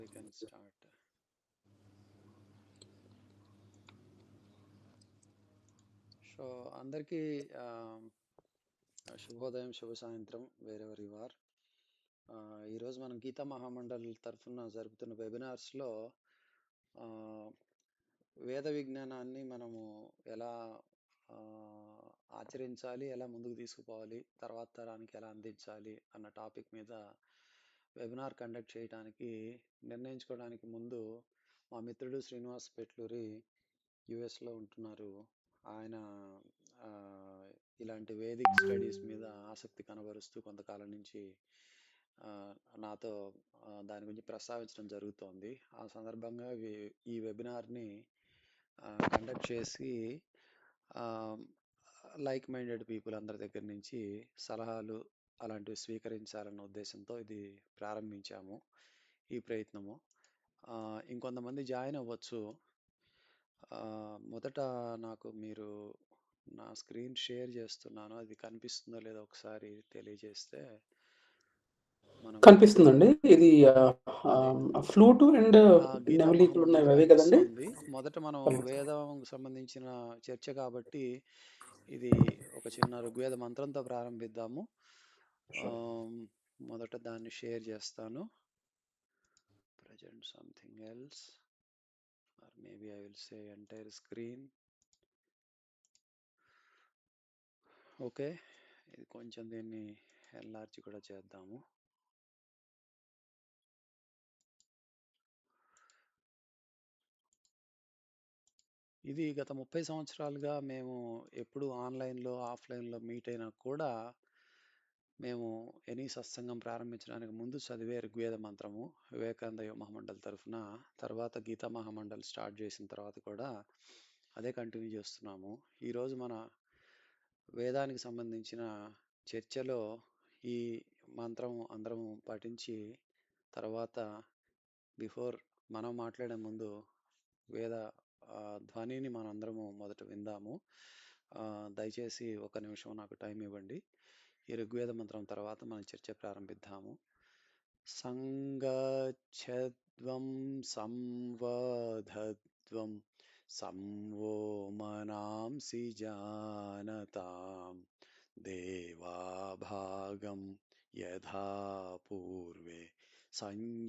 We can start. So అందరికీ శుభోదయం, శుభ సాయంత్రం వేరెవర్ యు ఆర్. ఈరోజు మనం గీతా మహామండల్ తరఫున జరుపుతున్న వెబినార్స్లో వేద విజ్ఞానాన్ని మనము ఎలా ఆ, ఆచరించాలి, ఎలా ముందుకు తీసుకుపోవాలి, తర్వాత తరానికి ఎలా అందించాలి అన్న టాపిక్ మీద వెబినార్ కండక్ట్ చేయడానికి నిర్ణయించుకోవడానికి ముందు మా మిత్రుడు శ్రీనివాస్ పెట్లూరి యుఎస్లో ఉంటున్నారు. ఆయన ఆ, ఇలాంటి వేదిక్ స్టడీస్ మీద ఆసక్తి కనబరుస్తూ కొంతకాలం నుంచి ఆ, నాతో దాని గురించి ప్రస్తావించడం జరుగుతోంది. ఆ సందర్భంగా ఈ వెబినార్ని కండక్ట్ చేసి లైక్ మైండెడ్ పీపుల్ అందరి దగ్గర నుంచి సలహాలు అలాంటివి స్వీకరించాలన్న ఉద్దేశంతో ఇది ప్రారంభించాము, ఈ ప్రయత్నము. ఇంకొంతమంది జాయిన్ అవ్వచ్చు. మొదట నాకు మీరు నా స్క్రీన్ షేర్ చేస్తున్నాను, అది కనిపిస్తుందో లేదో ఒకసారి తెలియజేస్తే మనం కనిపిస్తుందండి. ఇది అది ఫ్లూటు అండ్ గీతా నెమలికలు ఉన్నాయి మహామండల్ అవే కదండి. కనిపిస్తోంది. మొదట మనం వేదం సంబంధించిన చర్చ కాబట్టి ఇది ఒక చిన్న ఋగ్వేద మంత్రంతో ప్రారంభిద్దాము. మొదట దాన్ని షేర్ చేస్తాను. Present something else or maybe I will say entire screen. Okay, ఇది కొంచెం దీన్ని ఎన్లార్జ్ కూడా చేద్దాము. ఇది గత 30 సంవత్సరాలుగా మేము ఎప్పుడు ఆన్లైన్లో ఆఫ్లైన్లో మీట్ అయినా కూడా మేము ఎనీ సత్సంగం ప్రారంభించడానికి ముందు చదివే ఋగ్వేద మంత్రము వివేకానంద యువ మహామండల్ తరఫున, తర్వాత గీతా మహామండల్ స్టార్ట్ చేసిన తర్వాత కూడా అదే కంటిన్యూ చేస్తున్నాము. ఈరోజు మన వేదానికి సంబంధించిన చర్చలో ఈ మంత్రం అందరము పఠించి తర్వాత బిఫోర్ మనం మాట్లాడే ముందు వేద ధ్వనిని మనందరము మొదట విందాము. దయచేసి ఒక నిమిషం నాకు టైం ఇవ్వండి. ఈ ఋగ్వేద మంత్రం తర్వాత మన చర్చ ప్రారంభిద్దాము. సంగచ్ఛద్వం సంవదధ్వం సంవో మనాంసి జానతాం దేవాభాగం యథా పూర్వే సంజ్ఞానానావుపాసతే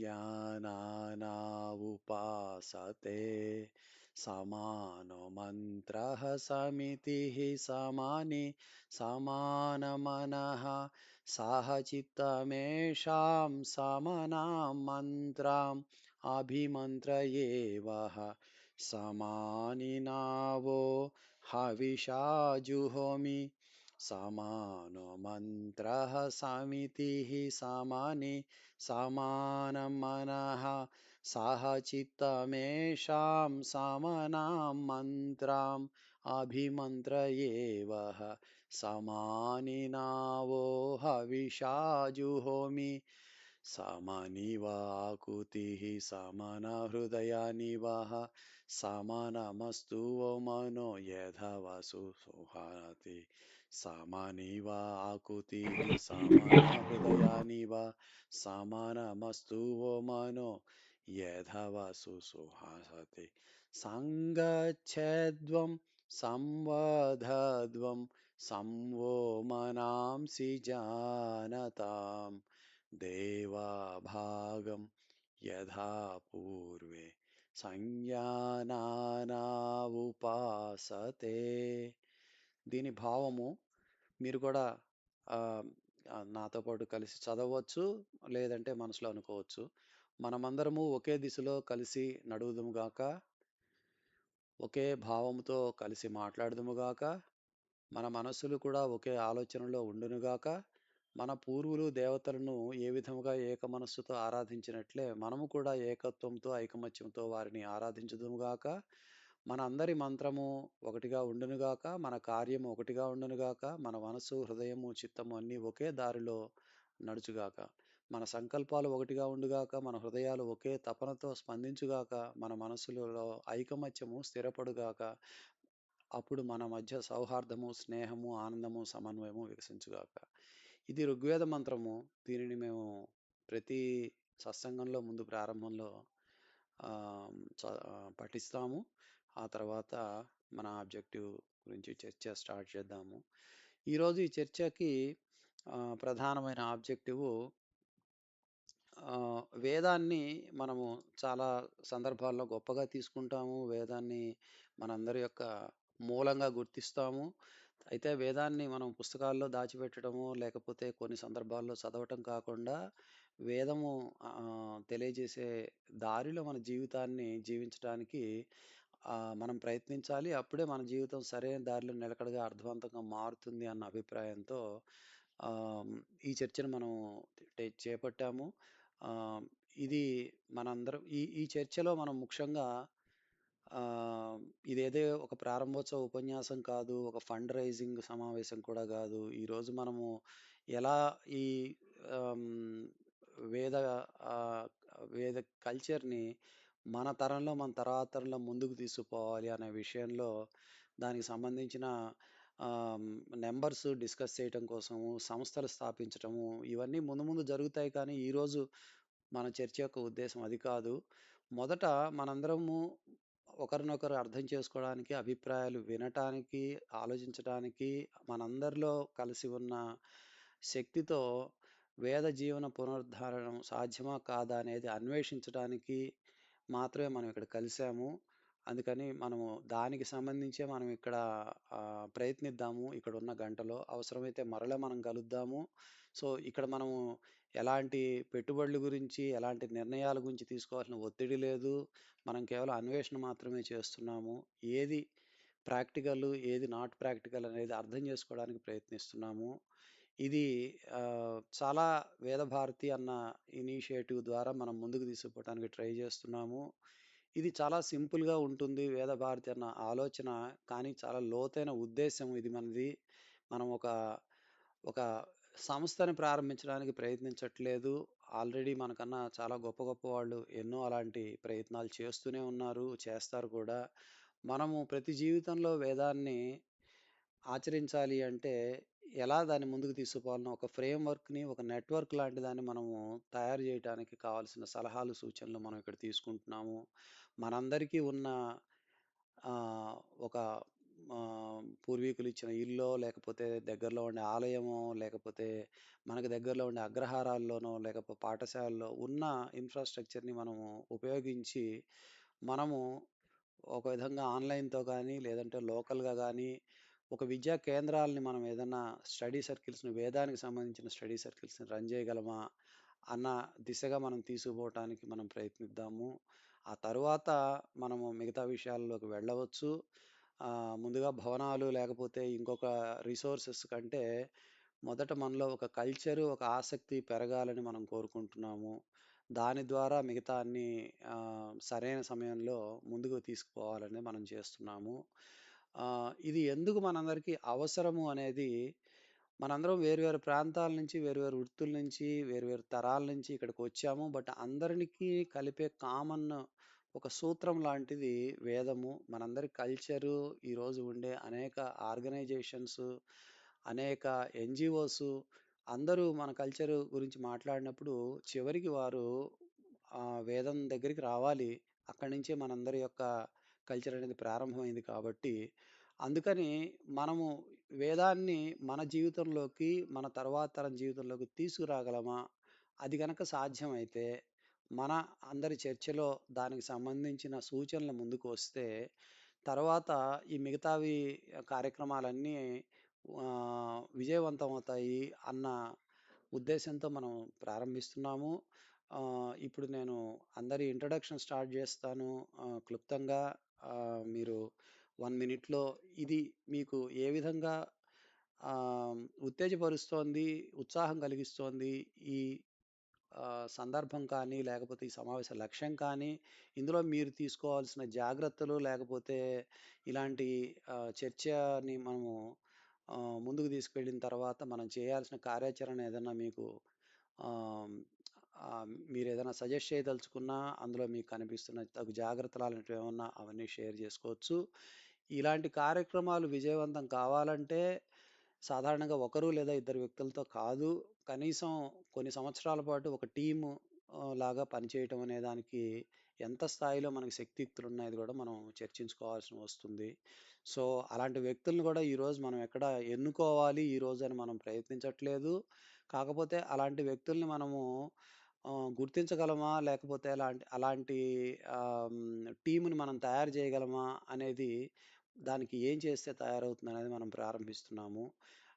సమానో మంత్రః సమితిః సమాని సమానమనః సాహచిత్తమేషాం సమనాం మంత్రాం అభిమంత్రయేవః సమానినావో హవిషా జుహోమి సమానో మంత్రః సమితిః సమాని సమానమనః సాహచిత్తమేషాం సమనాం మంత్రాం అభిమంత్రయేవః సమానినావో హవిషా జుహోమి సమనివాకుతిః సమనహృదయానివః సమనమస్తు वो मनो यथवसु सुहाति समनिवाकुतिः समनहृदयानिव समनमस्तु वो मनो यथवसु सुहासति संगच्छेद्वं संवदध्वं संवो मनांसि जानतां देवाभागं यथा पूर्वे సంజ్ఞానానావుపాసతే. దీని భావము మీరు కూడా నాతో పాటు కలిసి చదవచ్చు, లేదంటే మనసులో అనుకోవచ్చు. మనమందరము ఒకే దిశలో కలిసి నడువుదుముగాక, ఒకే భావముతో కలిసి మాట్లాడుదుముగాక, మన మనస్సులు కూడా ఒకే ఆలోచనలో ఉండునుగాక. మన పూర్వులు దేవతలను ఏ విధముగా ఏక మనస్సుతో ఆరాధించినట్లే మనము కూడా ఏకత్వంతో ఐకమత్యంతో వారిని ఆరాధించుదుముగాక. మన అందరి మంత్రము ఒకటిగా ఉండునుగాక, మన కార్యము ఒకటిగా ఉండునుగాక, మన మనసు హృదయము చిత్తము అన్నీ ఒకే దారిలో నడుచుగాక. మన సంకల్పాలు ఒకటిగా ఉండుగాక, మన హృదయాలు ఒకే తపనతో స్పందించుగాక, మన మనసులలో ఐకమత్యము స్థిరపడుగాక. అప్పుడు మన మధ్య సౌహార్దము, స్నేహము, ఆనందము, సమన్వయము వికసించుగాక. ఇది ఋగ్వేద మంత్రము. దీనిని మేము ప్రతి సత్సంగంలో ముందు ప్రారంభంలో పఠిస్తాము. ఆ తర్వాత మన ఆబ్జెక్టివ్ గురించి చర్చ స్టార్ట్ చేద్దాము. ఈరోజు ఈ చర్చకి ప్రధానమైన ఆబ్జెక్టివ్ వేదాన్ని మనము చాలా సందర్భాల్లో గొప్పగా తీసుకుంటాము. వేదాన్ని మనందరి యొక్క మూలంగా గుర్తిస్తాము. అయితే వేదాన్ని మనం పుస్తకాల్లో దాచిపెట్టడము, లేకపోతే కొన్ని సందర్భాల్లో చదవటం కాకుండా, వేదము తెలియజేసే దారిలో మన జీవితాన్ని జీవించటానికి మనం ప్రయత్నించాలి. అప్పుడే మన జీవితం సరైన దారిలో నిలకడగా, అర్థవంతంగా మారుతుంది అన్న అభిప్రాయంతో ఆహ్, ఈ చర్చను మనం చేపట్టాము. ఆహ్, ఇది మనందరం ఈ ఈ చర్చలో మనం ముఖ్యంగా ఇదేదో ఒక ప్రారంభోత్సవ ఉపన్యాసం కాదు. ఒక ఫండ్ రైజింగ్ సమావేశం కూడా గాదు. ఈరోజు మనము ఎలా ఈ ఆహ్, హ్మ్, వేద ఆహ్, వేద కల్చర్‌ని మన తరంలో, మన తర్వాత తరంలో ముందుకు తీసుకుపోవాలి అనే విషయంలో దానికి సంబంధించిన ఆహ్, నంబర్స్ డిస్కస్ చేయటం కోసము, సంస్థలు స్థాపించటము ఇవన్నీ ముందు ముందు జరుగుతాయి కానీ, ఈరోజు మన చర్చ యొక్క ఉద్దేశ్యం అది కాదు. మొదట మనందరము ఒకరినొకరు అర్థం చేసుకోవడానికి, అభిప్రాయాలు వినటానికి, ఆలోచించటానికి, మనందరిలో కలిసి ఉన్న శక్తితో వేద జీవన పునరుద్ధరణం సాధ్యమా? కాదా? అనేది అన్వేషించడానికి మాత్రమే మనం ఇక్కడ కలిసాము. అందుకని మనము దానికి సంబంధించే మనం ఇక్కడ ప్రయత్నిద్దాము ఇక్కడున్న గంటలో. అవసరమైతే మరలా మనం కలుద్దాము. సో, ఇక్కడ మనము ఎలాంటి పెట్టుబడుల గురించి, ఎలాంటి నిర్ణయాల గురించి తీసుకోవాల్సిన ఒత్తిడి లేదు. మనం కేవలం అన్వేషణ మాత్రమే చేస్తున్నాము. ఏది ప్రాక్టికల్, ఏది నాట్ ప్రాక్టికల్ అనేది అర్థం చేసుకోవడానికి ప్రయత్నిస్తున్నాము. ఇది చాలా వేదభారతి అన్న ఇనిషియేటివ్ ద్వారా మనం ముందుకు తీసుకుపోవటానికి ట్రై చేస్తున్నాము. ఇది చాలా సింపుల్‌గా ఉంటుంది వేదభారతి అన్న ఆలోచన. కానీ చాలా లోతైన ఉద్దేశ్యం ఇది మనది. మనం ఒక సంస్థని ప్రారంభించడానికి ప్రయత్నించట్లేదు. ఆల్రెడీ మనకన్నా చాలా గొప్ప గొప్ప వాళ్ళు ఎన్నో అలాంటి ప్రయత్నాలు చేస్తూనే ఉన్నారు. చేస్తారు కూడా. మనము ప్రతి జీవితంలో వేదాన్ని ఆచరించాలి అంటే ఎలా దాన్ని ముందుకు తీసుకుపోవాలనో ఒక ఫ్రేమ్‌వర్క్‌ని, ఒక నెట్‌వర్క్ లాంటి దాన్ని మనము తయారు జేయటానికి కావాల్సిన సలహాలు, సూచనలు మనం ఇక్కడ తీసుకుంటున్నాము. మనందరికీ ఉన్న ఆహ్, ఒక పూర్వీకులిచ్చిన ఇల్లో, లేకపోతే దగ్గరలో ఉండే ఆలయమో, లేకపోతే మనకు దగ్గరలో ఉండే అగ్రహారాల్లోనో, పాఠశాలలో ఉన్న ఇన్‌ఫ్రాస్ట్రక్చర్‌ని మనము ఉపయోగించి, మనము ఒక విధంగా ఆన్‌లైన్‌తో గానీ, లేదంటే లోకల్‌గా గానీ, ఒక విద్యా కేంద్రాలని మనం ఏదన్నా స్టడీ సర్కిల్స్‌ని వేదానికి సంబంధించిన స్టడీ సర్కిల్స్‌ని రన్ చేయగలమా? అన్న దిశగా మనం తీసుకుపోవటానికి మనం ప్రయత్నిద్దాము. ఆ తరువాత మనము మిగతా విషయాల్లోకి వెళ్ళవచ్చు. ముందుగా భవనాలు లేకపోతే ఇంకొక రిసోర్సెస్ కంటే మొదట మనలో ఒక కల్చరు, ఒక ఆసక్తి పెరగాలని మనం కోరుకుంటున్నాము. దాని ద్వారా మిగతా అన్నీ సరైన సమయంలో ముందుకు తీసుకుపోవాలని మనం చేస్తున్నాము. ఇది ఎందుకు మనందరికీ అవసరము అనేది మనందరం వేరు వేరు ప్రాంతాల నుంచి, వేరు వేరు వృత్తుల నుంచి, వేరు వేరు తరాల నుంచి ఇక్కడికొచ్చాము. బట్ అందరినికి కలిపే కామన్ ఒక సూత్రం లాంటిది వేదము. మనందరి కల్చరు, ఈరోజు ఉండే అనేక ఆర్గనైజేషన్స్, అనేక ఎన్‌జీఓస్ అందరూ మన కల్చర్ గురించి మాట్లాడినప్పుడు చివరికి వారు వేదం దగ్గరికి రావాలి. అక్కడి నుంచే మనందరి యొక్క కల్చర్ అనేది ప్రారంభమైంది కాబట్టి, అందుకని మనము వేదాన్ని మన జీవితంలోకి, మన తర్వాత తరం జీవితంలోకి తీసుకురాగలమా? అది గనక సాధ్యమైతే, మన అందరి చర్చలో దానికి సంబంధించిన సూచనలు ముందుకు వస్తే, తర్వాత ఈ మిగతావి కార్యక్రమాలన్నీ విజయవంతమవుతాయి అన్న ఉద్దేశంతో మనం ప్రారంభిస్తున్నాము. ఇప్పుడు నేను అందరి ఇంట్రడక్షన్ స్టార్ట్ చేస్తాను. క్లుప్తంగా మీరు 1 మినిట్‌లో ఇది మీకు ఏ విధంగా ఉత్తేజపరుస్తోంది, ఉత్సాహం కలిగిస్తోంది, ఈ సందర్భం కానీ, లేకపోతే ఈ సమావేశ లక్ష్యం కానీ, ఇందులో మీరు తీసుకోవాల్సిన జాగ్రత్తలు, లేకపోతే ఇలాంటి చర్చని మనము ముందుకు తీసుకెళ్ళిన తర్వాత మనం చేయాల్సిన కార్యాచరణ ఏదన్నా మీకు ఆహ్, మీరేదైనా సజెస్ట్ చేయదలుచుకున్నా, అందులో మీకు కనిపిస్తున్న తగు జాగ్రత్తలు అలాంటివేమన్నా అవన్నీ షేర్ చేసుకోవచ్చు. ఇలాంటి కార్యక్రమాలు విజయవంతం కావాలంటే సాధారణంగా ఒకరు లేదా ఇద్దరు వ్యక్తులతో కాదు. కనీసం కొన్ని సంవత్సరాల పాటు ఒక టీము లాగా పనిచేయటం అనే దానికి ఎంత స్థాయిలో మనకి శక్తియుక్తులు ఉన్నాయో కూడా మనం చర్చించుకోవాల్సి వస్తుంది. సో, అలాంటి వ్యక్తులను కూడా ఈరోజు మనం ఎక్కడ ఎన్నుకోవాలి ఈరోజు అని మనం ప్రయత్నించట్లేదు. కాకపోతే అలాంటి వ్యక్తుల్ని మనము గుర్తించగలమా? లేకపోతే అలాంటి అలాంటి టీమ్‌ని మనం తయారు చేయగలమా? అనేది దానికి ఏం చేస్తే తయారవుతుందనేది మనం ప్రారంభిస్తున్నాము.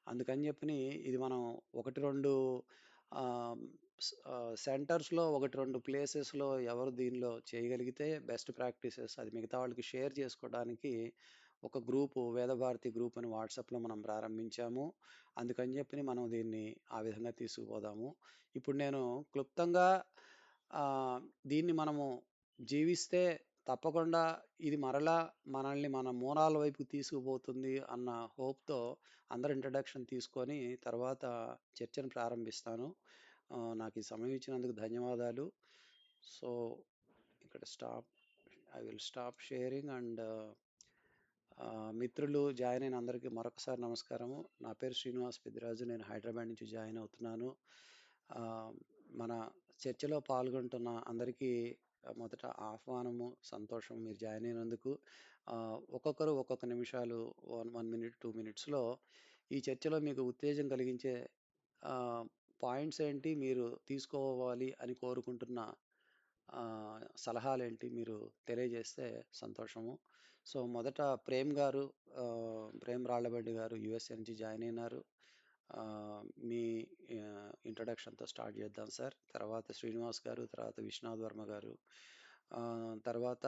అందుకని చెప్పని ఇది మనం 1, 2 ఆహ్, సెంటర్స్‌లో 1, 2 ప్లేసెస్‌లో ఎవరు దీనిలో చేయగలిగితే బెస్ట్ ప్రాక్టీసెస్ అది మిగతా వాళ్ళకి షేర్ చేసుకోవడానికి ఒక గ్రూపు వేదభారతి గ్రూప్ అని వాట్సాప్‌లో మనం ప్రారంభించాము. అందుకని చెప్పి మనం దీన్ని ఆ విధంగా తీసుకుపోదాము. ఇప్పుడు నేను క్లుప్తంగా ఆహ్, దీన్ని మనము జీవిస్తే తప్పకుండా ఇది మరలా మనల్ని మన మూలాల వైపుకి తీసుకుపోతుంది అన్న హోప్‌తో అందరి ఇంట్రడక్షన్ తీసుకొని తర్వాత చర్చను ప్రారంభిస్తాను. నాకు ఈ సమయం ఇచ్చినందుకు ధన్యవాదాలు. సో, ఇక్కడ I will stop sharing and మిత్రులు జాయిన్ అయిన అందరికీ మరొకసారి నమస్కారము. నా పేరు శ్రీనివాస్ పెద్దిరాజు. నేను హైదరాబాద్ నుంచి జాయిన్ అవుతున్నాను. మన చర్చలో పాల్గొంటున్న అందరికీ మొదట ఆహ్వానము, సంతోషం మీరు జాయిన్ అయినందుకు. ఒక్కొక్కరు ఒక్కొక్క నిమిషాలు 1 మినిట్, 2 మినిట్స్‌లో ఈ చర్చలో మీకు ఉత్తేజం కలిగించే పాయింట్స్ ఏంటి, మీరు తీసుకోవాలి అని కోరుకుంటున్న సలహాలేంటి మీరు తెలియజేస్తే సంతోషము. సో, మొదట ప్రేమ్ రాళ్ళబడ్డి గారు యూఎస్ఏ నుంచి జాయిన్ అయినారు. మీ ఇంట్రడక్షన్‌తో స్టార్ట్ చేద్దాం సార్. తర్వాత శ్రీనివాస్ గారు, తర్వాత విశ్వనాథ్ వర్మ గారు, తర్వాత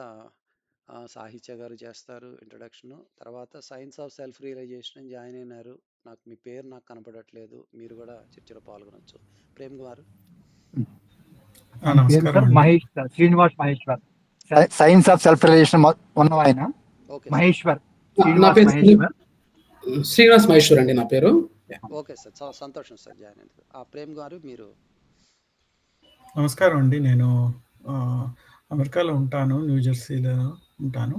సాహిత్య గారు చేస్తారు ఇంట్రడక్షను. తర్వాత science of self realisation join అయినారు. మీ పేరు నాకు కనపడట్లేదు. మీరు కూడా చర్చలో పాల్గొనొచ్చు. ప్రేమ్ గారు. నమస్కారం Maheshwar, Srinivas Maheshwar, science of self realization ఉన్నవాయన మహేశ్వర్, శ్రీనివాస్ మహేశ్వర్ అండి నా పేరు. ఓకే సార్, సంతోషం సార్ జాయిన్ అయినందుకు. ప్రేమ్ గారు మీరు. నమస్కారం అండి, నేను అమెరికాలో ఉంటాను, న్యూజెర్సీలో ఉంటాను.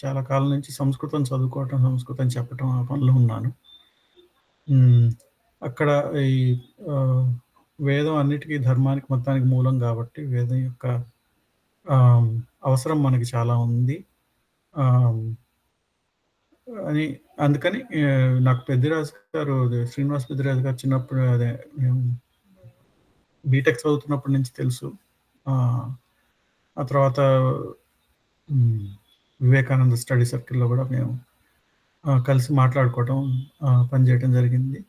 చాలా కాలం నుంచి సంస్కృతం చదువుకోవటం, సంస్కృతం చెప్పటం ఆ పనిలో ఉన్నాను. అక్కడ ఈ వేదం అన్నిటికీ ధర్మానికి మొత్తానికి మూలం కాబట్టి వేదం యొక్క అవసరం మనకి చాలా ఉంది అని. అందుకని నాకు పెద్దిరాజు గారు, శ్రీనివాస్ పెద్దిరాజు గారు చిన్నప్పుడు అదే మేము బీటెక్ చదువుతున్నప్పటి నుంచి తెలుసు. ఆ తర్వాత వివేకానంద స్టడీ సర్కిల్లో కూడా మేము కలిసి మాట్లాడుకోవటం, పనిచేయటం జరిగింది.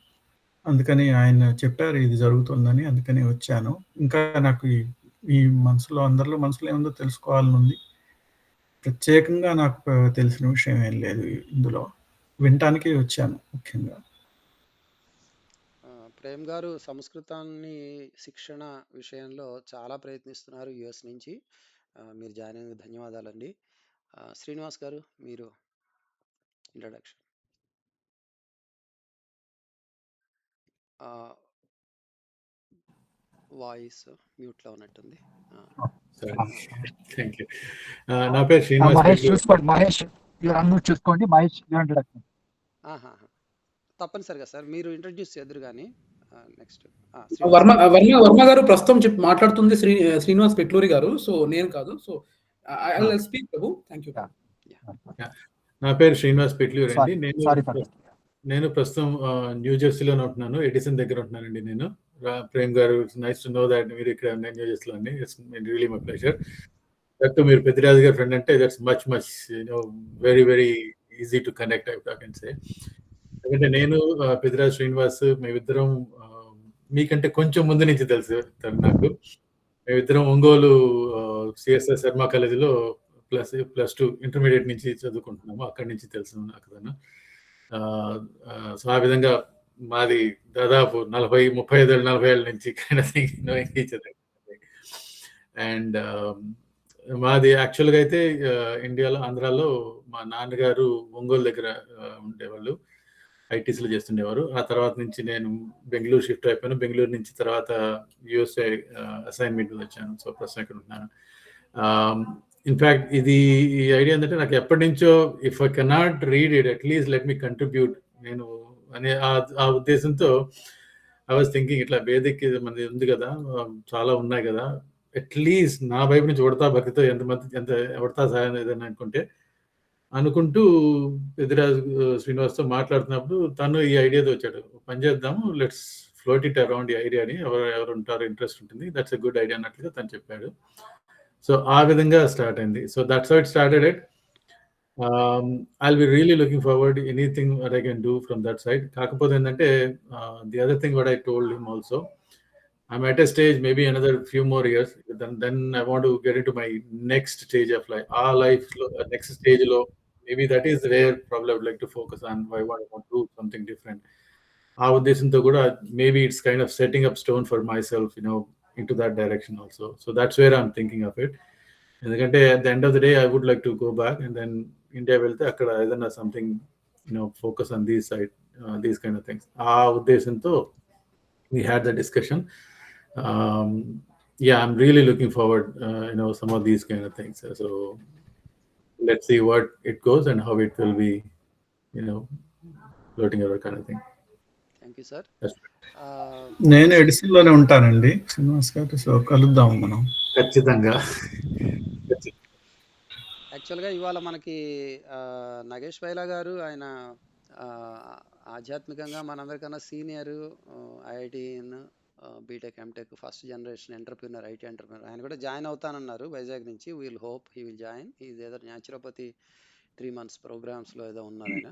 అందుకని ఆయన చెప్పారు ఇది జరుగుతుందని, అందుకని వచ్చాను. ఇంకా నాకు ఈ అందరిలో మనసులో ఏముందో తెలుసుకోవాలని ఉంది. ప్రత్యేకంగా నాకు తెలిసిన విషయం ఏం లేదు ఇందులో, వినటానికి వచ్చాను ముఖ్యంగా. ప్రేమ్ గారు సంస్కృతాన్ని శిక్షణ విషయంలో చాలా ప్రయత్నిస్తున్నారు యుఎస్ నుంచి. మీరు జాయిన్ అయినందుకు ధన్యవాదాలండి. శ్రీనివాస్ గారు మీరు ఇంట్రడక్షన్. వాయిస్ మ్యూట్లో ఉన్నట్టుంది. నా పేరు శ్రీనివాస్. మహేష్ చూసుకోండి, మహేష్ అన్మ్యూట్ చూసుకోండి. మహేష్ ఇంట్రడక్షన్. తప్పనిసరిగా సార్ మీరు ఇంట్రడ్యూస్ చేద్దరు కానీ నెక్స్ట్ వర్మ గారు ప్రస్తుతం మాట్లాడుతుంది శ్రీనివాస్ పెట్లూరి గారు. సో నేను కాదు. So I will speak Prabhu. Thank you. నా పేరు శ్రీనివాస్ పెట్లూరి అండి. నేను ప్రస్తుతం న్యూ జెర్సీలో ఉంటున్నాను, ఎడిసన్ దగ్గర ఉంటున్నానండి. నేను ప్రేమ్ గారు, నైస్ టు నో దాట్ మీరు ఇక్కడ న్యూ జెర్సీలో అండి. It's really my pleasure. That మీరు పెద్దిరాజు గారి ఫ్రెండ్ అంటే that's much very very easy to connect I can say. ఎందుకంటే నేను పెద్దిరాజు శ్రీనివాస్ మేమిద్దరం మీకంటే కొంచెం ముందు నుంచి తెలుసు నాకు. మేమిద్దరం ఒంగోలు సిఎస్ఆర్ శర్మ కాలేజీలో +2 ఇంటర్మీడియట్ నుంచి చదువుకుంటున్నాము. అక్కడి నుంచి తెలుసు నాకు తను. సో ఆ విధంగా మాది దాదాపు 35 ఏళ్ళ నుంచి అండ్ మాది యాక్చువల్గా అయితే ఇండియాలో, ఆంధ్రాలో మా నాన్నగారు ఒంగోలు దగ్గర ఉండేవాళ్ళు, ఐటీసీలో చేస్తుండేవారు. ఆ తర్వాత నుంచి నేను బెంగళూరు షిఫ్ట్ అయిపోయాను. బెంగళూరు నుంచి తర్వాత యూఎస్ఏ అసైన్మెంట్ వచ్చాను. సో ప్రస్తుతం ఇక్కడ ఉంటున్నాను. ఇన్ఫ్యాక్ట్ ఈ ఐడియా ఏంటంటే నాకు ఎప్పటి నుంచో, if I cannot read it at least let me contribute నేను అనే ఆ ఉద్దేశంతో ఐ వాస్ థింకింగ్ ఇట్లా వేదిక్ మనది ఉంది కదా, చాలా ఉన్నాయి కదా, అట్లీస్ట్ నా వైపు నుంచి ఉడతా భక్తితో ఎంత ఉడతా సహాయం ఏదైనా అనుకుంటూ పెద్దిరాజు శ్రీనివాస్తో మాట్లాడుతున్నప్పుడు తను ఈ ఐడియాతో వచ్చాడు, పని చేద్దాము, లెట్స్ ఫ్లోట్ ఇట్ అరౌండ్ ఈ ఐడియాని, ఎవరు ఉంటారో ఇంట్రెస్ట్ ఉంటుంది, దట్స్ ఎ గుడ్ ఐడియా అన్నట్లుగా తను చెప్పాడు. సో ఆ విధంగా స్టార్ట్ అయింది. So that's how it started it. I'll be really looking forward to anything that I can do from that side. కాకపోతే ఏంటంటే the other thing what I told him also, I'm at a stage, maybe another few more years, then I want to get into my next stage of life. Our life, next stage lo, maybe that is where probably I would like to focus on. Why I want to do something different. ఆ ఉద్దేశంతో కూడా maybe it's kind of setting up stone for myself, into that direction also. So that's where I'm thinking of it. ఎందుకంటే at the end of the day I would like to go back and then India వెళ్తే అక్కడ ఏదైనా something focus on these side, these kind of things. ఆ ఉద్దేశంతో we had the discussion. Yeah, I'm really looking forward, some of these kind of things. So let's see what it goes and how it will be, floating around kind of thing. Thank you sir. నేను Edison లోనే ఉంటానండి శ్రీనివాస్ గారు, so కలుద్దాము మనం ఖచ్చితంగా. యాక్చువల్గా ఇవాళ మనకి నగేష్ వైలా గారు, ఆయన ఆధ్యాత్మికంగా మనందరికన్నా senior, IITian BTech MTech first generation entrepreneur, IT entrepreneur. ఆయన కూడా జాయిన్ అవుతానన్నారు వైజాగ్ నుంచి. We'll hope he will join. Is ఏదో న్యాచురోపతి 3 months ప్రోగ్రామ్స్లో ఏదో ఉన్నారు ఆయన,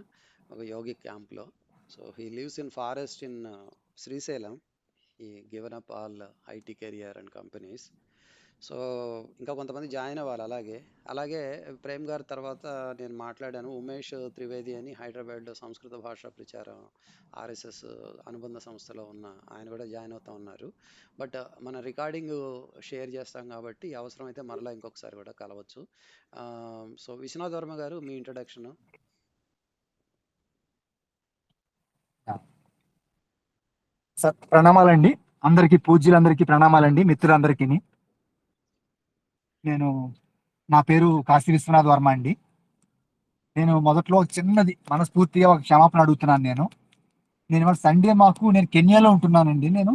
ఒక యోగిక్ క్యాంప్లో. So he lives in forest in Srisailam. He given up all IT career and companies. So ఇంకా కొంతమంది జాయిన్ అవ్వాలి. అలాగే ప్రేమ్ గారి తర్వాత నేను మాట్లాడాను, ఉమేష్ త్రివేది అని హైదరాబాద్లో సంస్కృత భాషా ప్రచారం ఆర్ఎస్ఎస్ అనుబంధ సంస్థలో ఉన్న ఆయన కూడా జాయిన్ అవుతా ఉన్నారు. బట్ మన రికార్డింగ్ షేర్ చేస్తాం కాబట్టి అవసరమైతే మరలా ఇంకొకసారి కూడా కలవచ్చు. సో విశ్వనాథ్ వర్మ గారు, మీ ఇంట్రడక్షన్. సార్ ప్రణామాలండి అందరికీ, పూజ్యులందరికీ ప్రణామాలండి, మిత్రులందరికీ. నా పేరు కాశీ విశ్వనాథ్ వర్మ అండి. నేను మొదట్లో చిన్నది మనస్ఫూర్తిగా ఒక క్షమాపణ అడుగుతున్నాను. నేను ఇవాళ సండే నేను కెన్యాలో ఉంటున్నానండి. నేను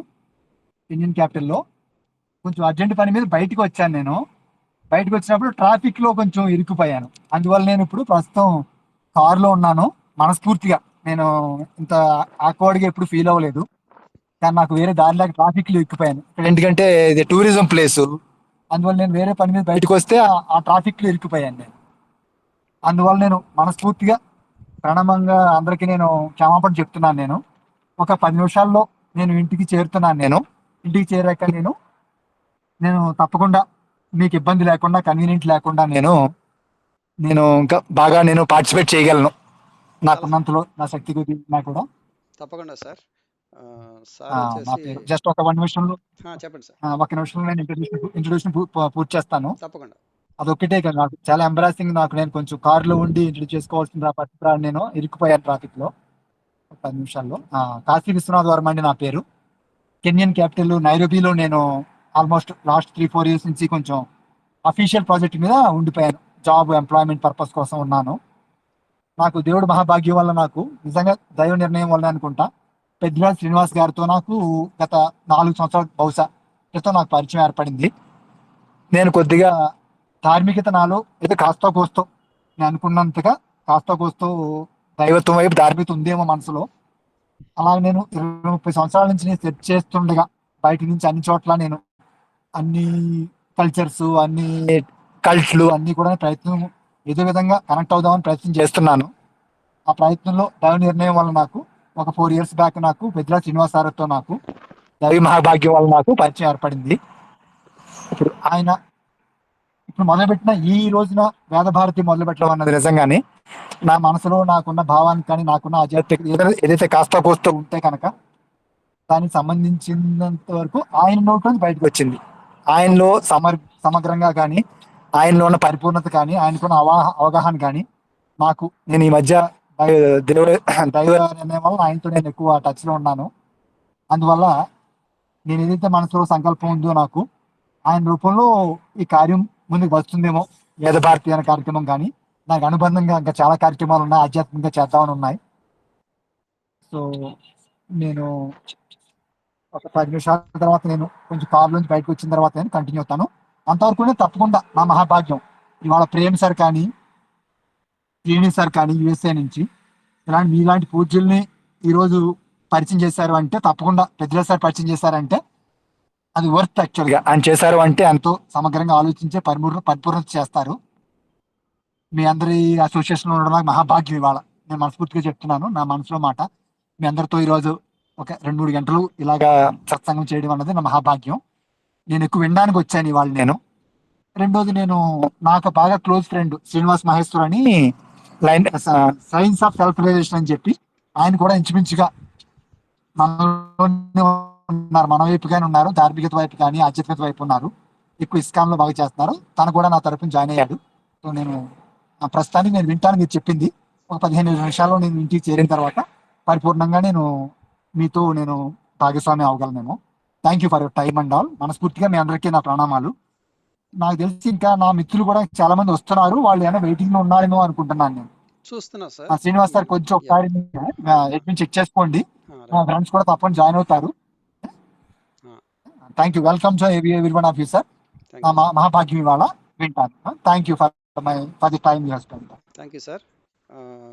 కెన్యన్ క్యాపిటల్లో కొంచెం అర్జెంట్ పని మీద బయటకు వచ్చాను. బయటకు వచ్చినప్పుడు ట్రాఫిక్లో కొంచెం ఇరుక్కుపోయాను. అందువల్ల నేను ఇప్పుడు ప్రస్తుతం కారులో ఉన్నాను. మనస్ఫూర్తిగా నేను ఇంత ఆక్వర్డ్గా ఎప్పుడు ఫీల్ అవ్వలేదు, కానీ నాకు వేరే దారిలాగా ట్రాఫిక్లో ఇరుక్కుపోయాను. ఎందుకంటే ఇది టూరిజం ప్లేసు, అందువల్ల నేను వేరే పని మీద బయటకు వస్తే ఆ ట్రాఫిక్లో ఇరుక్కుపోయాను నేను. అందువల్ల నేను మనస్ఫూర్తిగా ప్రణామంగా అందరికీ నేను క్షమాపణ చెప్తున్నాను. నేను ఒక 10 నిమిషాల్లో నేను ఇంటికి చేరుతున్నాను. ఇంటికి చేరాక నేను తప్పకుండా మీకు ఇబ్బంది లేకుండా, కన్వీనియంట్ లేకుండా నేను ఇంకా బాగా పార్టిసిపేట్ చేయగలను నాకున్నంతలో, నా శక్తి కొద్ది కూడా. తప్పకుండా సార్. నా పేరు జస్ట్ ఒక 1 నిమిషంలో చెప్పండి సార్. 1 నిమిషంలో నేను ఇంట్రొడ్యూషన్ పూర్తి చేస్తాను. తప్పకుండా. అదొక్కటే కదా నాకు చాలా ఎంబరాసింగ్. నేను కొంచెం కారులో ఉండి ఇంట్రొడ్యూస్ చేసుకోవాల్సిన పరిస్థితి, నేను ఇరుక్కుపోయాను ట్రాఫిక్ లో 10 నిమిషాల్లో. కాశీ విశ్వనాథ్ వర్మ అండి నా పేరు. కెన్యన్ క్యాపిటల్ నైరోబీలో నేను ఆల్మోస్ట్ లాస్ట్ 3-4 years నుంచి కొంచెం అఫీషియల్ ప్రాజెక్ట్ మీద ఉండిపోయాను. జాబ్ ఎంప్లాయ్మెంట్ పర్పస్ కోసం ఉన్నాను. నాకు దేవుడు మహాభాగ్యం వల్ల, నాకు నిజంగా దైవ నిర్ణయం వల్ల అనుకుంటా, పెద్దిరాజు శ్రీనివాస్ గారితో నాకు గత 4 సంవత్సరాల బహుశా క్రితం నాకు పరిచయం ఏర్పడింది. నేను కొద్దిగా ధార్మికత నాలో అయితే కాస్తో కోస్తో, నేను అనుకున్నంతగా కాస్తో కోస్తో దైవత్వం వైపు ధార్మికత ఉందేమో మనసులో. అలాగే నేను 20-30 సంవత్సరాల నుంచి నేను సెర్చ్ చేస్తుండగా బయట నుంచి అన్ని చోట్ల నేను అన్ని కల్చర్స్, అన్ని కల్ట్లు అన్ని కూడా ప్రయత్నం ఏదో విధంగా కనెక్ట్ అవుదామని ప్రయత్నం చేస్తున్నాను. ఆ ప్రయత్నంలో దైవ నిర్ణయం వల్ల నాకు ఒక 4 years బ్యాక్ నాకు పెద్దిరాజు శ్రీనివాస్ సార్తో నాకు దైవ మహాభాగ్యం వల్ల నాకు పరిచయం ఏర్పడింది. ఇప్పుడు మొదలుపెట్టిన ఈ రోజున వేదభారతి మొదలుపెట్టడం అన్నది నిజంగానే నా మనసులో నాకున్న భావానికి కానీ, నాకున్న ఆధ్యాత్మిక ఏదైతే కాస్త కోస్తో ఉంటే కనుక దానికి సంబంధించినంత వరకు ఆయన నోట్లో బయటకు వచ్చింది. ఆయనలో సమగ్రంగా కానీ, ఆయనలో ఉన్న పరిపూర్ణత కానీ, ఆయనకున్న అవగాహన కానీ నేను ఈ మధ్య దైవ నిర్ణయం వల్ల ఆయనతో నేను ఎక్కువ టచ్లో ఉన్నాను. అందువల్ల నేను ఏదైతే మనసులో సంకల్పం ఉందో నాకు ఆయన రూపంలో ఈ కార్యం ముందుకు వస్తుందేమో. వేదభారతి అనే కార్యక్రమం కానీ, నాకు అనుబంధంగా ఇంకా చాలా కార్యక్రమాలు ఉన్నాయి, ఆధ్యాత్మికంగా చేద్దామని ఉన్నాయి. సో నేను ఒక 10 నిమిషాల తర్వాత నేను కొంచెం కార్ నుంచి బయటకు వచ్చిన తర్వాత నేను కంటిన్యూ అవుతాను. అంతవరకు నేను తప్పకుండా నా మహాభాగ్యం ఇవాళ ప్రేమ్ సార్ కానీ శ్రీని సార్ కానీ యూఎస్ఏ నుంచి ఇలాంటి మీలాంటి పూజ్యుల్ని ఈరోజు పరిచయం చేశారు అంటే, తప్పకుండా పెద్దల సార్ పరిచయం చేశారంటే అది వర్త్ యాక్చువల్గా. ఆయన చేశారు అంటే ఎంతో సమగ్రంగా ఆలోచించే పరిపూర్ణత చేస్తారు. మీ అందరి అసోసియేషన్లో ఉండడం నాకు మహాభాగ్యం ఇవాళ. నేను మనస్ఫూర్తిగా చెప్తున్నాను, నా మనసులో మాట. మీ అందరితో ఈరోజు ఒక 2-3 గంటలు ఇలాగా సత్సంగం చేయడం అన్నది నా మహాభాగ్యం. నేను ఎక్కువ వినడానికి వచ్చాను ఇవాళ నేను. రెండోది, నేను నాకు బాగా క్లోజ్ ఫ్రెండ్ శ్రీనివాస్ మహేశ్వర్ అని సైన్స్ ఆఫ్ సెల్ఫ్ రియలైజేషన్ అని చెప్పి ఆయన కూడా ఇంచుమించుగా మనలోనే ఉన్నారు, మన వైపుగానే ఉన్నారు, ధార్మికత వైపు కానీ ఆధ్యాత్మికత వైపు ఉన్నారు, ఎక్కువ ఇస్కాన్ లో బాగా చేస్తున్నారు. తను కూడా నా తరపున జాయిన్ అయ్యాడు. సో నేను ప్రస్తుతానికి నేను వింటాను మీరు చెప్పింది. ఒక 15 నిమిషాల్లో నేను ఇంటికి చేరిన తర్వాత పరిపూర్ణంగా నేను మీతో నేను భాగస్వామి అవగలనేమో. Thank you for your time and all. మనస్ఫూర్తిగా మీ అందరికీ నా ప్రణామాలు. నాకు తెలిసి ఇంకా నా మిత్రులు కూడా చాలా మంది వస్తున్నారు, వాళ్ళు ఏమైనా వెయిటింగ్ లో ఉన్నారేమో అనుకుంటున్నాను నేను. చూస్తున్నా సార్. శ్రీనివాస్ సార్ కొంచెం ఒకసారి అడ్మిన్ చెక్ చేసుకోండి, మా ఫ్రెండ్స్ కూడా తప్పకుండా జాయిన్ అవుతారు. Thank you. Welcome to every one of you sir. మహాభాగ్యం ఇవాళ వింటాను. Thank you for the time you have spent. Thank you sir.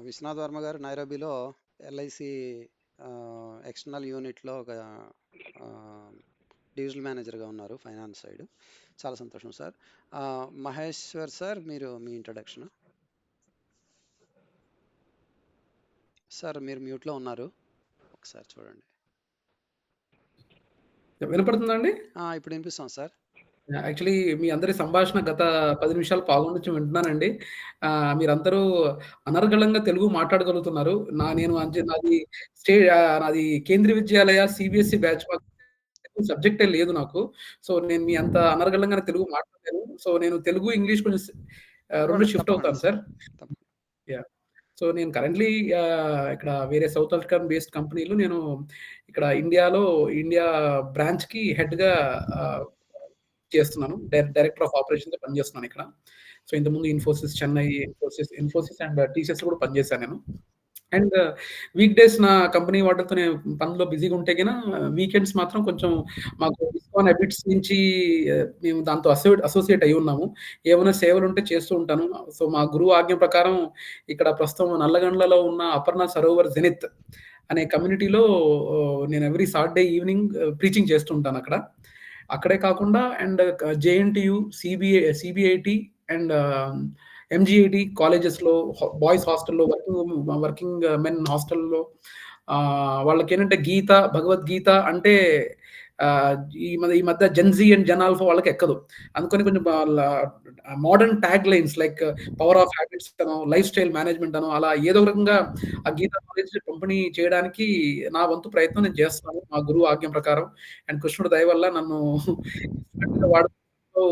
Vishwanath Varma గారు నైరోబీలో ఎల్ఐసి ఎక్స్టర్నల్ యూనిట్లో ఒక డివిజనల్ మేనేజర్గా ఉన్నారు, ఫైనాన్స్ సైడ్. చాలా సంతోషం సార్. మహేశ్వర్ సార్, మీరు మీ ఇంట్రడక్షన్. సార్ మీరు మ్యూట్లో ఉన్నారు, ఒకసారి చూడండి. వినపడుతుందండి? ఇప్పుడు వినిపిస్తాం సార్. యాక్చువల్లీ మీ అందరి సంభాషణ గత 10 నిమిషాలు పాల్గొని నుంచి వింటున్నానండి. మీరందరూ అనర్గళంగా తెలుగు మాట్లాడగలుగుతున్నారు. నాది కేంద్రీయ విద్యాలయ సిబిఎస్ఈ బ్యాచ్, సబ్జెక్టే లేదు నాకు. సో నేను మీ అంత అనర్గళంగానే తెలుగు మాట్లాడలేను. సో నేను తెలుగు, ఇంగ్లీష్ కొంచెం 2 షిఫ్ట్ అవుతాను సార్. సో నేను కరెంట్లీ ఇక్కడ వేరే సౌత్ ఆఫ్రికన్ బేస్డ్ కంపెనీలో నేను ఇక్కడ ఇండియా బ్రాంచ్ కి హెడ్ గా చేస్తున్నాను. డైరెక్టర్ ఆఫ్ ఆపరేషన్స్ పనిచేస్తున్నాను ఇక్కడ. సో ఇంతకుముందు ఇన్ఫోసిస్ చెన్నై, ఇన్ఫోసిస్ అండ్ టీసీఎస్ కూడా పనిచేశాను నేను. అండ్ వీక్ డేస్ నా కంపెనీ వాటితో నేను పనిలో బిజీగా ఉంటే కన్నా వీకెండ్స్ మాత్రం కొంచెం మాకు ఇస్కాన్ హ్యాబిట్స్ నుంచి మేము దాంతో అసోసియేట్ అయి ఉన్నాము. ఏమైనా సేవలు ఉంటే చేస్తూ ఉంటాను. సో మా గురువు ఆజ్ఞ ప్రకారం ఇక్కడ ప్రస్తుతం నల్లగండ్లలో ఉన్న అపర్ణ సరోవర్ జెనిత్ అనే కమ్యూనిటీలో నేను ఎవ్రీ సాటర్డే ఈవినింగ్ ప్రీచింగ్ చేస్తుంటాను అక్కడే కాకుండా and JNTU, CBIT and MGIT కాలేజెస్లో, బాయ్స్ హాస్టల్లో, వర్కింగ్ మెన్ హాస్టల్లో వాళ్ళకి ఏంటంటే భగవద్గీత అంటే ఈ మధ్య జెన్జీ అండ్ జెన్ ఆల్ఫా వాళ్ళకి ఎక్కదు. అందుకని కొంచెం modern tag lines like power of habits అనో, లైఫ్ స్టైల్ మేనేజ్మెంట్ అనో అలా ఏదో రకంగా ఆ గీతా నాలెడ్జ్ పంపిణీ చేయడానికి నా వంతు ప్రయత్నం నేను చేస్తున్నాను మా గురువు ఆజ్ఞ ప్రకారం. అండ్ కృష్ణుడు దయ వల్ల నన్ను వాడుతూ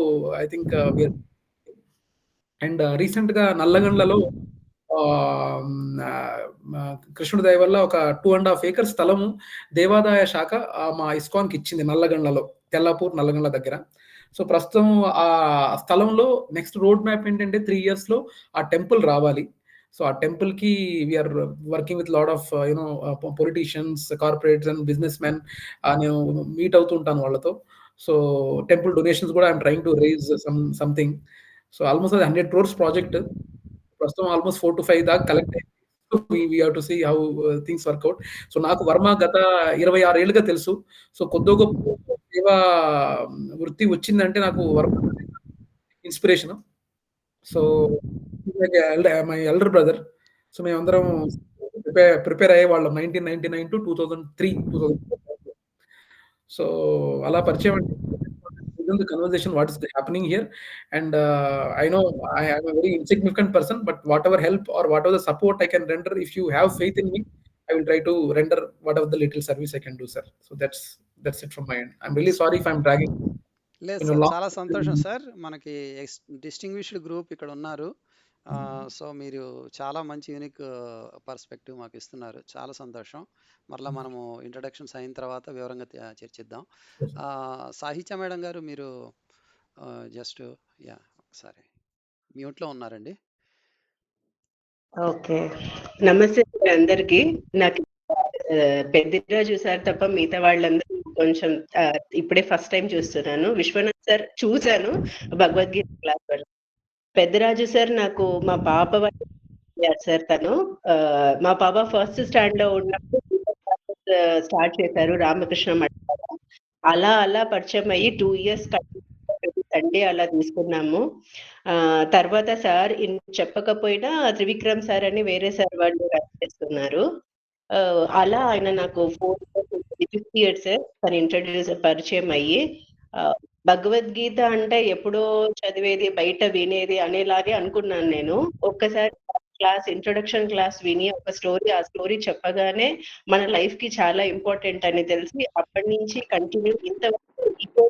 ఐ థింక్ అండ్ రీసెంట్ గా నల్లగండ్లలో కృష్ణుడి దయ వల్ల ఒక 2.5 acres స్థలము దేవాదాయ శాఖ మా ఇస్కాన్కి ఇచ్చింది నల్లగండ్లలో, తెల్లాపూర్ నల్లగండ్ల దగ్గర. సో ప్రస్తుతం ఆ స్థలంలో నెక్స్ట్ రోడ్ మ్యాప్ ఏంటంటే 3 years లో ఆ టెంపుల్ రావాలి. సో ఆ టెంపుల్ కి we're working with lot of politicians, corporates and business men. నేను మీట్ అవుతుంటాను వాళ్ళతో. సో టెంపుల్ డొనేషన్స్ కూడా I'm trying to raise something. So almost అది 100 crores ప్రాజెక్ట్. ప్రస్తుతం ఆల్మోస్ట్ 4 to 5 దాకా కలెక్ట్ అయింది. we have to see how things work out. So నాకు వర్మ గత 26 ఏళ్ళుగా తెలుసు. సో కొద్ది గొప్ప సేవా వృత్తి వచ్చిందంటే నాకు Varma inspiration. So my elder brother. So మేమందరం ప్రిపేర్ అయ్యేవాళ్ళం 1999 to 2003. సో అలా పరిచయం అంటే the conversation what is happening here, and I know I am a very insignificant person, but whatever help or whatever the support I can render, if you have faith in me, I will try to render whatever the little service I can do, sir. So that's it from my end. I'm really sorry if I'm dragging. లేదు sir, చాలా సంతోషం sir. మనకి distinguished group ఇక్కడ ఉన్నారు. So మీరు చాలా మంచి unique perspective మాకు ఇస్తున్నారు, చాలా సంతోషం. మరలా మనము ఇంట్రడక్షన్స్ అయిన తర్వాత వివరంగా చర్చిద్దాం. సాహిత్య మేడం గారు, మీరు జస్ట్ ఒకసారి మ్యూట్లో ఉన్నారండి. ఓకే, నమస్తే అందరికి. నాకు పెద్దిరాజు సార్ తప్ప మిగతా వాళ్ళందరూ కొంచెం ఇప్పుడే ఫస్ట్ టైం చూస్తున్నాను. విశ్వనాథ్ సార్ చూసాను భగవద్గీత క్లాస్ వల్ల. పెద్దరాజు సార్ నాకు మా పాప సార్ తను మా పాప ఫస్ట్ స్టాండ్ లో ఉన్నప్పుడు స్టార్ట్ చేశారు రామకృష్ణ మఠం. అలా పరిచయం అయ్యి 2 ఇయర్స్ సండే అలా తీసుకున్నాము. తర్వాత సార్ చెప్పకపోయినా త్రివిక్రమ్ సార్ అని వేరే సార్ వాళ్ళు రన్ చేస్తున్నారు. అలా ఆయన నాకు 50 ఇయర్స్ తను పరిచయం అయ్యి భగవద్గీత అంటే ఎప్పుడో చదివేది బయట వినేది అనేలాగే అనుకున్నాను నేను. ఒక్కసారి క్లాస్ ఇంట్రొడక్షన్ క్లాస్ విని ఒక స్టోరీ ఆ స్టోరీ చెప్పగానే మన లైఫ్ కి చాలా ఇంపార్టెంట్ అని తెలిసి అప్పటి నుంచి కంటిన్యూ ఇంతవరకు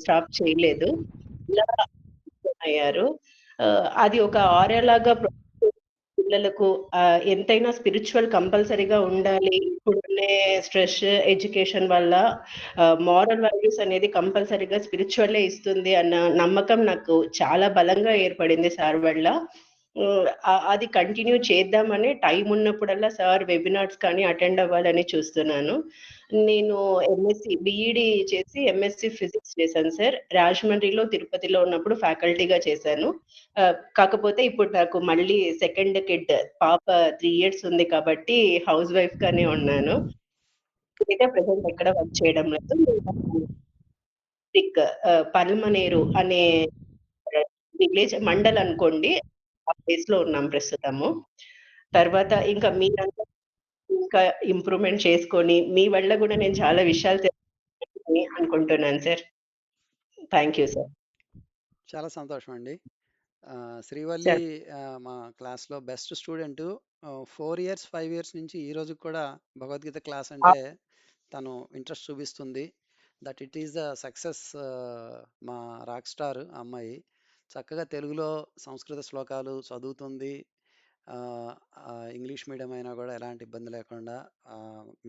స్టాప్ చేయలేదు. ఇలా అయ్యారు. అది ఒక ఆర్యలాగా పిల్లలకు ఎంతైనా స్పిరిచువల్ కంపల్సరీగా ఉండాలి. ఇప్పుడున్నే స్ట్రెస్ ఎడ్యుకేషన్ వల్ల మారల్ వాల్యూస్ అనేది కంపల్సరీగా స్పిరిచువల్లే ఇస్తుంది అన్న నమ్మకం నాకు చాలా బలంగా ఏర్పడింది సార్ వల్ల. అది కంటిన్యూ చేద్దామని టైం ఉన్నప్పుడల్లా సార్ వెబినార్స్ కానీ అటెండ్ అవ్వాలని చూస్తున్నాను. నేను బీఈడి చేసి ఎంఎస్సి ఫిజిక్స్ చేశాను సార్. రాజమండ్రిలో తిరుపతిలో ఉన్నప్పుడు ఫ్యాకల్టీగా చేశాను. కాకపోతే ఇప్పుడు నాకు మళ్ళీ సెకండ్ కిడ్ పాప 3 ఇయర్స్ ఉంది కాబట్టి హౌస్ వైఫ్ గానే ఉన్నాను. అయితే ప్రెసెంట్ ఎక్కడ వర్క్ చేయడం లేదు. పల్మనేరు అనే విలేజ్ మండల్ అనుకోండి, ఆ ప్లేస్ లో ఉన్నాం ప్రస్తుతము. తర్వాత ఇంకా మీరంతా ఇంకా ఇంప్రూవ్మెంట్ చేసుకొని మీ వల్ల కూడా నేను చాలా విషయాలు తెలుసుకొని అనుకుంటున్నాను సార్. Thank you sir. చాలా సంతోషం అండి. శ్రీవల్లి మా క్లాస్లో బెస్ట్ స్టూడెంట్. 4 ఇయర్స్ 5 ఇయర్స్ నుంచి ఈ రోజు కూడా భగవద్గీత క్లాస్ అంటే తను ఇంట్రెస్ట్ చూపిస్తుంది. That it is the success. మా రాక్ స్టార్ అమ్మాయి చక్కగా తెలుగులో సంస్కృత శ్లోకాలు చదువుతుంది. ఇంగ్లీష్ మీడియం అయినా కూడా ఎలాంటి ఇబ్బంది లేకుండా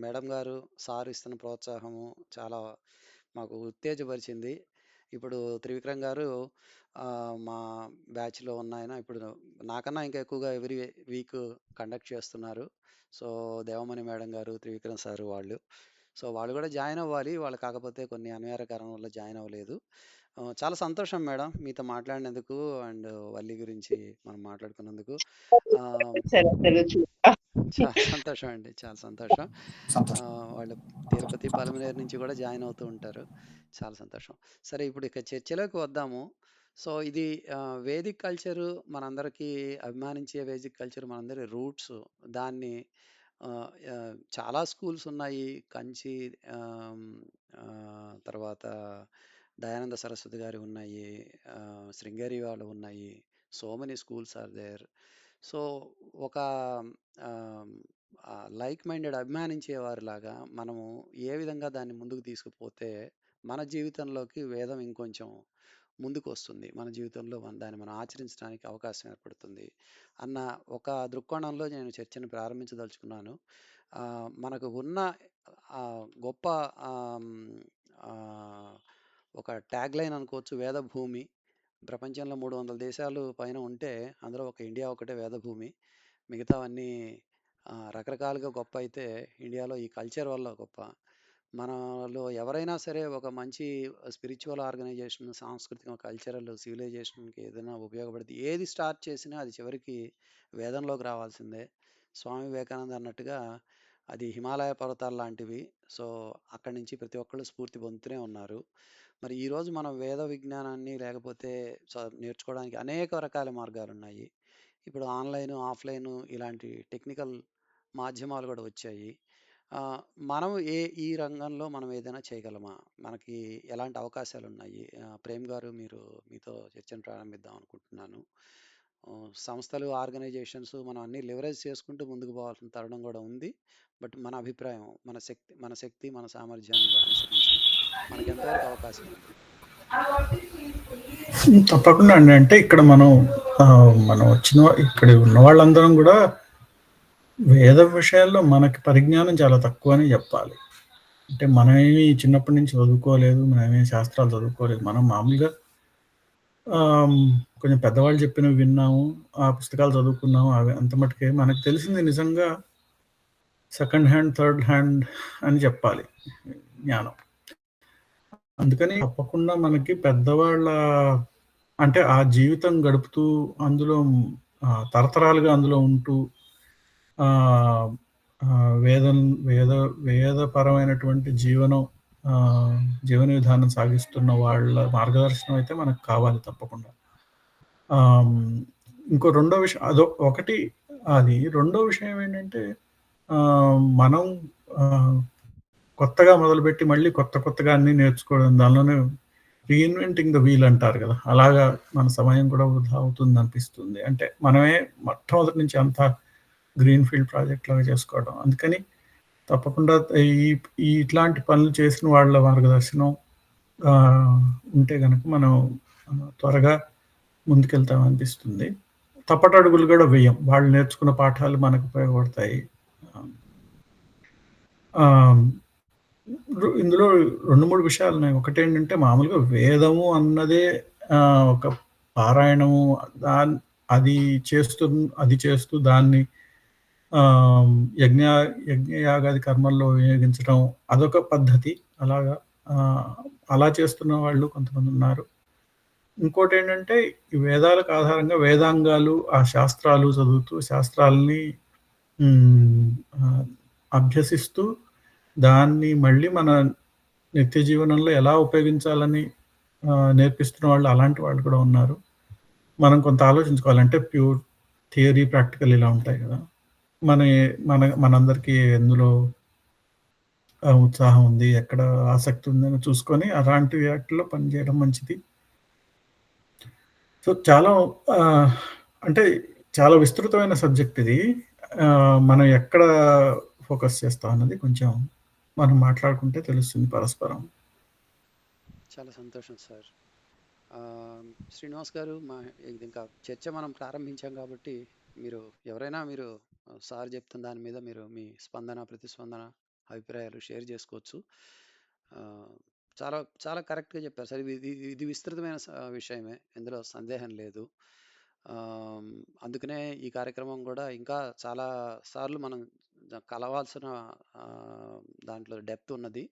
మేడం గారు సార్ ఇస్తున్న ప్రోత్సాహము చాలా మాకు ఉత్తేజపరిచింది. ఇప్పుడు త్రివిక్రమ్ గారు మా బ్యాచ్లో ఉన్న ఆయన ఇప్పుడు నాకన్నా ఇంకా ఎక్కువగా ఎవ్రీ వీక్ కండక్ట్ చేస్తున్నారు. సో దేవమణి మేడం గారు, త్రివిక్రమ్ సార్ వాళ్ళు. సో వాళ్ళు కూడా జాయిన్ అవ్వాలి. వాళ్ళు కాకపోతే కొన్ని అనివార్య కారణం వల్ల జాయిన్ అవ్వలేదు. చాలా సంతోషం మేడం మీతో మాట్లాడినందుకు అండ్ వల్లి గురించి మనం మాట్లాడుకున్నందుకు. చాలా సంతోషం అండి, చాలా సంతోషం. వాళ్ళు తిరుపతి పలమనేరు నుంచి కూడా జాయిన్ అవుతూ ఉంటారు. చాలా సంతోషం. సరే, ఇప్పుడు ఇక చర్చలోకి వద్దాము. సో ఇది వేదిక్ కల్చరు మనందరికీ అభిమానించే వేదిక్ కల్చర్ మనందరి రూట్స్. దాన్ని చాలా స్కూల్స్ ఉన్నాయి. కంచి, తర్వాత దయానంద సరస్వతి గారి ఉన్నాయి, శృంగేరి వాళ్ళు ఉన్నాయి. So many schools are there. సో ఒక లైక్ మైండెడ్ అభిమానించేవారిలాగా మనము ఏ విధంగా దాన్ని ముందుకు తీసుకుపోతే మన జీవితంలోకి వేదం ఇంకొంచెం ముందుకు వస్తుంది, మన జీవితంలో దాన్ని మనం ఆచరించడానికి అవకాశం ఏర్పడుతుంది అన్న ఒక దృక్కోణంలో నేను చర్చను ప్రారంభించదలుచుకున్నాను. మనకు ఉన్న గొప్ప ఒక ట్యాగ్ లైన్ అనుకోవచ్చు, వేదభూమి. ప్రపంచంలో 300 దేశాలు పైన ఉంటే అందులో ఒక ఇండియా ఒకటే వేదభూమి. మిగతావన్నీ రకరకాలుగా గొప్ప అయితే ఇండియాలో ఈ కల్చర్ వల్ల గొప్ప. మనలో ఎవరైనా సరే ఒక మంచి స్పిరిచువల్ ఆర్గనైజేషన్, సాంస్కృతిక కల్చరల్ సివిలైజేషన్కి ఏదైనా ఉపయోగపడుతుంది. ఏది స్టార్ట్ చేసినా అది చివరికి వేదంలోకి రావాల్సిందే. స్వామి వివేకానంద అన్నట్టుగా అది హిమాలయ పర్వతాలు లాంటివి. సో అక్కడి నుంచి ప్రతి ఒక్కళ్ళు స్ఫూర్తి పొందుతూనే ఉన్నారు. మరి ఈరోజు మనం వేద విజ్ఞానాన్ని లేకపోతే నేర్చుకోవడానికి అనేక రకాల మార్గాలు ఉన్నాయి. ఇప్పుడు ఆన్లైన్, ఆఫ్లైన్ ఇలాంటి టెక్నికల్ మాధ్యమాలు కూడా వచ్చాయి. మనం ఈ రంగంలో మనం ఏదైనా చేయగలమా? మనకి ఎలాంటి అవకాశాలు ఉన్నాయి? ప్రేమ్ గారు, మీతో చర్చను ప్రారంభిద్దాం అనుకుంటున్నాను. సంస్థలు, ఆర్గనైజేషన్స్ మనం అన్ని లివరేజ్ చేసుకుంటూ ముందుకు పోవాల్సిన తరుణం కూడా ఉంది. బట్ మన అభిప్రాయం, మన శక్తి మన సామర్థ్యాన్ని అనుసరించి మనకి ఎంతవరకు అవకాశం ఉంది? తప్పకుండా అండి. అంటే ఇక్కడ మనం ఇక్కడ ఉన్న వాళ్ళందరం కూడా వేద విషయాల్లో మనకి పరిజ్ఞానం చాలా తక్కువ అని చెప్పాలి. అంటే మనమేమి చిన్నప్పటి నుంచి చదువుకోలేదు, మనమేమి శాస్త్రాలు చదువుకోలేదు. మనం మామూలుగా కొంచెం పెద్దవాళ్ళు చెప్పినవి విన్నాము, ఆ పుస్తకాలు చదువుకున్నాము. అవి అంత మటుకే మనకు తెలిసింది నిజంగా సెకండ్ హ్యాండ్, థర్డ్ హ్యాండ్ అని చెప్పాలి. జ్ఞానం. అందుకని తప్పకుండా మనకి పెద్దవాళ్ళ అంటే ఆ జీవితం గడుపుతూ అందులో తరతరాలుగా అందులో ఉంటూ ఆహ్, ఆహ్, వేదం వేద వేదపరమైనటువంటి జీవన విధానం సాగిస్తున్న వాళ్ళ మార్గదర్శనం అయితే మనకు కావాలి తప్పకుండా. ఆహ్, ఇంకో రెండో విషయం ఒకటి అది. రెండో విషయం ఏంటంటే మనం ఆహ్, కొత్తగా మొదలుపెట్టి మళ్ళీ కొత్తగా అన్నీ నేర్చుకోవడం దానిలోనే రీఇన్వెంటింగ్ ద వీల్ అంటారు కదా! అలాగా మన సమయం కూడా వృధా అవుతుందనిపిస్తుంది. అంటే మనమే మొట్టమొదటి నుంచి అంతా గ్రీన్ ఫీల్డ్ ప్రాజెక్ట్ లాగా చేసుకోవడం. అందుకని తప్పకుండా ఈ ఈ ఇట్లాంటి పనులు చేసిన వాళ్ళ మార్గదర్శనం ఉంటే గనక మనం త్వరగా ముందుకెళ్తామనిపిస్తుంది. తప్పటడుగులు కూడా వేయం. వాళ్ళు నేర్చుకున్న పాఠాలు మనకు ఉపయోగపడతాయి. ఆహ్, ఇందులో 2, 3 విషయాలున్నాయి. ఒకటేంటంటే మామూలుగా వేదము అన్నదే ఒక పారాయణము అది అది చేస్తూ దాన్ని ఆహ్, యజ్ఞ యజ్ఞయాగాది కర్మల్లో వినియోగించడం అదొక పద్ధతి. అలాగా ఆహ్, అలా చేస్తున్న వాళ్ళు కొంతమందున్నారు. ఇంకోటేంటంటే ఈ వేదాలకు ఆధారంగా వేదాంగాలు, ఆ శాస్త్రాలు చదువుతూ శాస్త్రాల్ని హ్మ్. అభ్యసిస్తూ దాన్ని మళ్ళీ మన నిత్య జీవనంలో ఎలా ఉపయోగించాలని నేర్పిస్తున్న వాళ్ళు అలాంటి వాళ్ళు కూడా ఉన్నారు. మనం కొంత ఆలోచించుకోవాలి. అంటే ప్యూర్ థియరీ, ప్రాక్టికల్ ఇలా ఉంటాయి కదా! మన మనందరికీ ఎందులో ఉత్సాహం ఉంది, ఎక్కడ ఆసక్తి ఉందని చూసుకొని అలాంటి వాటిలో పనిచేయడం మంచిది. సో, చాలా అంటే చాలా విస్తృతమైన సబ్జెక్ట్ ఇది. మనం ఎక్కడ ఫోకస్ చేస్తాం అన్నది కొంచెం మనం మాట్లాడుకుంటే తెలుస్తుంది పరస్పరం. చాలా సంతోషం సార్. శ్రీనివాస్ గారు, ఇది ఇంకా చర్చ మనం ప్రారంభించాం కాబట్టి మీరు సార్ చెప్తున్న దాని మీద మీరు మీ స్పందన, ప్రతిస్పందన, అభిప్రాయాలు షేర్ చేసుకోవచ్చు. చాలా చాలా కరెక్ట్గా చెప్పారు సార్. ఇది ఇది విస్తృతమైన విషయమే, ఇందులో సందేహం లేదు. అందుకనే ఈ కార్యక్రమం కూడా ఇంకా చాలా సార్లు మనం కలవాల్సిన దాంట్లో డెప్త్ ఉన్నది.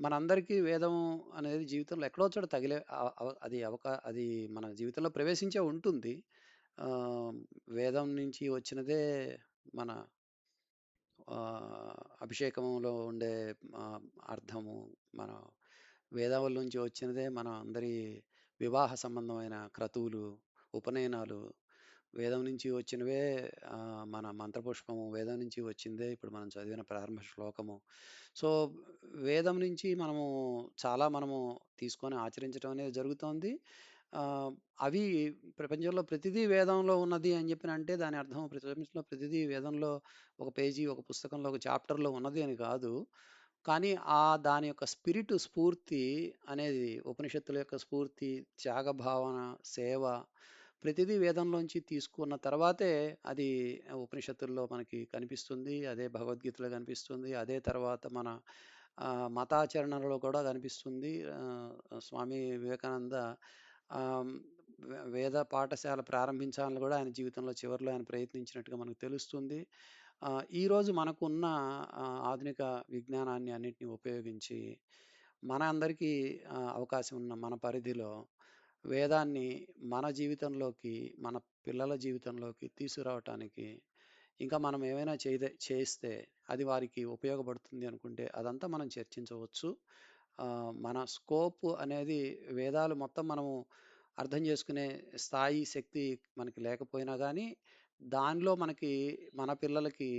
మనందరికీ వేదం అనేది జీవితంలో ఎక్కడో చోట తగిలే అది మన జీవితంలో ప్రవేశించే ఉంటుంది. వేదం నుంచి వచ్చినదే మన అభిషేకంలో ఉండే అర్థము, మన వేదాల నుంచి వచ్చినదే మన అందరి వివాహ సంబంధమైన క్రతువులు, ఉపనయనాలు. వేదం నుంచి వచ్చినవే మన మంత్రపుష్పము, వేదం నుంచి వచ్చిందే ఇప్పుడు మనం చదివిన ప్రారంభ శ్లోకము. సో, వేదం నుంచి మనము తీసుకొని ఆచరించడం అనేది జరుగుతోంది. అవి ప్రపంచంలో ప్రతిదీ వేదంలో ఉన్నది అని చెప్పినంటే దాని అర్థం ప్రపంచంలో ప్రతిదీ వేదంలో ఒక పేజీ, ఒక పుస్తకంలో, ఒక చాప్టర్‌లో ఉన్నది అని కాదు. కానీ దాని యొక్క స్ఫూర్తి అనేది, ఉపనిషత్తుల యొక్క స్ఫూర్తి, త్యాగ భావన, సేవ, ప్రతిదీ వేదంలోంచి తీసుకున్న తర్వాతే అది ఉపనిషత్తుల్లో మనకి కనిపిస్తుంది. అదే భగవద్గీతలో కనిపిస్తుంది. అదే తర్వాత మన మతాచరణలో కూడా కనిపిస్తుంది. స్వామి వివేకానంద ఆహ్, వేద పాఠశాల ప్రారంభించాలని కూడా ఆయన జీవితంలో చివరిలో ఆయన ప్రయత్నించినట్టుగా మనకు తెలుస్తుంది. ఈరోజు మనకున్న ఆధునిక విజ్ఞానాన్ని అన్నిటిని ఉపయోగించి మన అందరికీ అవకాశం ఉన్న మన పరిధిలో వేదాన్ని మన జీవితంలోకి, మన పిల్లల జీవితంలోకి తీసుకురావటానికి, ఇంకా మనం ఏమైనా చేస్తే అది వారికి ఉపయోగపడుతుంది అనుకుంటే అదంతా మనం చర్చించవచ్చు. మన స్కోప్ అనేది వేదాలు మొత్తం మనము అర్థం చేసుకునే స్థాయి, శక్తి మనకి లేకపోయినా గానీ, దానిలో మన పిల్లలకి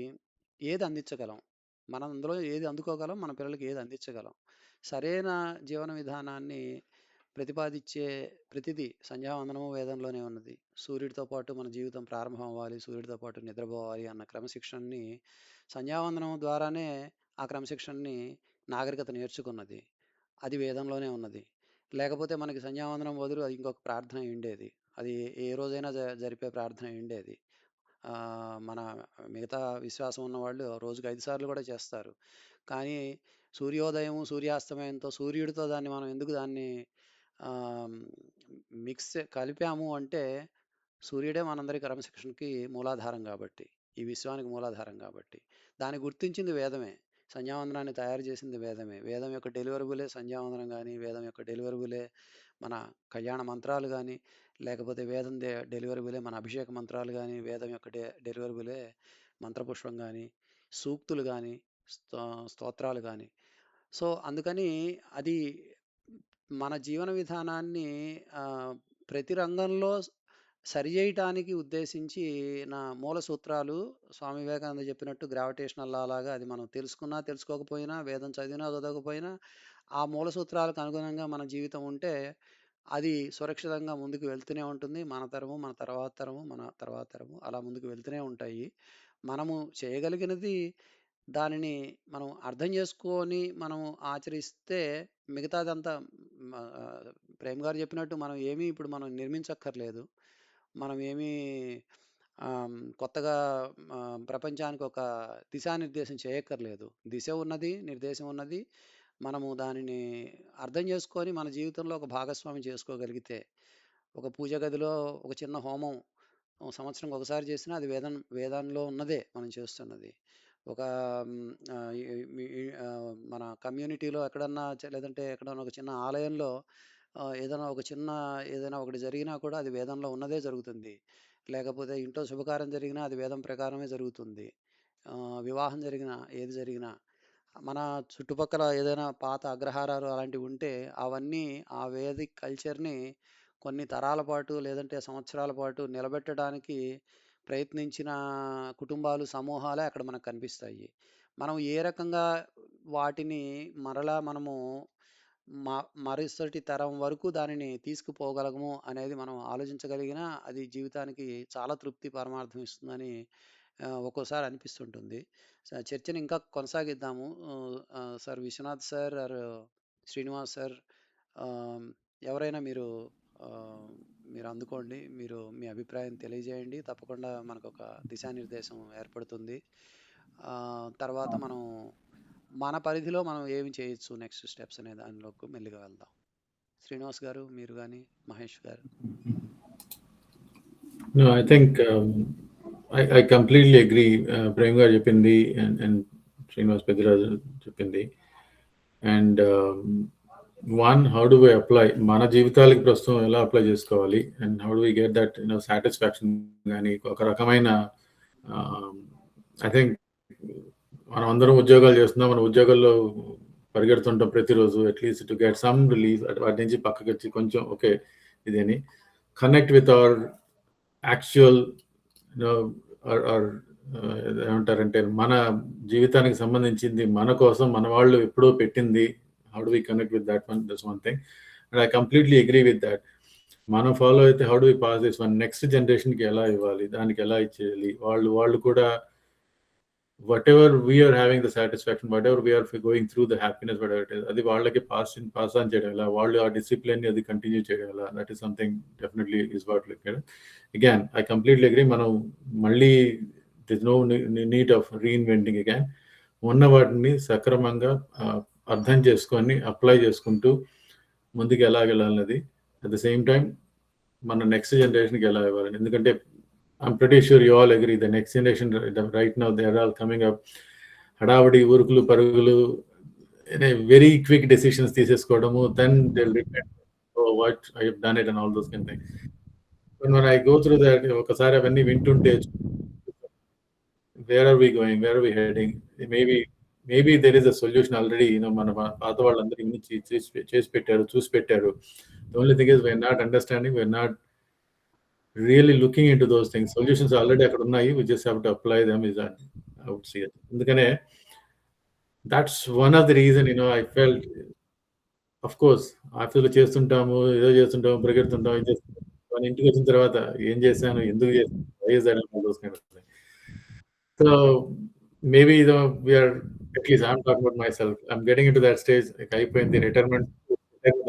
ఏది అందించగలం? మనం అందులో ఏది అందుకోగలం? మన పిల్లలకి ఏది అందించగలం? సరైన జీవన విధానాన్ని ప్రతిపాదించే ప్రతిదీ సంధ్యావందనము వేదంలోనే ఉన్నది. సూర్యుడితో పాటు మన జీవితం ప్రారంభం అవ్వాలి, సూర్యుడితో పాటు నిద్రపోవాలి అన్న క్రమశిక్షణని సంధ్యావందనం ద్వారానే ఆ క్రమశిక్షణని నాగరికత నేర్చుకున్నది. అది వేదంలోనే ఉన్నది. లేకపోతే మనకి సంధ్యావందనం బదులు అది ఇంకొక ప్రార్థన అయ్యుండేది. అది ఏ రోజైనా జరిపే ప్రార్థన అయ్యుండేది. మన మిగతా విశ్వాసం ఉన్నవాళ్ళు రోజుకి 5 సార్లు కూడా చేస్తారు. కానీ సూర్యోదయం, సూర్యాస్తమయంతో, సూర్యుడితో మనం ఎందుకు దాన్ని ఆహ్, కలిపాము అంటే, సూర్యుడే మనందరి క్రమశిక్షణకి మూలాధారం గాబట్టి. ఈ విశ్వానికి మూలాధారం గాబట్టి. దాన్ని గుర్తించింది వేదమే. సంధ్యావందనాన్ని తయారు చేసింది వేదమే. వేదం యొక్క డెలివరబులే సంధ్యావందనం గాని, వేదం యొక్క డెలివరబులే మన కళ్యాణ మంత్రాలు గాని, లేకపోతే వేదం డెలివరబులే మన అభిషేక మంత్రాలు గాని, వేదం యొక్క డెలివరబులే మంత్రపుష్పం గాని, సూక్తులు గాని, స్తోత్రాలు గాని. సో, అందుకని అది మన జీవన విధానాన్ని ప్రతి రంగంలో సరిచేయటానికి ఉద్దేశించి నా మూల సూత్రాలు స్వామి వివేకానంద చెప్పినట్టు గ్రావిటేషనల్ లా లాగా అది మనం తెలుసుకున్నా తెలుసుకోకపోయినా, వేదం చదివినా చదవకపోయినా, ఆ మూల సూత్రాలకు అనుగుణంగా మన జీవితం ఉంటే అది సురక్షితంగా ముందుకు వెళ్తూనే ఉంటుంది. మన తరము, మన తర్వాత తరము, మన తర్వాత తరము అలా ముందుకు వెళ్తూనే ఉంటాయి. మనము చేయగలిగినది దానిని మనం అర్థం చేసుకొని మనం ఆచరిస్తే మిగతాదంతా ప్రేమ్ గారు చెప్పినట్టు మనం ఏమీ ఇప్పుడు మనం నిర్మించక్కర్లేదు. మనం ఏమీ కొత్తగా ప్రపంచానికి ఒక దిశానిర్దేశం చేయక్కర్లేదు. దిశ ఉన్నది, నిర్దేశం ఉన్నది. మనము దానిని అర్థం చేసుకొని మన జీవితంలో ఒక భాగస్వామి చేసుకోగలిగితే, ఒక పూజ గదిలో ఒక చిన్న హోమం సంవత్సరంకి ఒకసారి చేసినా అది వేదంలో ఉన్నదే మనం చేస్తున్నది. ఒక మన కమ్యూనిటీలో ఎక్కడన్నా లేదంటే ఎక్కడన్నా ఒక చిన్న ఆలయంలో ఏదైనా ఒకటి జరిగినా కూడా అది వేదంలో ఉన్నదే జరుగుతుంది. లేకపోతే ఇంట్లో శుభకార్యం జరిగినా అది వేదం ప్రకారమే జరుగుతుంది. వివాహం జరిగినా, ఏది జరిగినా మన చుట్టుపక్కల ఏదైనా పాత అగ్రహారాలు అలాంటివి ఉంటే అవన్నీ ఆ వేదిక్ కల్చర్‌ని కొన్ని తరాల పాటు లేదంటే సంవత్సరాల పాటు నిలబెట్టడానికి ప్రయత్నించిన కుటుంబాలు, సమూహాలే అక్కడ మనకు కనిపిస్తాయి. మనం ఏ రకంగా వాటిని మరలా మనము మరుసటి తరం వరకు దానిని తీసుకుపోగలము అనేది మనం ఆలోచించగలిగినా అది జీవితానికి చాలా తృప్తి, పరమార్థం ఇస్తుందని ఒక్కోసారి అనిపిస్తుంటుంది. చర్చని ఇంకా కొనసాగిద్దాము. Sir Vishwanath sir R Srinivas sir ఎవరైనా మీరు అందుకోండి. మీరు మీ అభిప్రాయం తెలియజేయండి. తప్పకుండా మనకొక దిశానిర్దేశం ఏర్పడుతుంది. తర్వాత మనం మన పరిధిలో మనం ఏమి చేయొచ్చు నెక్స్ట్ స్టెప్స్ అనే దానిలోకి మెల్లిగా వెళ్దాం. శ్రీనివాస్ గారు, మీరు గాని, మహేష్ గారు. No, I think I completely agree. Prem garu cheppindi and Srinivas Pediraju cheppindi. And one, how do we apply మన జీవితాలకి ప్రస్తుతం ఎలా అప్లై చేసుకోవాలి, and how do we get that satisfaction కానీ ఒక రకమైన ఐ థింక్ మనం అందరం ఉద్యోగాలు చేస్తున్నాం, మన ఉద్యోగాల్లో పరిగెడుతుంటాం ప్రతిరోజు, at least to get some relief వాటి నుంచి పక్కకి వచ్చి కొంచెం ఓకే ఇదని కనెక్ట్ విత్ అవర్ యాక్చువల్ ఏమంటారంటే మన జీవితానికి సంబంధించింది మన కోసం మన వాళ్ళు ఎప్పుడో పెట్టింది. How do we connect with that one? That's one thing. And I completely agree with that. మనం ఫాలో అయితే how do we pass this one? Next జనరేషన్కి ఎలా ఇవ్వాలి, దానికి ఎలా ఇచ్చేయాలి, వాళ్ళు కూడా whatever we are having the satisfaction, whatever we are going through the happiness, whatever it is, అది వాళ్ళకి పాస్ ఆన్ చేయడం ఎలా, వాళ్ళు ఆ డిసిప్లిన్ అది కంటిన్యూ చేయడం ఎలా, that is something definitely is what look at. Again I completely agree. మనం మళ్ళీ this no need of reinventing again. ఉన్న వాటిని సక్రమంగా అర్థం చేసుకొని అప్లై చేసుకుంటూ ముందుకు ఎలా వెళ్ళాలన్నది, అట్ ద సేమ్ టైం మన నెక్స్ట్ జనరేషన్కి ఎలా ఇవ్వాలని. ఎందుకంటే I'm pretty sure you all agree the next generation right now, they are all coming up hadavadi urukulu parugulu in a very quick decisions తీసేసుకోవడము, then they'll regret, oh what I have done it and all those kind of things. When I go through that, ఒకసారి అవన్నీ వింటుంటే where are we going, where are we heading, maybe there is a solution already, మన పాత వాళ్ళందరూ ఇన్ని చేసి పెట్టారు, చూసి పెట్టారు. The only thing is we are not understanding, we are not really looking into those things. Solutions already అక్కడ ఉన్నాయి, we just have to apply them, is that I would see it. అందుకనే that's one of the reason I felt, of course ఆఫీస్లో చేస్తుంటాము, ఏదో చేస్తుంటాము, పరిగెడుతుంటాము, మన ఇంటికి వచ్చిన తర్వాత ఏం చేశాను, ఎందుకు చేశాను, why is that, all those kind of things. So maybe we are, at least I'm talking about myself, I'm getting into that stage, అయిపోయింది రిటైర్మెంట్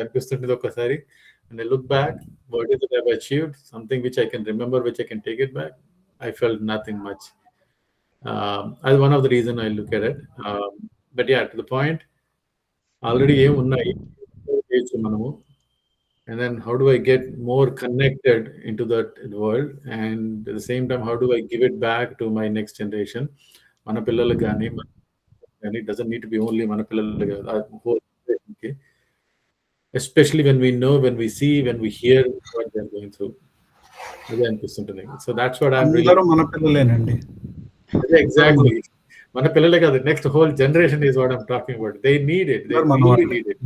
అనిపిస్తుంటుంది ఒక్కసారి. And I look back, what is it I've achieved? Something which I can remember, which I can take it back. I felt nothing much. As one of the reason I look at it. But yeah, to the point, already and then how do I get more connected into that world? And at the same time, how do I give it back to my next generation? Mana pillalu gaani కానీ it doesn't need to be only మన పిల్లలు కాదు, ఆ whole generation కి. Especially when we see, when we hear what they are going through. అదే అనిపిస్తుంటుంది. So that's what I'm really. అందరూ మన పిల్లలేనండి. అదే ఎగ్జాక్ట్లీ. మన పిల్లలే కాదు, next whole generation is what I'm talking about. They need it. They మన రియల్లీ వాళ్ళే. Need it.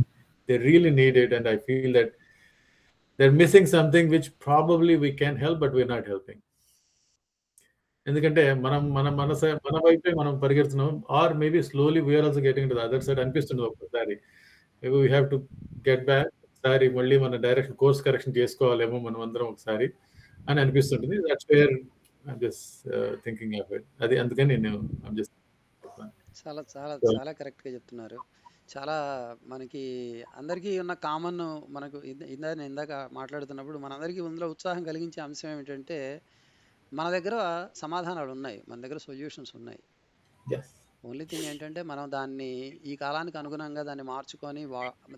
They really need it, and I feel that they're missing something which probably we can help, but we're not helping. ఎందుకంటే మన వైపే మనం పరిగెడుతున్నాం, or maybe slowly we are also getting to the other side అనిపిస్తుంది ఒక్కసారి. Maybe we have to get back, ఒకసారి మళ్ళీ మన డైరెక్షన్ కోర్స్ కరెక్షన్ చేసుకోవాలేమో మనం అందరం ఒకసారి అని అనిపిస్తుంటుంది. That's where I'm just thinking of it. అది అందుకని నేను ఐఎమ్ జస్ట్ చాలా చాలా చాలా కరెక్ట్గా చెప్తున్నారు. చాలా మనకి అందరికీ ఉన్న కామన్, మనకు ఇందాక మాట్లాడుతున్నప్పుడు మనందరికీ ఇందులో ఉత్సాహం కలిగించే అంశం ఏమిటంటే మన దగ్గర సమాధానాలు ఉన్నాయి, మన దగ్గర సొల్యూషన్స్ ఉన్నాయి. ఓన్లీ థింగ్ ఏంటంటే మనం దాన్ని ఈ కాలానికి అనుగుణంగా దాన్ని మార్చుకొని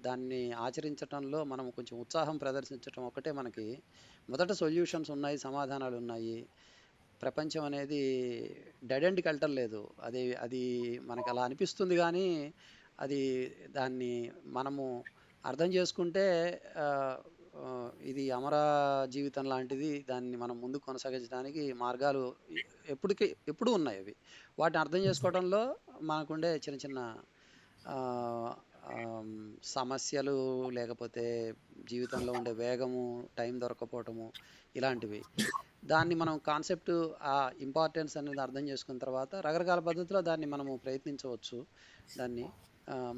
దాన్ని ఆచరించడంలో మనం కొంచెం ఉత్సాహం ప్రదర్శించడం ఒకటే మనకి మొదట సొల్యూషన్స్ ఉన్నాయి, సమాధానాలు ఉన్నాయి. ప్రపంచం అనేది డెడ్ ఎండ్కి వెళ్ళటం లేదు. అది మనకు అలా అనిపిస్తుంది, కానీ అది దాన్ని మనము అర్థం చేసుకుంటే ఇది అమర జీవితం లాంటిది. దాన్ని మనం ముందు కొనసాగించడానికి మార్గాలు ఎప్పుడూ ఉన్నాయి. అవి వాటిని అర్థం చేసుకోవడంలో మనకుండే చిన్న చిన్న సమస్యలు, లేకపోతే జీవితంలో ఉండే వేగము, టైం దొరకపోవటము, ఇలాంటివి. దాన్ని మనం కాన్సెప్ట్, ఆ ఇంపార్టెన్స్ అనేది అర్థం చేసుకున్న తర్వాత రకరకాల పద్ధతిలో దాన్ని మనము ప్రయత్నించవచ్చు. దాన్ని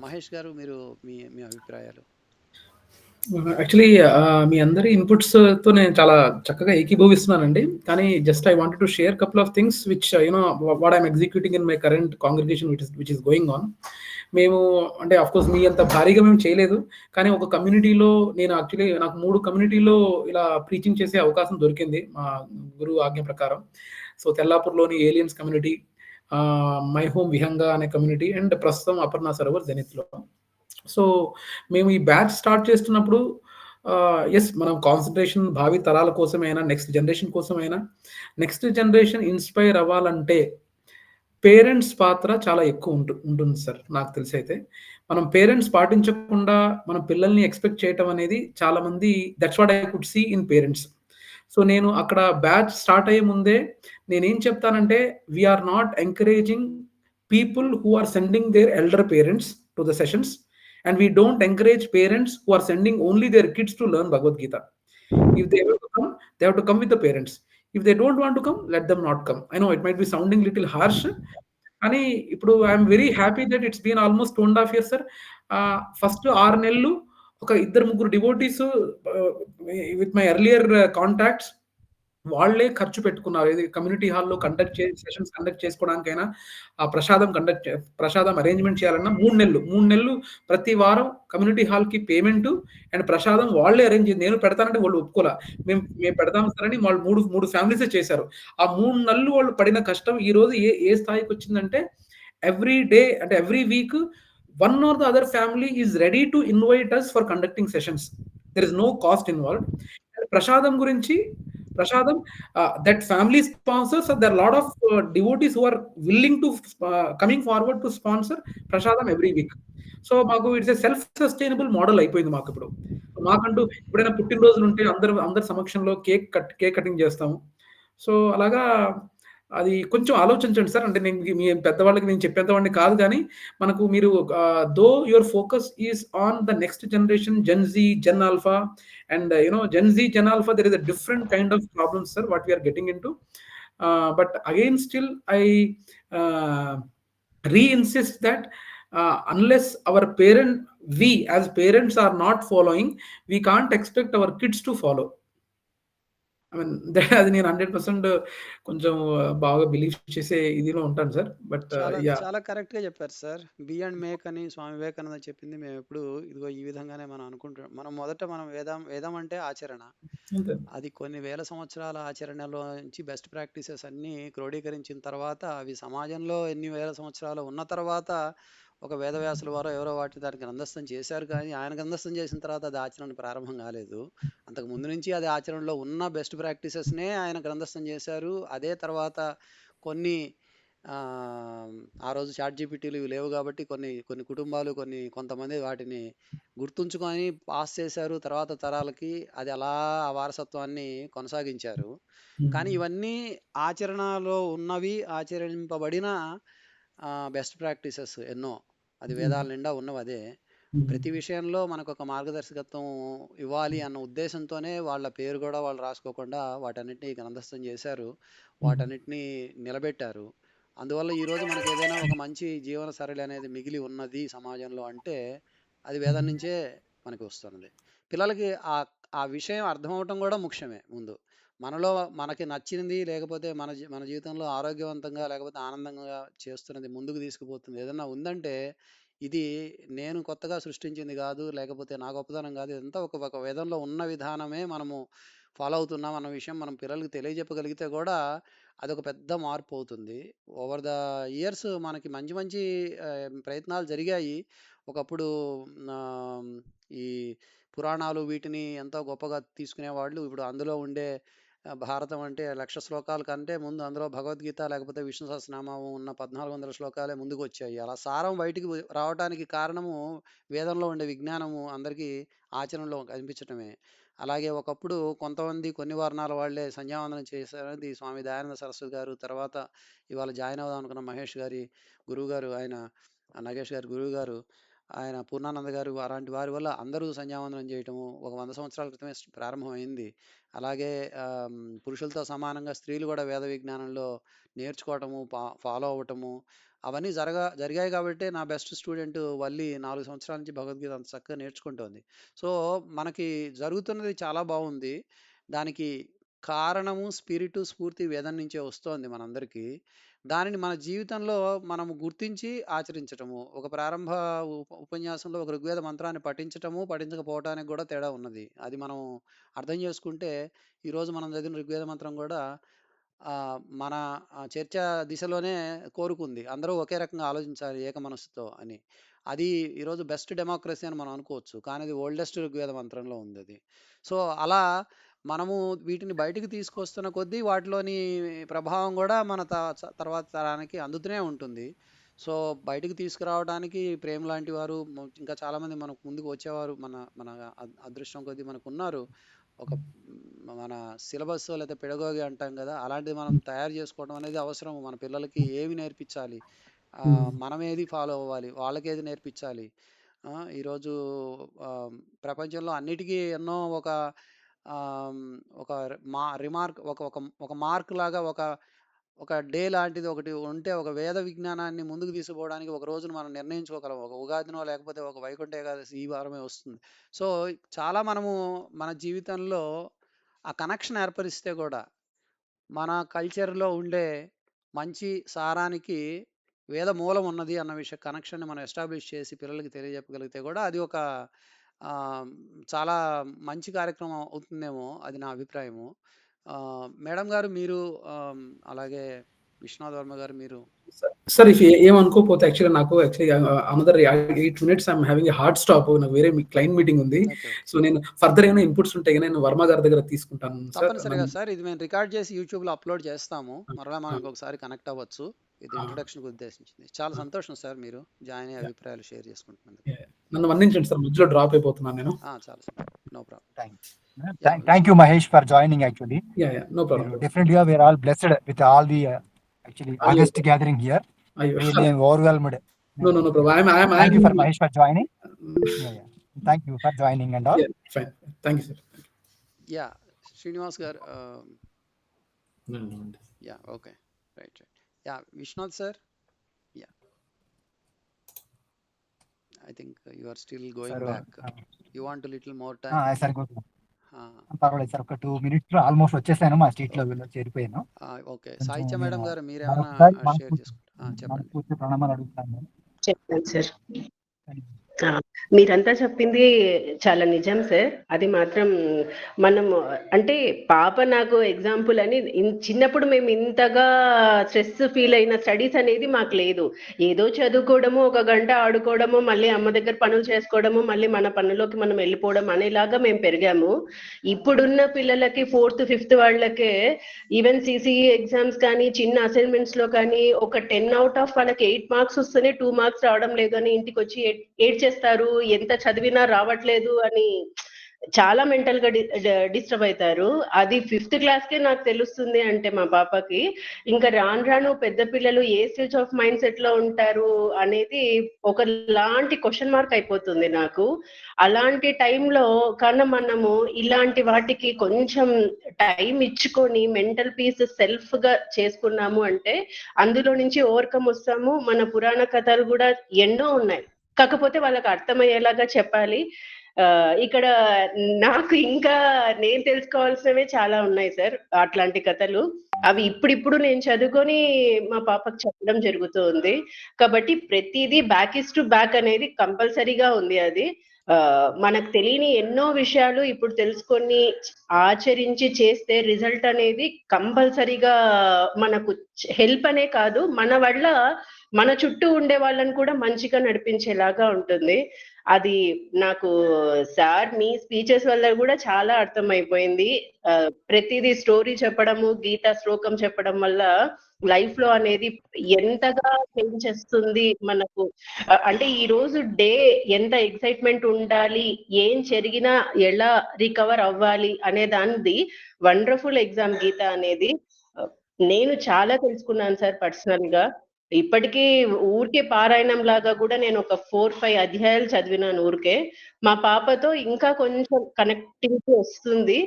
మహేష్ గారు, మీరు మీ అభిప్రాయాలు? యాక్చువల్లీ మీ అందరి ఇన్పుట్స్తో నేను చాలా చక్కగా ఏకీభవిస్తున్నానండి. కానీ just I wanted to share couple of things which what I'm executing in my current congregation which is going on. మేము అంటే అఫ్కోర్స్ మీ అంత భారీగా మేము చేయలేదు, కానీ ఒక కమ్యూనిటీలో నేను యాక్చువల్లీ నాకు 3 కమ్యూనిటీలో ఇలా ప్రీచింగ్ చేసే అవకాశం దొరికింది మా గురువు ఆజ్ఞ ప్రకారం. సో తెల్లాపూర్లోని aliens community, My Home Vihanga అనే కమ్యూనిటీ, అండ్ ప్రస్తుతం అపర్ణ సరోవర్ జెనిత్లో. సో మేము ఈ బ్యాచ్ స్టార్ట్ చేస్తున్నప్పుడు ఎస్, మనం కాన్సన్ట్రేషన్ భావి తరాల కోసమైనా, నెక్స్ట్ జనరేషన్ కోసమైనా, నెక్స్ట్ జనరేషన్ ఇన్స్పైర్ అవ్వాలంటే పేరెంట్స్ పాత్ర చాలా ఎక్కువ ఉంటుంది సార్. నాకు తెలిసి అయితే మనం పేరెంట్స్ పాటించకుండా మనం పిల్లల్ని ఎక్స్పెక్ట్ చేయటం అనేది చాలా మంది, that's what I could see in parents. So నేను అక్కడ బ్యాచ్ స్టార్ట్ అయ్యే ముందే నేనేం చెప్తానంటే, we're not encouraging people who are sending their elder parents to the sessions, and we don't encourage parents who are sending only their kids to learn Bhagavad Gita. If they have to come, they have to come with the parents. If they don't want to come, let them not come. I know it might be sounding little harsh, కానీ ఇప్పుడు I'm very happy that it's been almost 2.5 years sir. First 6 నెలలు ఒక 2-3 devotees with my earlier contacts వాళ్ళే ఖర్చు పెట్టుకున్నారు. ఇది community హాల్లో sessions conduct చేసుకోవడానికైనా, ఆ ప్రసాదం అరేంజ్మెంట్ చేయాలన్నా 3 నెలలు ప్రతి వారం కమ్యూనిటీ హాల్కి పేమెంట్ అండ్ ప్రసాదం వాళ్ళే అరేంజ్ చేసి, నేను పెడతానంటే వాళ్ళు ఒప్పుకోలే. మేము పెడతాం సార్ అని వాళ్ళు 3 ఫ్యామిలీసే చేశారు. ఆ 3 నెలలు వాళ్ళు పడిన కష్టం ఈ రోజు ఏ స్థాయికి వచ్చిందంటే, ఎవ్రీ డే అంటే every week one or the other family is ready to invite us for conducting sessions. There is no cost involved. Prasadam gurinchi, that family sponsors, there are a lot of devotees who are willing to coming forward to sponsor prasadam every week. So మాకు it's a self sustainable model అయిపోయింది మాకు. ఇప్పుడు మాకంటూ ఎప్పుడైనా పుట్టినరోజులు ఉంటే అందరి సమక్షంలో కేక్ కటింగ్ చేస్తాము. సో అలాగా అది కొంచెం ఆలోచించండి సార్. అంటే నేను మీ పెద్దవాళ్ళకి నేను చెప్పేంతవాడిని కాదు, కానీ మనకు మీరు though your focus is on the next generation, Gen Z, Gen Alpha, and Gen Z, Gen Alpha, there is a different kind of problems sir what we are getting in to. But again still I re-insist that unless we as parents are not following, we can't expect our kids to follow. I mean, అది నేను 100% కొంచెం బాగా believe చేసే ఇదిలో ఉంటాను sir. But చాలా కరెక్ట్గా చెప్పారు సార్. బి అండ్ మేక్ అని స్వామి వివేకానంద చెప్పింది మేము ఎప్పుడు ఇదిగో ఈ విధంగానే మనం అనుకుంటున్నాం. మనం వేదం అంటే ఆచరణ. అది కొన్ని వేల సంవత్సరాల ఆచరణలో నుంచి బెస్ట్ ప్రాక్టీసెస్ అన్ని క్రోడీకరించిన తర్వాత, అవి సమాజంలో ఎన్ని వేల సంవత్సరాలు ఉన్న తర్వాత ఒక వేదవ్యాసుల వారు ఎవరో దానికి గ్రంథస్థం చేశారు, కానీ ఆయన గ్రంథస్థం చేసిన తర్వాత అది ఆచరణ ప్రారంభం కాలేదు. అంతకు ముందు నుంచి అది ఆచరణలో ఉన్న బెస్ట్ ప్రాక్టీసెస్నే ఆయన గ్రంథస్థం చేశారు. అదే తర్వాత కొన్ని ఆ రోజు చాట్ జీపీటీలు ఇవి లేవు కాబట్టి కొన్ని కుటుంబాలు కొంతమంది వాటిని గుర్తుంచుకొని పాస్ చేశారు. తర్వాత తరాలకి అది అలా ఆ వారసత్వాన్ని కొనసాగించారు. కానీ ఇవన్నీ ఆచరణలో ఉన్నవి, ఆచరింపబడిన బెస్ట్ ప్రాక్టీసెస్ ఎన్నో. అది వేదాల నిండా ఉన్నవదే. ప్రతి విషయంలో మనకొక మార్గదర్శకత్వం ఇవ్వాలి అన్న ఉద్దేశంతోనే వాళ్ళ పేరు గూడా వాళ్ళు రాసుకోకుండా వాటన్నిటిని గ్రంథస్థం చేశారు. వాటన్నిటిని నిలబెట్టారు. అందువల్ల ఈరోజు మనకేదైనా ఒక మంచి జీవన సరళి అనేది మిగిలి ఉన్నది సమాజంలో అంటే, అది వేదం నుంచే మనకి వస్తున్నది. పిల్లలకి ఆ విషయం అర్థమవ్వటం గూడా ముఖ్యమే ముందు. మనలో మనకి నచ్చింది లేకపోతే మన జీవితంలో ఆరోగ్యవంతంగా లేకపోతే ఆనందంగా చేస్తున్నది ముందుకు తీసుకుపోతుంది ఏదన్నా ఉందంటే, ఇది నేను కొత్తగా సృష్టించింది గాదు. లేకపోతే నా గొప్పతనం గాదు. ఇదంతా ఒక వేదంలో ఉన్న విధానమే మనము ఫాలో అవుతున్నాం అన్న విషయం మనం పిల్లలకి తెలియజెప్పగలిగితే గూడా అదొక పెద్ద మార్పవుతుంది. ఓవర్ ద ఇయర్స్ మనకి మంచి మంచి ప్రయత్నాలు జరిగాయి. ఒకప్పుడు ఆహ్, ఈ పురాణాలు వీటిని ఎంతో గొప్పగా తీసుకునేవాళ్ళు. ఇప్పుడు అందులో ఉండే భారతం అంటే 1,00,000 శ్లోకాల కంటే ముందు అందులో భగవద్గీత లేకపోతే విష్ణు సహస్రనామం ఉన్న 1400 శ్లోకాలే ముందుకొచ్చాయి. అలా సారం బయటికి రావటానికి కారణము వేదంలో ఉండే విజ్ఞానము అందరికీ ఆచరణలో కనిపించటమే. అలాగే ఒకప్పుడు కొంతమంది కొన్ని వర్ణాల వాళ్ళే సంధ్యావందనం చేశారనేది స్వామి దయానంద సరస్వతి గారు, తర్వాత ఇవాళ జాయిన్ అవుదాం అనుకున్న మహేష్ గారి గురువుగారు ఆయన నగేష్ గారి గురువుగారు, ఆయన పూర్ణానంద గారు అలాంటి వారి వల్ల అందరూ సంధ్యావందనం చేయటము ఒక 100 సంవత్సరాల క్రితమే ప్రారంభమైంది. అలాగే పురుషులతో సమానంగా స్త్రీలు కూడా వేద విజ్ఞానంలో నేర్చుకోవటము, ఫాలో అవ్వటము అవన్నీ జరిగాయి కాబట్టే నా బెస్ట్ స్టూడెంట్ వల్లి 4 సంవత్సరాల నుంచి భగవద్గీత అంత చక్కగా నేర్చుకుంటోంది. సో, మనకి జరుగుతున్నది చాలా బావుంది. దానికి కారణము, స్ఫూర్తి వేదం నుంచే వస్తోంది మనందరికీ. దానిని మన జీవితంలో మనము గుర్తించి ఆచరించటము. ఒక ప్రారంభ ఉపన్యాసంలో ఒక ఋగ్వేద మంత్రాన్ని పఠించటము, పఠించకపోవటానికి గూడా తేడా ఉన్నది. అది మనం అర్థం చేసుకుంటే, ఈరోజు మనం చదివిన ఋగ్వేద మంత్రం గూడా మన చర్చా దిశలోనే కోరుకుంది. అందరూ ఒకే రకంగా ఆలోచించాలి ఏక మనస్సుతో అని. అది ఈరోజు బెస్ట్ డెమోక్రసీ అని మనం అనుకోవచ్చు. కానీ అది ఓల్డెస్ట్ ఋగ్వేద మంత్రంలో ఉందది. సో, అలా మనము వీటిని బయటికి తీసుకొస్తున్న కొద్దీ వాటిలోని ప్రభావం గూడా మన తర్వాత తరానికి అందుతూనే ఉంటుంది. సో, బయటికి తీసుకురావడానికి ప్రేమ్ లాంటి వారు ఇంకా చాలామంది మనకు ముందుకు వచ్చేవారు మన మన అదృష్టం కొద్దీ మనకున్నారు. ఒక మన సిలబస్ లేకపోతే పెడగోగి అంటాం గదా! అలాంటిది మనం తయారు చేసుకోవడం అనేది అవసరం. మన పిల్లలకి ఏమి నేర్పించాలి? మనం ఏది ఫాలో అవ్వాలి? వాళ్ళకేది నేర్పించాలి? ఈరోజు ప్రపంచంలో అన్నిటికీ ఎన్నో ఒక ఒక రిమార్క్ ఒక ఒక ఒక మార్క్ లాగా ఒక డే లాంటిది ఒకటి ఉంటే ఒక వేద విజ్ఞానాన్ని ముందుకు తీసుకుపోవడానికి ఒక రోజును మనం నిర్ణయించుకోగలం. ఒక ఉగాదినో లేకపోతే ఒక వైకుంఠ ఏకాదశి ఈ వారమే వస్తుంది. సో, చాలా మనము మన జీవితంలో ఆ కనెక్షన్ ఏర్పరిస్తే గూడా మన కల్చర్‌లో ఉండే మంచి సారానికి వేద మూలం ఉన్నది అన్న కనెక్షన్‌ని మనం ఎస్టాబ్లిష్ చేసి పిల్లలకి తెలియజెప్పగలిగితే గూడా అది ఒక ఆహ్, చాలా మంచి కార్యక్రమం అవుతుందేమో అది నా అభిప్రాయము. మేడం గారు మీరు అలాగే విశ్వనాథ్ వర్మ గారు మీరు సార్ ఇఫ్ ఏమనుకోకపోతే actually another 8 minutes I am having a hard stop. నాకు వేరే క్లయింట్ మీటింగ్ ఉంది. సో నేను ఫర్దర్ ఏమైనా ఇన్పుట్స్ ఉంటే నేను వర్మ గారి దగ్గర తీసుకుంటాను సార్. తప్పనిసరిగా సార్. ఇది మేము రికార్డ్ చేసి యూట్యూబ్‌లో అప్‌లోడ్ చేస్తాము. మరలా మనం ఇంకొకసారి కనెక్ట్ అవ్వచ్చు. ఇది ఇంట్రొడక్షన్‌కి ఉద్దేశించింది. చాలా సంతోషం సార్ మీరు జాయిన్ అయ్యి అభిప్రాయాలు షేర్ చేసుకుంటున్నందుకు. నన్ను మన్నించండి సార్, మధ్యలో డ్రాప్ అయిపోతున్నాను నేను. చాలా no problem. Thank you Mahesh for joining actually. Yeah, no problem. Definitely we are all blessed with all the actually August gathering here. Really overwhelmed. No problem. Thank you for Mahesh for joining. Yeah. Thank you for joining and all. Yeah, fine. Thank you, sir. Yeah, Srinivas garu. No. Yeah, okay. Right. Yeah, Vishnath sir. Yeah. I think you are still going sir, back. You want a little more time? Sir, good. పర్వాలేదు sir, ఒక 2 minutes almost వచ్చేసాను, మా street లో చేరిపోయాను. Okay. సాహిత్య madam గారు మీరు ఏమైనా share చేసుకుంటారా? చెప్పండి. ప్రణామాలు అడుగుతాను. చెప్పండి సార్. ఆ! మీరంతా చెప్పింది చాలా నిజం సార్. అది మాత్రం మనము అంటే పాప నాకు ఎగ్జాంపుల్ అని చిన్నప్పుడు మేము ఇంతగా స్ట్రెస్ ఫీల్ అయిన స్టడీస్ అనేది మాకు లేదు. ఏదో చదువుకోవడము, ఒక గంట ఆడుకోవడము, మళ్ళీ అమ్మ దగ్గర పనులు చేసుకోవడము, మళ్ళీ మన పనుల్లోకి మనం వెళ్ళిపోవడం అనేలాగా మేము పెరిగాము. ఇప్పుడున్న పిల్లలకి 4థ్, 5థ్ వాళ్ళకే ఈవెన్ సీసీఈ ఎగ్జామ్స్ కానీ, చిన్న అసైన్‌మెంట్స్‌లో కానీ ఒక 10 ఔట్ ఆఫ్ వాళ్ళకి 8 మార్క్స్ వస్తేనే 2 మార్క్స్ రావడం లేదు అని ఇంటికొచ్చి ఏడ్చేస్తారు. ఎంత చదివినా రావట్లేదు అని చాలా మెంటల్‌గా డిస్టర్బ్ అయితారు. అది 5థ్ క్లాస్‌కే నాకు తెలుస్తుంది అంటే మా పాపకి, ఇంకా రాను రాను పెద్ద పిల్లలు ఏ స్టేజ్ ఆఫ్ మైండ్ సెట్‌లో ఉంటారు అనేది ఒకలాంటి క్వెషన్ మార్క్ అయిపోతుంది నాకు. అలాంటి టైంలో కన్నా మనము ఇలాంటి వాటికి కొంచెం టైం ఇచ్చుకొని మెంటల్ పీస్ సెల్ఫ్‌గా చేసుకున్నాము అంటే, అందులో నుంచి ఓవర్‌కమ్ వస్తాము. మన పురాణ కథలు గూడా ఎన్నో ఉన్నాయి. కాకపోతే వాళ్ళకి అర్థమయ్యేలాగా చెప్పాలి. ఇక్కడ నాకు ఇంకా నేను తెలుసుకోవాల్సినవే చాలా ఉన్నాయి సార్. అట్లాంటి కథలు. అవి ఇప్పుడిప్పుడు నేను చదువుకొని మా పాపకి చెప్పడం జరుగుతుంది. కాబట్టి ప్రతీదీ బ్యాక్ ఈస్ టు బ్యాక్ అనేది కంపల్సరీగా ఉంది అది. మనకు తెలియని ఎన్నో విషయాలు ఇప్పుడు తెలుసుకొని ఆచరించి చేస్తే రిజల్ట్ అనేది కంపల్సరీగా మనకు హెల్ప్ అనే కాదు, మన వల్ల మన చుట్టూ ఉండే వాళ్ళని కూడా మంచిగా నడిపించేలాగా ఉంటుంది. అది నాకు సార్ మీ స్పీచెస్ వల్ల గూడా చాలా అర్థమైపోయింది. ప్రతీదీ స్టోరీ చెప్పడము, గీతా శ్లోకం చెప్పడం వల్ల లైఫ్‌లో అనేది ఎంతగా చేంజ్ చేస్తుంది మనకు. అంటే ఈరోజు డే ఎంత ఎక్సైట్‌మెంట్ ఉండాలి, ఏం జరిగినా ఎలా రికవర్ అవ్వాలి అనే దానిది వండర్‌ఫుల్ ఎగ్జామ్ గీత అనేది. ఆహ్, నేను చాలా తెలుసుకున్నాను సార్ పర్సనల్‌గా. ఇప్పటికీ ఊరికే పారాయణం లాగా గూడా నేను ఒక 4, 5 అధ్యాయాలు చదివినాను ఊరికే. మా పాపతో ఇంకా కొంచెం కనెక్టివిటీ వస్తుంది.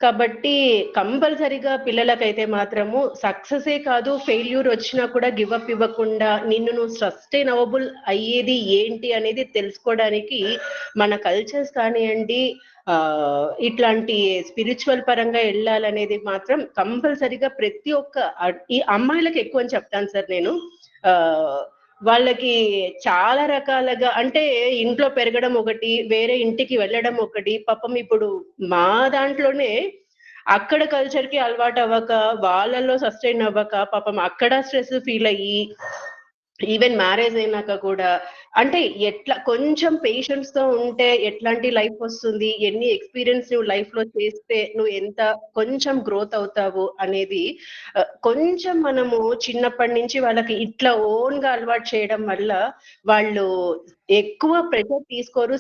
కాబట్టి కంపల్సరీగా పిల్లలకైతే మాత్రము సక్సెసే కాదు, ఫెయిల్యూర్ వచ్చినా కూడా గివ్ అప్ ఇవ్వకుండా నిన్ను నువ్వు సస్టైనబుల్ అయ్యేది ఏంటి అనేది తెలుసుకోవడానికి మన కల్చర్స్ కానియండి, ఇట్లాంటి స్పిరిచువల్ పరంగా ఎళ్ళాలనేది మాత్రం కంపల్సరీగా ప్రతి ఒక్క ఈ అమ్మాయిలకి ఎక్కువ అని చెప్తాను సార్ నేను. ఆహ్, వాళ్ళకి చాలా రకాలుగా అంటే ఇంట్లో పెరగడం ఒకటి, వేరే ఇంటికి వెళ్ళడం ఒకటి. పాపం ఇప్పుడు మా దాంట్లోనే అక్కడ కల్చర్‌కి అలవాటవ్వక, వాళ్ళలో సస్టైన్ అవ్వక, పాపం అక్కడ స్ట్రెస్ ఫీల్ అయ్యి, ఈవెన్ మ్యారేజ్ అయినాక కూడా అంటే ఎట్లా కొంచెం పేషెన్స్‌తో ఉంటే ఎట్లాంటి లైఫ్ వస్తుంది, ఎన్ని ఎక్స్‌పీరియన్స్ నువ్వు లైఫ్‌లో చేస్తే నువ్వు ఎంత కొంచెం గ్రోత్ అవుతావు అనేది కొంచెం మనము చిన్నప్పటి నుంచి వాళ్ళకి ఇట్లా ఓన్‌గా అలవాటు చేయడం వల్ల వాళ్ళు ఎక్కువ ప్రెషర్ తీసుకోరు.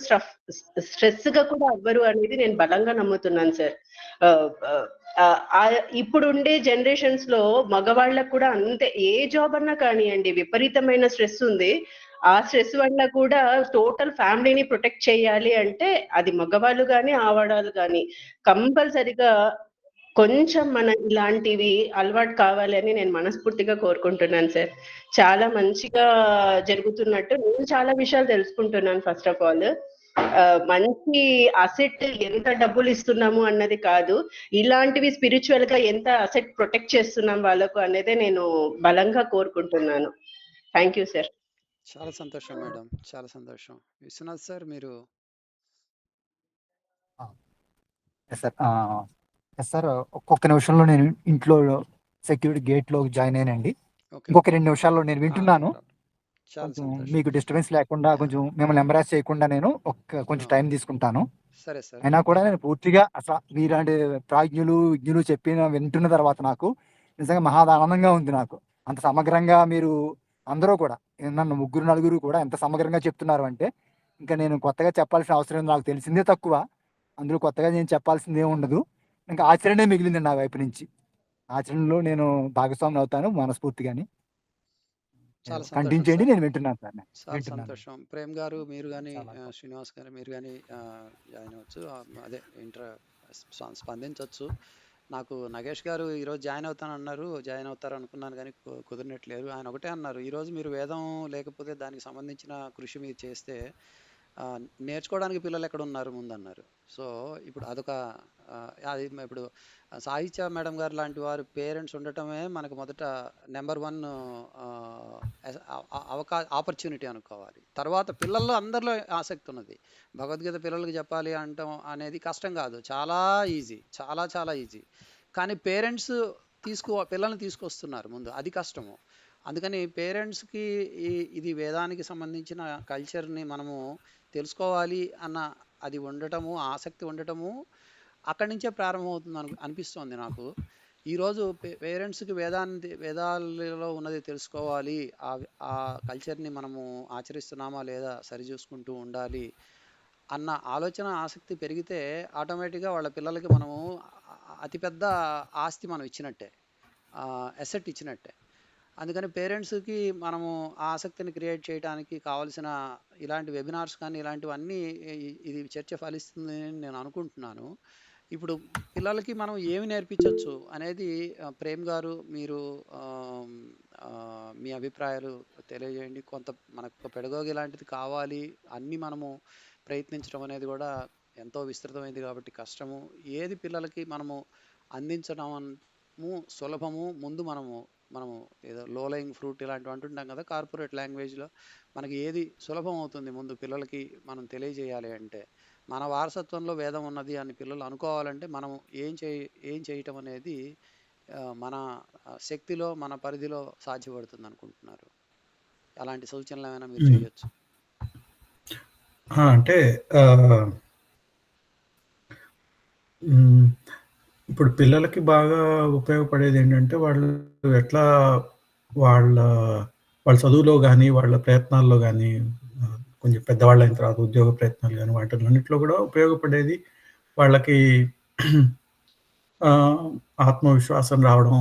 స్ట్రెస్‌గా కూడా అవ్వరు అనేది నేను బలంగా నమ్ముతున్నాను సార్. ఆహ్, ఇప్పుడుండే జనరేషన్స్‌లో మగవాళ్ళకి కూడా అంతే. ఏ జాబ్ అన్నా కానియండి విపరీతమైన స్ట్రెస్ ఉంది. ఆ స్ట్రెస్ వల్ల కూడా టోటల్ ఫ్యామిలీని ప్రొటెక్ట్ చేయాలి అంటే అది మగవాళ్ళు గాని, ఆడవాళ్ళు గాని కంపల్సరీగా కొంచెం మన ఇలాంటివి అలవాటు కావాలి అని నేను మనస్ఫూర్తిగా కోరుకుంటున్నాను సార్. చాలా మంచిగా జరుగుతున్నట్టు నేను చాలా విషయాలు తెలుసుకుంటున్నాను ఫస్ట్ ఆఫ్ ఆల్. మంచి అసెట్ ఎంత డబ్బులిస్తున్నాము అన్నది కాదు. ఇలాంటివి స్పిరిచువల్‌గా ఎంత అసెట్ ప్రొటెక్ట్ చేస్తున్నాం వాళ్ళకు అనేదే నేను బలంగా కోరుకుంటున్నాను. Thank you sir. చాలా సంతోషం మేడం. చాలా సంతోషం. విశ్వనాథ్ సార్ మీరు ఆ! Yes sir. Yes sir. ఒక్క నిమిషంలో నేను ఇంట్లో సెక్యూరిటీ గేట్‌లో జాయిన్ అయ్యానండి. ఓకే. ఇంకొక ఓకే. 2 నిమిషాల్లో నేను వింటున్నాను. రావాలి. చాలా కొంచెం సంతోషం. మీకు డిస్టర్బెన్స్ లేకుండా కొంచెం మిమ్మల్ని ఎంబరాస్ చేయకుండా నేను కొంచెం ఆ! టైం తీసుకుంటాను. సరే సార్. అయినా కూడా నేను పూర్తిగా మీలాంటి ప్రాజ్ఞులు, విజ్ఞులు వింటున్న తర్వాత నాకు నిజంగా ఆనందంగా ఉంది నాకు. అంత సమగ్రంగా మీరు అందరూ కూడా నన్ను ముగ్గురు, నలుగురు కూడా ఎంత సమగ్రంగా చెప్తున్నారు అంటే, ఇంకా నేను కొత్తగా చెప్పాల్సిన అవసరం నాకు తెలిసిందే తక్కువ. అందులో కొత్తగా నేను చెప్పాల్సిందేముండదు. ఇంకా ఆచరణే మిగిలింది నా వైపు నుంచి. ఆచరణలో నేను భాగస్వామిని అవుతాను మనస్ఫూర్తిగాని. చాలా సంతోషం కంటిన్యూ చేయండి. సార్. నేను వింటున్నాను సార్. చాలా వింటున్నాను. సంతోషం. ప్రేమ్ గారు మీరు గాని, చాలా శ్రీనివాస్ గారు మీరు గాని జాయిన్ అవ్వచ్చు. అదే స్పందించొచ్చు. నాకు నగేష్ గారు ఈరోజు జాయిన్ అవుతానన్నారు. జాయిన్ అవుతారనుకున్నాను గానీ కుదిరినట్లేరు. ఆయన ఒకటే అన్నారు. ఈరోజు మీరు వేదం లేకపోతే దానికి సంబంధించిన కృషి మీరు చేస్తే నేర్చుకోవడానికి పిల్లలెక్కడున్నారు ముందన్నారు. సో, ఇప్పుడు అదొక అది ఇప్పుడు సాహిత్య మేడం గారు లాంటి వారు పేరెంట్స్ ఉండటమే మనకు మొదట నంబర్ 1 ఆపర్చునిటీ అనుకోవాలి. తర్వాత పిల్లల్లో అందరిలో ఆసక్తి ఉన్నది. భగవద్గీత పిల్లలకి చెప్పాలి అనటం అనేది కష్టం కాదు. చాలా ఈజీ. చాలా చాలా ఈజీ. కానీ పేరెంట్స్ పిల్లల్ని తీసుకొస్తున్నారు ముందు. అది కష్టము. అందుకని పేరెంట్స్‌కి ఇది వేదానికి సంబంధించిన కల్చర్‌ని మనము తెలుసుకోవాలి అన్న అది ఉండటము, ఆసక్తి ఉండటము అక్కడి నుంచే ప్రారంభమవుతుంది అనిపిస్తోంది నాకు. ఈరోజు పేరెంట్స్‌కి వేదాలలో ఉన్నది తెలుసుకోవాలి. ఆ కల్చర్‌ని మనము ఆచరిస్తున్నామా లేదా సరిచూసుకుంటూ ఉండాలి అన్న ఆలోచన, ఆసక్తి పెరిగితే ఆటోమేటిక్‌గా వాళ్ళ పిల్లలకి మనము అతిపెద్ద ఆస్తి మనం ఇచ్చినట్టే. అసెట్ ఇచ్చినట్టే. అందుకని పేరెంట్స్‌కి మనము ఆ ఆసక్తిని క్రియేట్ చేయడానికి కావాల్సిన ఇలాంటి వెబినార్స్ కానీ ఇలాంటివన్నీ ఇది చర్చ ఫలిస్తుందని నేను అనుకుంటున్నాను. ఇప్పుడు పిల్లలకి మనం ఏమి నేర్పించొచ్చు అనేది ప్రేమ్ గారు మీరు మీ అభిప్రాయాలు తెలియజేయండి. మనకు పెడగోగి లాంటిది కావాలి. అన్నీ మనము ప్రయత్నించడం అనేది కూడా ఎంతో విస్తృతమైనది కాబట్టి కష్టము. ఏది పిల్లలకి మనము అందించడము సులభము. ముందు మనము ఏదో లో లయింగ్ ఫ్రూట్ ఇలాంటివి అంటుంటాం కదా కార్పొరేట్ లాంగ్వేజ్‌లో. మనకి ఏది సులభం అవుతుంది ముందు పిల్లలకి మనం తెలియజేయాలి అంటే. మన వారసత్వంలో వేదం ఉన్నది అని పిల్లలు అనుకోవాలంటే మనం ఏం చేయటం అనేది మన శక్తిలో, మన పరిధిలో సాధ్యపడుతుంది అనుకుంటున్నారు. అలాంటి సూచనలు ఏమైనా మీరు చేయొచ్చు? అంటే ఇప్పుడు పిల్లలకి బాగా ఉపయోగపడేది ఏంటంటే వాళ్ళు ఎట్లా వాళ్ళ చదువులో కానీ వాళ్ళ ప్రయత్నాల్లో కానీ కొంచెం పెద్దవాళ్ళు అయిన తర్వాత ఉద్యోగ ప్రయత్నాలు కానీ వాటిలన్నింటిలో కూడా ఉపయోగపడేది వాళ్ళకి ఆత్మవిశ్వాసం రావడం,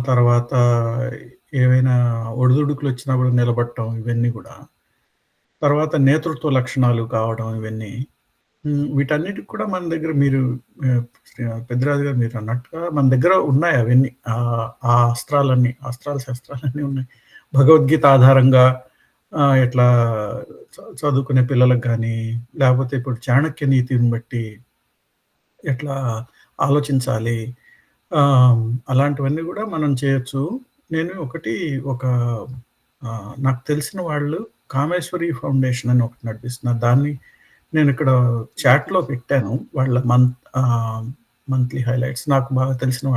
తర్వాత ఏవైనా ఒడిదుడుకులు వచ్చినా కూడా నిలబడటం, ఇవన్నీ కూడా తర్వాత నేతృత్వ లక్షణాలు కావడం, ఇవన్నీ వీటన్నిటికి కూడా మన దగ్గర మీరు పెద్దరాజు గారు మీరు అన్నట్టుగా మన దగ్గర ఉన్నాయి అవన్నీ. ఆ శస్త్రాలన్నీ ఉన్నాయి. భగవద్గీత ఆధారంగా ఇట్లా చదువుకునే పిల్లలకు కానీ, లేకపోతే ఇప్పుడు చాణక్య నీతిని బట్టి ఎట్లా ఆలోచించాలి, అలాంటివన్నీ కూడా మనం చేయొచ్చు. నేను నాకు తెలిసిన వాళ్ళు కామేశ్వరి ఫౌండేషన్ అని ఒకటి నడిపిస్తున్నారు. దాన్ని నేను ఇక్కడ చాట్‌లో పెట్టాను. వాళ్ళ మంత్లీ హైలైట్స్. నాకు బాగా తెలిసిన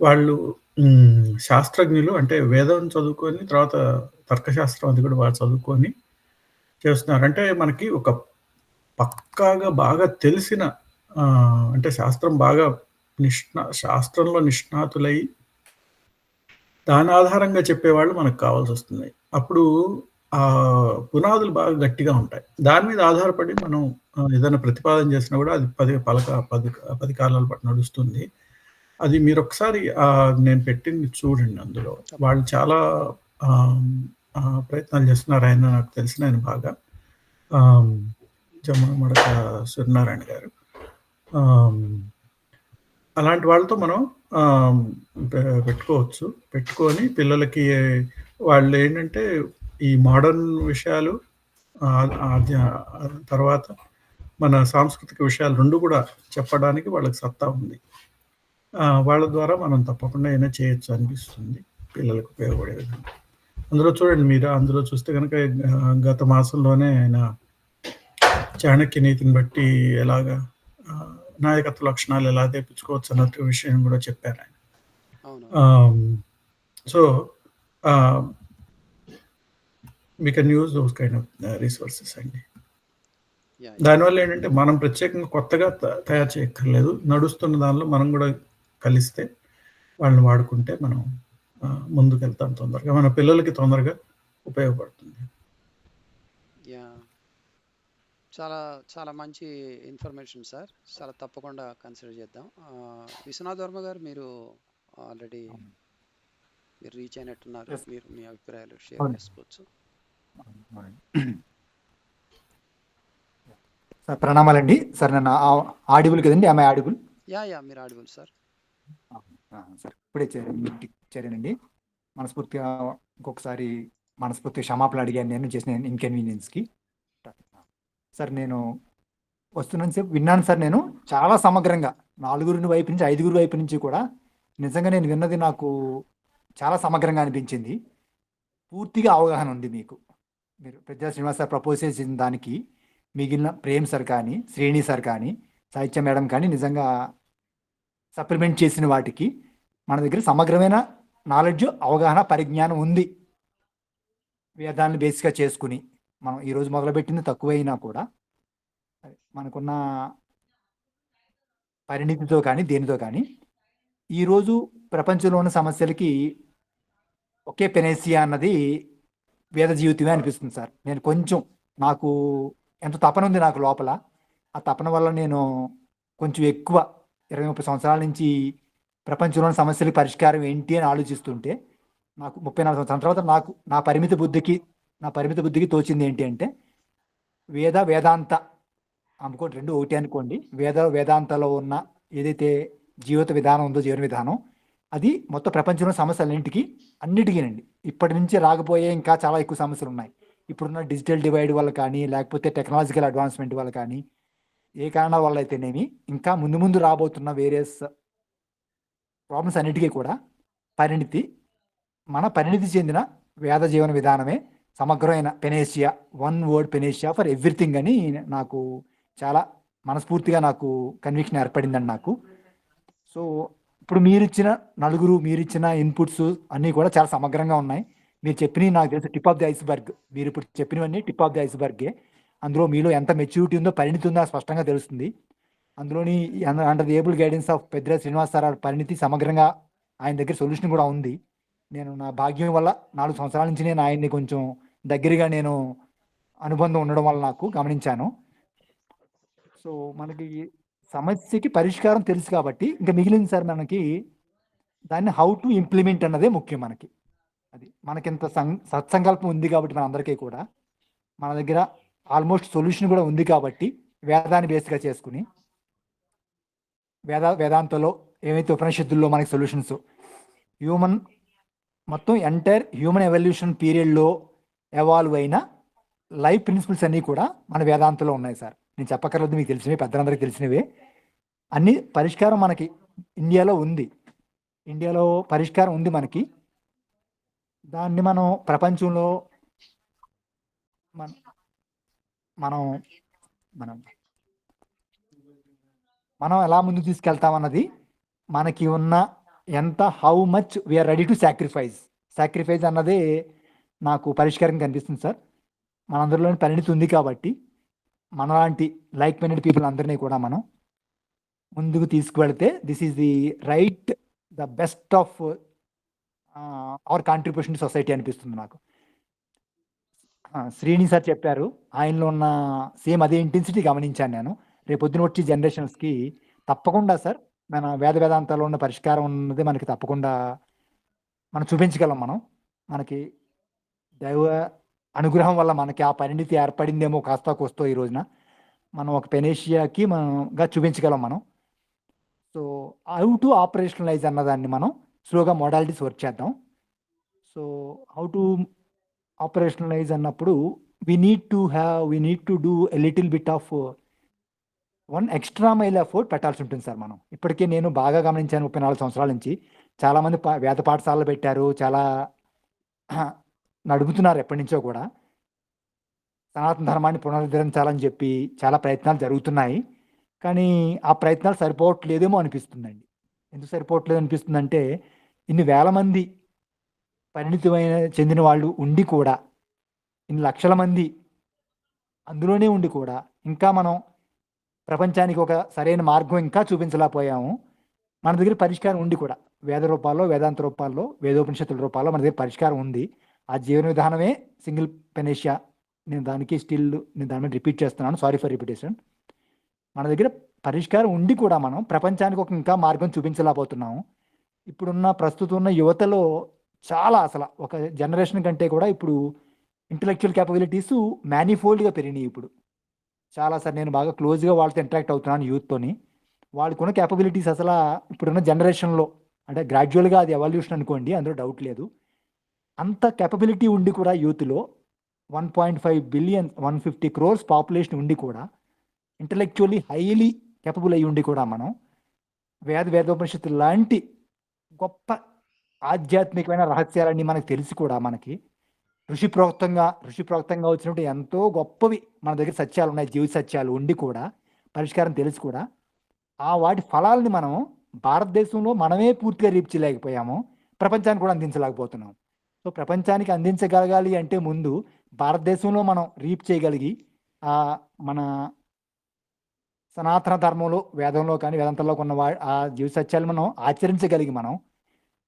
వాళ్ళు శాస్త్రజ్ఞులు. అంటే వేదం చదువుకొని తర్వాత తర్కశాస్త్రం అది కూడా బాగా చదువుకొని చేస్తున్నారు. అంటే మనకి ఒక పక్కాగా బాగా తెలిసిన అంటే శాస్త్రంలో నిష్ణాతులై దాని ఆధారంగా చెప్పేవాళ్ళు మనకు కావాల్సొస్తుంది. అప్పుడు పునాదులు బాగా గట్టిగా ఉంటాయి. దాని మీద ఆధారపడి మనం ఏదైనా ప్రతిపాదన చేసినా కూడా అది 10 కాలాల పాటు నడుస్తుంది. అది మీరొకసారి నేను పెట్టింది చూడండి అందులో. వాళ్ళు చాలా ప్రయత్నాలు చేస్తున్నారు. ఆయన నాకు తెలిసిన ఆయన బాగా జమ్మలమడక సూర్యనారాయణ గారు. అలాంటి వాళ్ళతో మనం పెట్టుకొని పిల్లలకి వాళ్ళు ఏంటంటే ఈ మోడర్న్ విషయాలు తర్వాత మన సాంస్కృతిక విషయాలు 2 కూడా చెప్పడానికి వాళ్ళకి సత్తా ఉంది. వాళ్ళ ద్వారా మనం తప్పకుండా ఏమైనా చేయొచ్చు అనిపిస్తుంది పిల్లలకు ఉపయోగపడే విధంగా. అందులో చూస్తే కనుక గత మాసంలోనే ఆయన చాణక్య నీతిని బట్టి ఎలాగా నాయకత్వ లక్షణాలు ఎలా తెప్పించుకోవచ్చు అన్న విషయం కూడా చెప్పారు ఆయన. So we can use those kind of resources అండి. దానివల్ల ఏంటంటే మనం ప్రత్యేకంగా కొత్తగా తయారు చేయక్కర్లేదు. నడుస్తున్న దానిలో మనం కూడా కలిస్తే వాళ్ళని వాడుకుంటే మనం ముందుకెళ్తాం తొందరగా. మన పిల్లలకి తొందరగా ఉపయోగపడుతుంది. చాలా చాలా మంచి ఇన్ఫర్మేషన్ సార్. చాలా తప్పకుండా కన్సిడర్ చేద్దాం. విశ్వనాథ్ వర్మ గారు మీరు ఆల్రెడీ రీచ్ అయినట్టున్నారు. మీరు మీ అభిప్రాయాలు షేర్ చేసుకోవచ్చు. సార్ ప్రణామాలండి. సార్ నన్ను ఆడిబుల్ కదండి? ఆమె ఆడిబుల్? మీరు ఆడిబుల్ సార్. సార్ ఇప్పుడే చేరానండి. ఇంకొకసారి మనస్ఫూర్తిగా క్షమాపణ అడిగాను నేను చేసిన ఇన్కన్వీనియన్స్కి. సార్ నేను వస్తున్నాను సేపు విన్నాను సార్. నేను చాలా సమగ్రంగా 4 వైపు నుంచి 5 వైపు నుంచి కూడా నిజంగా నేను విన్నది నాకు చాలా సమగ్రంగా అనిపించింది. పూర్తిగా అవగాహన ఉంది మీకు. మీరు పెద్ద శ్రీనివాస్ సార్ ప్రపోజ్ చేసిన దానికి మిగిలిన ప్రేమ్ సార్ కానీ, శ్రేణి సార్ కానీ, సాహిత్య మేడం కానీ నిజంగా సప్లిమెంట్ చేసిన వాటికి మన దగ్గర సమగ్రమైన నాలెడ్జ్, అవగాహన, పరిజ్ఞానం ఉంది. వేదాన్ని బేస్గా చేసుకుని మనం ఈరోజు మొదలుపెట్టింది తక్కువైనా కూడా మనకున్న పరిణితితో కానీ దేనితో కానీ ఈరోజు ప్రపంచంలో ఉన్న సమస్యలకి ఒకే పెనేసియా అన్నది వేద జీవితమే అనిపిస్తుంది సార్. నేను కొంచెం నాకు ఎంత తపన ఉంది నాకు లోపల. ఆ తపన వల్ల నేను కొంచెం ఎక్కువ 20-30 సంవత్సరాల నుంచి ప్రపంచంలోని సమస్యలకి పరిష్కారం ఏంటి అని ఆలోచిస్తుంటే నాకు 34 సంవత్సరాల తర్వాత నాకు నా పరిమిత బుద్ధికి తోచింది ఏంటి అంటే వేదాంత అనుకోండి, రెండు ఒకటి అనుకోండి. వేదాంతలో ఉన్న ఏదైతే జీవిత విధానం ఉందో, జీవన విధానం, అది మొత్తం ప్రపంచంలో సమస్యలన్నింటికి అన్నిటికీనండి. ఇప్పటి నుంచి రాకపోయే ఇంకా చాలా ఎక్కువ సమస్యలు ఉన్నాయి. ఇప్పుడున్న డిజిటల్ డివైడ్ వల్ల కానీ, లేకపోతే టెక్నాలజికల్ అడ్వాన్స్మెంట్ వల్ల కానీ, ఏ కారణాల వల్ల అయితేనేమి ఇంకా ముందు రాబోతున్న వేరియస్ ప్రాబ్లమ్స్ అన్నిటికీ కూడా పరిణితి చెందిన వేద జీవన విధానమే సమగ్రమైన panacea, one word panacea for everything అని నాకు చాలా మనస్ఫూర్తిగా నాకు కన్విక్షన్ ఏర్పడిందండి నాకు. సో ఇప్పుడు మీరిచ్చిన ఇన్పుట్స్ అన్నీ కూడా చాలా సమగ్రంగా ఉన్నాయి. మీరు చెప్పినవి నాకు తెలుసు టిప్ ఆఫ్ ది ఐస్బర్గ్. మీరు ఇప్పుడు చెప్పినవన్నీ టిప్ ఆఫ్ ది ఐస్బర్గే. అందులో మీలో ఎంత మెచ్యూరిటీ ఉందో, పరిణితి ఉందో స్పష్టంగా తెలుస్తుంది. అందులోని under the able guidance of Peddiraju Srinivas sir పరిణితి సమగ్రంగా ఆయన దగ్గర సొల్యూషన్ కూడా ఉంది. నేను నా భాగ్యం వల్ల 4 సంవత్సరాల నుంచి నేను ఆయన్ని కొంచెం దగ్గరగా నేను అనుబంధం ఉండడం వల్ల నాకు గమనించాను. సో మనకి సమస్యకి పరిష్కారం తెలుసు కాబట్టి ఇంకా మిగిలింది సార్ మనకి దాన్ని హౌ టు ఇంప్లిమెంట్ అన్నదే ముఖ్యం మనకి. అది మనకింత సత్సంకల్పం ఉంది కాబట్టి మనందరికీ కూడా మన దగ్గర ఆల్మోస్ట్ సొల్యూషన్ కూడా ఉంది కాబట్టి వేదాన్ని బేస్గా చేసుకుని వేదాంతలో ఏమైతే ఉపనిషత్తుల్లో మనకి సొల్యూషన్స్ మొత్తం ఎంటైర్ హ్యూమన్ ఎవల్యూషన్ పీరియడ్లో ఎవాల్వ్ అయిన లైఫ్ ప్రిన్సిపల్స్ అన్నీ కూడా మన వేదాంతలో ఉన్నాయి సార్. నేను చెప్పక్కర్లేదు, మీకు తెలిసినవి, పెద్దలందరికీ తెలిసినవే. అన్ని పరిష్కారం మనకి ఇండియాలో ఉంది. ఇండియాలో పరిష్కారం ఉంది మనకి. దాన్ని మనం ప్రపంచంలో మనం మనం మనం ఎలా ముందుకు తీసుకెళ్తామన్నది మనకి ఉన్న ఎంత how much we're ready to sacrifice అన్నదే నాకు పరిష్కారం కనిపిస్తుంది సార్. మనందరిలోని పరిణితి ఉంది కాబట్టి మనలాంటి లైక్ మైండెడ్ పీపుల్ అందరినీ కూడా మనం ముందుకు తీసుకువెళ్తే this is the best of our contribution to society అనిపిస్తుంది నాకు. శ్రీని సార్ చెప్పారు, ఆయనలో ఉన్న సేమ్ అదే ఇంటెన్సిటీ గమనించాను నేను. రేపొద్దున వచ్చే జనరేషన్స్కి తప్పకుండా సార్ మన వేదాంతాల్లో ఉన్న పరిష్కారం ఉన్నది మనకి తప్పకుండా మనం చూపించగలం. మనకి దైవ అనుగ్రహం వల్ల మనకి ఆ పరిణితి ఏర్పడిందేమో కాస్త కోస్తో ఈ రోజున మనం ఒక పెనేషియాకి మనగా చూపించగలం మనం. సో హౌ టు ఆపరేషనలైజ్ అన్నదాన్ని మనం స్లోగా మోడాలిటీస్ వర్క్ చేద్దాం. సో హౌ టు ఆపరేషనలైజ్ అన్నప్పుడు we need to do a little bit of one extra mile effort పెట్టాల్సి ఉంటుంది సార్. మనం ఇప్పటికే నేను బాగా గమనించాను 34 సంవత్సరాల నుంచి చాలామంది వేద పాఠశాలలు పెట్టారు, చాలా నడుపుతున్నారు ఎప్పటి నుంచో కూడా. సనాతన ధర్మాన్ని పునరుద్ధరించాలని చెప్పి చాలా ప్రయత్నాలు జరుగుతున్నాయి. కానీ ఆ ప్రయత్నాలు సరిపోవట్లేదేమో అనిపిస్తుందండి. ఎందుకు సరిపోవట్లేదు అనిపిస్తుందంటే ఇన్ని వేల మంది పరిణితమైన చెందిన వాళ్ళు ఉండి కూడా, ఇన్ని లక్షల మంది అందులోనే ఉండి కూడా ఇంకా మనం ప్రపంచానికి ఒక సరైన మార్గం ఇంకా చూపించలేకపోయాము. మన దగ్గర పరిష్కారం ఉండి కూడా వేద రూపాల్లో, వేదాంత రూపాల్లో, వేదోపనిషత్తుల రూపాల్లో మన దగ్గర పరిష్కారం ఉంది. ఆ జీవన విధానమే సింగిల్ పెనేషియా. నేను దాని మీద రిపీట్ చేస్తున్నాను, సారీ ఫర్ రిపిటేషన్. మన దగ్గర పరిష్కారం ఉండి కూడా మనం ప్రపంచానికి ఒక ఇంకా మార్గం చూపించలేకపోతున్నాము. ఇప్పుడున్న ప్రస్తుతం ఉన్న యువతలో చాలా అసలు ఒక జనరేషన్ కంటే కూడా ఇప్పుడు ఇంటలెక్చువల్ క్యాపబిలిటీస్ మ్యానిఫోల్డ్గా పెరిగినాయి. ఇప్పుడు చాలా సార్ నేను బాగా క్లోజ్గా వాళ్ళతో ఇంటరాక్ట్ అవుతున్నాను యూత్తోని. వాళ్ళకున్న క్యాపబిలిటీస్ అసలు ఇప్పుడున్న జనరేషన్లో అంటే గ్రాడ్యువల్గా అది ఎవల్యూషన్ అనుకోండి, అందులో డౌట్ లేదు. అంత క్యాపబిలిటీ ఉండి కూడా యూత్లో 1.5 బిలియన్ 150 crores పాపులేషన్ ఉండి కూడా ఇంటలెక్చువల్లీ హైలీ కేపబుల్ అయ్యి ఉండి కూడా మనం వేదోపనిషత్తు లాంటి గొప్ప ఆధ్యాత్మికమైన రహస్యాలన్నీ మనకు తెలిసి కూడా మనకి ఋషిప్రోక్తంగా వచ్చినట్టు ఎంతో గొప్పవి మన దగ్గర సత్యాలు ఉన్నాయి, జీవిత సత్యాలు ఉండి కూడా పరిష్కారం తెలిసి కూడా ఆ వాటి ఫలాల్ని మనం భారతదేశంలో మనమే పూర్తిగా రీప్ చేయలేకపోయాము, ప్రపంచానికి కూడా అందించలేకపోతున్నాం. సో ప్రపంచానికి అందించగలగాలి అంటే ముందు భారతదేశంలో మనం రీప్ చేయగలిగి మన సనాతన ధర్మంలో వేదంలో కానీ వేదాంతంలో ఉన్న ఆ జీవిత సత్యాలు మనం ఆచరించగలిగి మనం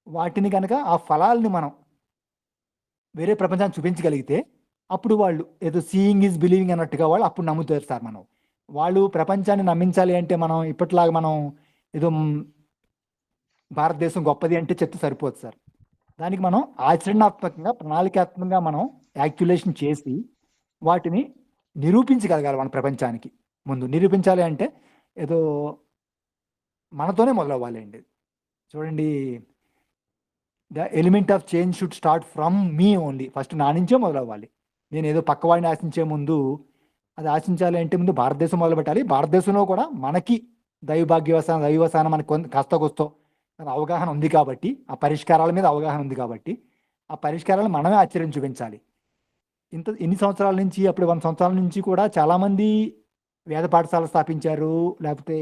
వాటిని కనుక ఆ ఫలాల్ని మనం వేరే ప్రపంచాన్ని చూపించగలిగితే అప్పుడు వాళ్ళు ఏదో సీయింగ్ ఈజ్ బిలీవింగ్ అన్నట్టుగా వాళ్ళు అప్పుడు నమ్ముతారు సార్. మనం వాళ్ళు ప్రపంచాన్ని నమ్మించాలి అంటే మనం ఇప్పటిలాగా మనం ఏదో భారతదేశం గొప్పది అంటే చెప్తే సరిపోదు సార్. దానికి మనం ఆచరణాత్మకంగా ప్రణాళికాత్మకంగా మనం యాక్యులేషన్ చేసి వాటిని నిరూపించగలగాలి మన ప్రపంచానికి. ముందు నిరూపించాలి అంటే ఏదో మనతోనే మొదలవ్వాలి అండి. చూడండి, the element of change should start from me only. First నా నుంచే మొదలవ్వాలి. నేను ఏదో పక్కవాడిని ఆశించే ముందు అది ఆశించాలి అంటే ముందు భారతదేశం మొదలు పెట్టాలి. భారతదేశంలో కూడా మనకి దైవభాగ్యవసానం మనకు కాస్త కొస్తో అవగాహన ఉంది కాబట్టి, ఆ పరిష్కారాల మీద అవగాహన ఉంది కాబట్టి ఆ పరిష్కారాలు మనమే ఆశ్చర్యం చూపించాలి. ఇన్ని సంవత్సరాల నుంచి, అప్పుడు 100 సంవత్సరాల నుంచి కూడా చాలామంది వేద పాఠశాల స్థాపించారు, లేకపోతే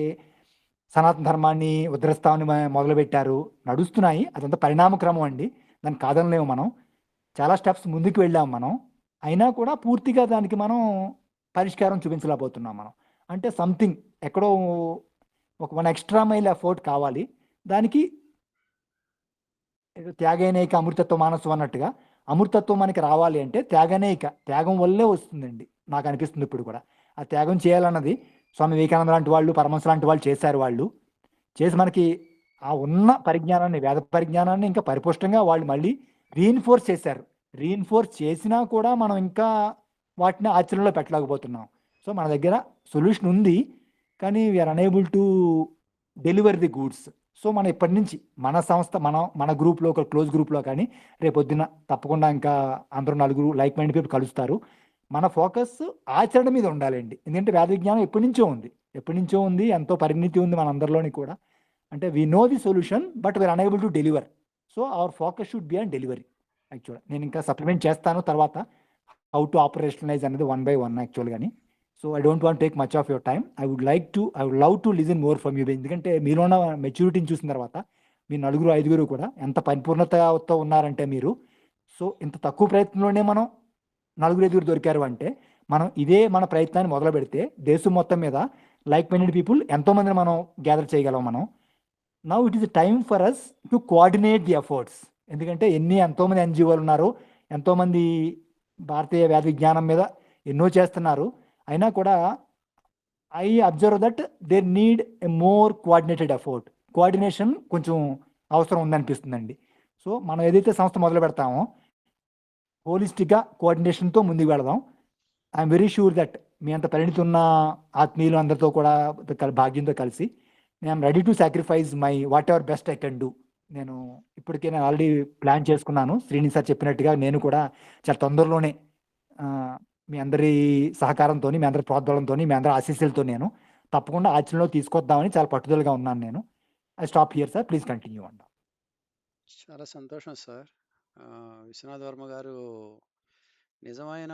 సనాతన ధర్మాన్ని ఉద్ధరిస్తామని మొదలుపెట్టారు, నడుస్తున్నాయి. అదంతా పరిణామక్రమం అండి, దాన్ని కాదనలేము మనం. చాలా స్టెప్స్ ముందుకు వెళ్ళాం మనం, అయినా కూడా పూర్తిగా దానికి మనం పరిష్కారం చూపించలేకపోతున్నాం మనం. అంటే సంథింగ్ ఎక్కడో ఒక 1 ఎక్స్ట్రా మైల్ ఎఫోర్ట్ కావాలి. దానికి త్యాగైనైక అమృతత్వ మానసం అన్నట్టుగా అమృతత్వం మనకి రావాలి అంటే త్యాగం వల్లే వస్తుందండి, నాకు అనిపిస్తుంది ఇప్పుడు కూడా. ఆ త్యాగం చేయాలన్నది స్వామి వివేకానంద లాంటి వాళ్ళు, పరమహంస లాంటి వాళ్ళు చేశారు. వాళ్ళు చేసి మనకి ఆ ఉన్న పరిజ్ఞానాన్ని, వేద పరిజ్ఞానాన్ని ఇంకా పరిపుష్టంగా వాళ్ళు మళ్ళీ రీఇన్ఫోర్స్ చేశారు. రీఇన్ఫోర్స్ చేసినా కూడా మనం ఇంకా వాటిని ఆచరణలో పెట్టలేకపోతున్నాం. సో మన దగ్గర సొల్యూషన్ ఉంది, కానీ we're unable to deliver the goods. So మనం ఇప్పటి నుంచి మన సంస్థ, మన గ్రూప్లో, ఒక క్లోజ్ గ్రూప్లో కానీ రేపొద్దున తప్పకుండా ఇంకా అందరూ 4 లైక్ మైండ్ పీపుల్ కలుస్తారు. మన ఫోకస్ ఆచరణ మీద ఉండాలండి. ఎందుకంటే వేద విజ్ఞానం ఎప్పటి నుంచో ఉంది, ఎంతో పరిణితి ఉంది మనందరిలోని కూడా. అంటే we know the solution but we're unable to deliver. So our focus should be on delivery. యాక్చువల్గా నేను ఇంకా సప్లిమెంట్ చేస్తాను తర్వాత, హౌ టు ఆపరేషనలైజ్ అనేది 1 by 1 యాక్చువల్ కానీ. So I don't want take much of your time. I would love to listen more from you. ఎందుకంటే మీలో ఉన్న మెచ్యూరిటీని చూసిన తర్వాత మీ 4-5 కూడా ఎంత పరిపూర్ణతతో ఉన్నారంటే మీరు. సో ఇంత తక్కువ ప్రయత్నంలోనే మనం 4-5 దొరికారు అంటే మనం మన ప్రయత్నాన్ని మొదలు పెడితే దేశం మొత్తం మీద లైక్ మైండెడ్ పీపుల్ ఎంతోమందిని మనం గ్యాదర్ చేయగలం మనం. Now it is time for us to coordinate the efforts. ఎందుకంటే ఎంతోమంది ఎన్జిఓలు ఉన్నారు, ఎంతోమంది భారతీయ వేద విజ్ఞానం మీద ఎన్నో చేస్తున్నారు. అయినా కూడా I observe that they need a more coordinated effort. Coordination కొంచెం అవసరం ఉందనిపిస్తుందండి. సో మనం ఏదైతే సంస్థ మొదలు పెడతామో హోలిస్టిక్గా కోఆర్డినేషన్తో ముందుకు వెళదాం. ఐఎమ్ వెరీ షూర్ దట్ మీ అంత పరిణితి ఉన్న ఆత్మీయులు అందరితో కూడా భాగ్యంతో కలిసి నేను ready to sacrifice my what ever best I can do. నేను ఆల్రెడీ ప్లాన్ చేసుకున్నాను. శ్రీని సార్ చెప్పినట్టుగా నేను కూడా చాలా తొందరలోనే మీ అందరి సహకారంతో, మీ అందరి ప్రోద్బలంతో, మీ అందరి ఆశీస్సులతో నేను తప్పకుండా ఆచరణలో తీసుకొద్దామని చాలా పట్టుదలగా ఉన్నాను నేను. I stop here sir, please continue అండి. చాలా సంతోషం సార్. విశ్వనాథ్ వర్మ గారు నిజమైన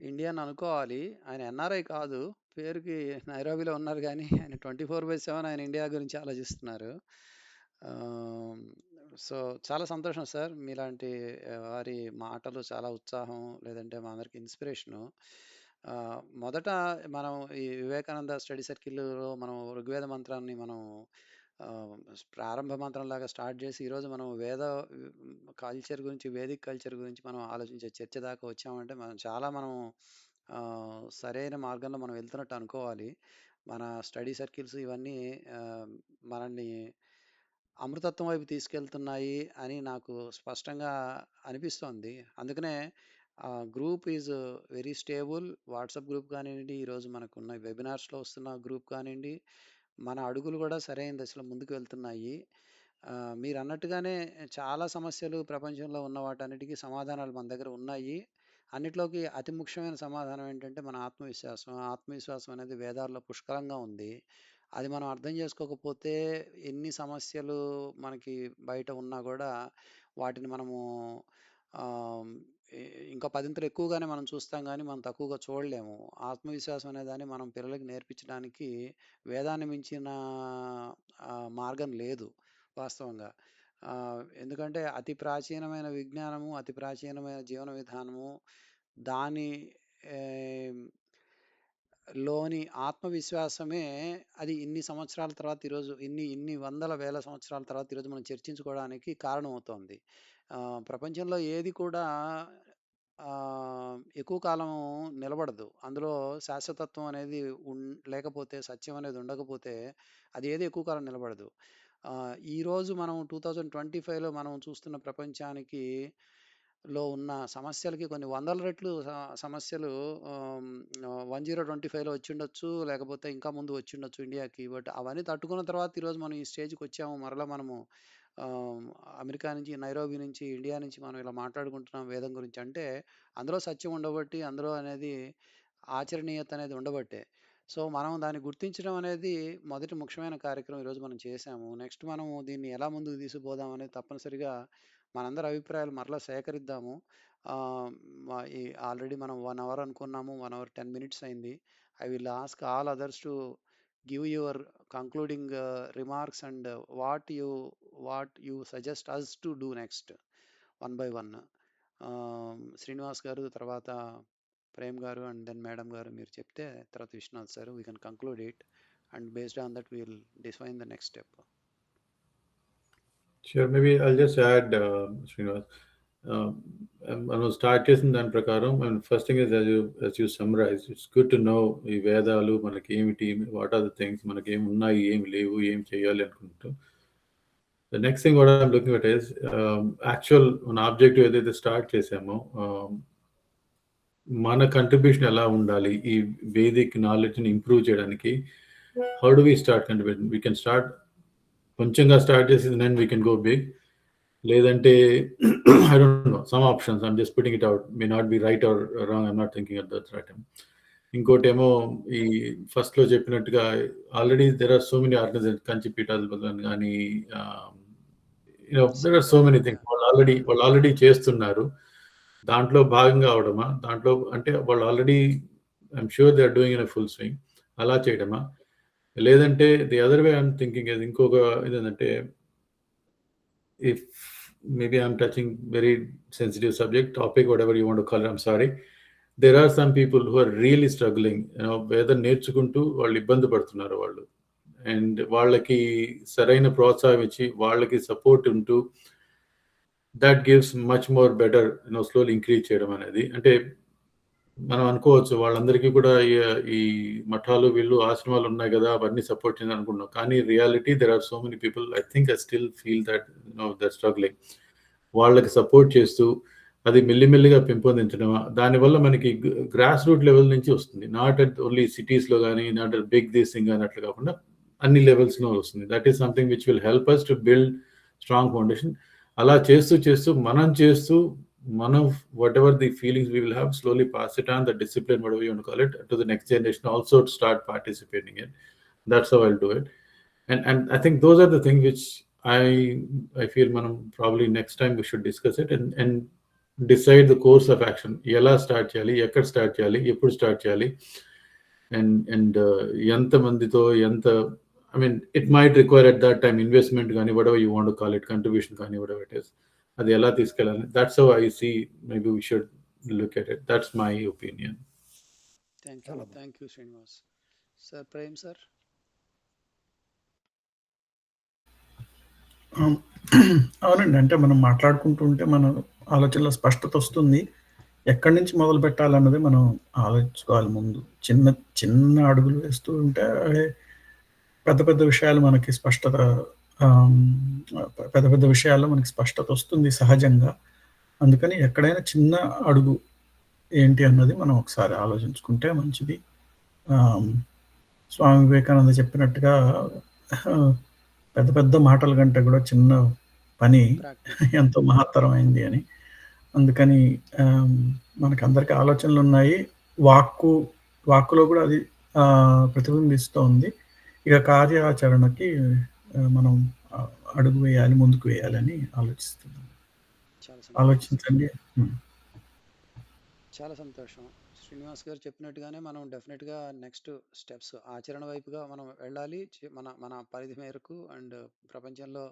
ఇండియన్ అనుకోవాలి. ఆయన ఎన్ఆర్ఐ కాదు, పేరుకి నైరోబీలో ఉన్నారు కానీ ఆయన 24/7 ఆయన ఇండియా గురించి ఆలోచిస్తున్నారు. సో చాలా సంతోషం సార్, మీలాంటి వారి మాటలు చాలా ఉత్సాహం, లేదంటే మా అందరికి ఇన్స్పిరేషను. మొదట మనం ఈ వివేకానంద స్టడీ సర్కిల్లో మనం ఋగ్వేద మంత్రాన్ని మనం ప్రారంభ మంత్రంలాగా స్టార్ట్ చేసి ఈరోజు మనం కల్చర్ గురించి, వేదిక్ కల్చర్ గురించి మనం ఆలోచించే చర్చ దాకా వచ్చామంటే మనం సరైన మార్గంలో మనం వెళ్తున్నట్టు అనుకోవాలి. మన స్టడీ సర్కిల్స్ ఇవన్నీ మనల్ని అమృతత్వం వైపు తీసుకెళ్తున్నాయి అని నాకు స్పష్టంగా అనిపిస్తోంది. అందుకనే group is very stable. WhatsApp group కానివ్వండి, ఈరోజు మనకున్న వెబినార్స్లో వస్తున్న గ్రూప్ కానివ్వండి, మన అడుగులు కూడా సరైన దశలో ముందుకు వెళ్తున్నాయి. మీరు అన్నట్టుగానే చాలా సమస్యలు ప్రపంచంలో ఉన్న వాటన్నిటికీ సమాధానాలు మన దగ్గర ఉన్నాయి. అన్నిట్లోకి అతి ముఖ్యమైన సమాధానం ఏంటంటే మన ఆత్మవిశ్వాసం. ఆత్మవిశ్వాసం అనేది వేదాల్లో పుష్కలంగా ఉంది. అది మనం అర్థం చేసుకోకపోతే ఎన్ని సమస్యలు మనకి బయట ఉన్నా గూడా వాటిని మనము ఆహ్, ఇ ఇంకా పదింతలు ఎక్కువగానే మనం చూస్తాం గానీ, మనం తక్కువగా చూడలేము. ఆత్మవిశ్వాసం అనే దాన్ని మనం పిల్లలకి నేర్పించడానికి వేదాన్ని మించిన మార్గం లేదు వాస్తవంగా. ఎందుకంటే అతి ప్రాచీనమైన విజ్ఞానము, అతి ప్రాచీనమైన జీవన విధానము, దాని ఆహ్, లోని ఆత్మవిశ్వాసమే అది ఇన్ని సంవత్సరాల తర్వాత ఈరోజు ఇన్ని వందల, వేల సంవత్సరాల తర్వాత ఈరోజు మనం చర్చించుకోవడానికి కారణమవుతోంది. ప్రపంచంలో ఏది కూడా ఎక్కువ కాలం నిలబడదు. అందులో శాశ్వతత్వం అనేది లేకపోతే, సత్యం అనేది ఉండకపోతే అది ఏది ఎక్కువ కాలం నిలబడదు. ఈరోజు మనం 2025లో మనం చూస్తున్న ప్రపంచానికి ఉన్న సమస్యలకి కొన్ని వందల రెట్లు సమస్యలు 1025లో వచ్చిండొచ్చు. లేకపోతే ఇంకా ముందు వచ్చిండొచ్చు ఇండియాకి. బట్ అవన్నీ తట్టుకున్న తర్వాత ఈరోజు మనం ఈ స్టేజ్‌కొచ్చాము. మరలా మనము ఆహ్, అమెరికా నుంచి, నైరోబీ నుంచి, ఇండియా నుంచి మనం ఇలా మాట్లాడుకుంటున్నాం వేదం గురించి. అంటే అందులో సత్యం ఉండబట్టి, అందులో అనేది ఆచరణీయత అనేది ఉండబట్టే. సో, మనం దాన్ని గుర్తించడం అనేది మొదటి ముఖ్యమైన కార్యక్రమం ఈరోజు మనం చేశాము. నెక్స్ట్ మనము దీన్ని ఎలా ముందుకు తీసుకుపోదాం అనేది తప్పనిసరిగా మనందరి అభిప్రాయాలు మరలా సేకరిద్దాము. ఆహ్, ఆల్రెడీ మనం 1 అవర్ అనుకున్నాము. 1 అవర్ 10 మినిట్స్ అయింది. I will ask all others to give your concluding remarks and what you suggest us to do next one by one. Srinivas గారు, తర్వాత ప్రేమ్ గారు, అండ్ దెన్ మేడం గారు మీరు చెప్తే, తర్వాత Vishwanath sir, we can conclude it and based on that will define the next step. Sure, maybe I'll just add, Srinivas. మనం start చేసిన దాని ప్రకారం, and first thing is as you summarize, it's good to know ఈ వేదాలు మనకి ఏమిటి, what are the things, మనకి ఏమి ఉన్నాయి, ఏమి లేవు, ఏం చేయాలి అనుకుంటూ. The next thing what I'm looking at is actual మన ఆబ్జెక్టివ్ ఏదైతే స్టార్ట్ చేసామో, మన కంట్రిబ్యూషన్ ఎలా ఉండాలి ఈ వేదిక్ నాలెడ్జ్ని ఇంప్రూవ్ చేయడానికి. How do we start contribution? We can start కొంచెంగా స్టార్ట్ చేసి then we can go big. లేదంటే I don't know, some options, I'm just putting it out, may not be right or wrong, I'm not thinking at that right time. ఇంకోటేమో ఈ ఫస్ట్లో చెప్పినట్టుగా already there are so many organization, Kanchi పీఠాలు కానీ there are so many things వాళ్ళు already చేస్తున్నారు. దాంట్లో భాగంగా అవడమా, దాంట్లో అంటే వాళ్ళు already I'm sure they are doing in a full swing, అలా చేయడమా? లేదంటే the other way I'm thinking ఇంకొక ఇదేంటంటే, if maybe I'm touching very sensitive subject, topic, whatever you want to call it, I'm sorry. There are some people who are really struggling, whether నేర్చుకుంటూ వాళ్ళు ఇబ్బంది పడుతున్నారు వాళ్ళు, అండ్ వాళ్ళకి సరైన ప్రోత్సాహం ఇచ్చి వాళ్ళకి సపోర్ట్ ఉంటూ that gives much more better slowly increase చేయడం అనేది. అంటే మనం అనుకోవచ్చు వాళ్ళందరికీ కూడా ఈ మఠాలు వీళ్ళు ఆశ్రమాలు ఉన్నాయి కదా అవన్నీ సపోర్ట్ చేయాలని అనుకుంటున్నాం, కానీ reality there are so many people, I think I still feel that that struggling. వాళ్ళకి సపోర్ట్ చేస్తూ అది మెల్లిమెల్లిగా పెంపొందించడం, దానివల్ల మనకి గ్రాస్ రూట్ లెవెల్ నుంచి వస్తుంది. నాట్ అట్ ఓన్లీ సిటీస్లో కానీ, not at big this thing అన్నట్లు కాకుండా అన్ని లెవెల్స్లో వస్తుంది. That is something which will help us to build strong foundation. అలా చేస్తూ మనం whatever the feelings we will have, slowly pass it on, the discipline, whatever you want to call it, to the next generation also to start participating in. That's how I'll do it. And I think those are the things which I feel manam probably next time we should discuss it and decide the course of action. Ela start cheyali, ekkada start cheyali, eppudu start cheyali, and enta mandito enta, I mean, it might require at that time investment gaani, whatever you want to call it, contribution gaani, whatever it is, అది ఎలా తీసుకెళ్ళాలి. That's how I see maybe we should look at it. That's my opinion. Thank you Srinivas sir. Prem sir. అవునండి, అంటే మనం మాట్లాడుకుంటూ ఉంటే మన ఆలోచనలో స్పష్టత వస్తుంది. ఎక్కడి నుంచి మొదలు పెట్టాలన్నది మనం ఆలోచించుకోవాలి ముందు. చిన్న చిన్న అడుగులు వేస్తూ ఉంటే పెద్ద పెద్ద విషయాలు మనకి పెద్ద విషయాల్లో మనకి స్పష్టత వస్తుంది సహజంగా. అందుకని ఎక్కడైనా చిన్న అడుగు ఏంటి అన్నది మనం ఒకసారి ఆలోచించుకుంటే మంచిది. స్వామి వివేకానంద చెప్పినట్టుగా పెద్ద పెద్ద మాటల కంటే కూడా చిన్న పని ఎంతో మహత్తరమైంది అని. అందుకని మనకందరికి ఆలోచనలున్నాయి. వాక్కులో కూడా అది ప్రతిబింబిస్తోంది. ఇక కార్యాచరణకి మనం అడుగు వేయాలి, ముందుకు వేయాలని ఆలోచిస్తున్నాను. ఆలోచించండి. చాలా సంతోషం. శ్రీనివాస్ గారు చెప్పినట్టుగానే మనం డెఫినెట్‌గా నెక్స్ట్ స్టెప్స్ ఆచరణ వైపుగా మనం వెళ్ళాలి. మన మన పరిధి మేరకు అండ్ ప్రపంచంలో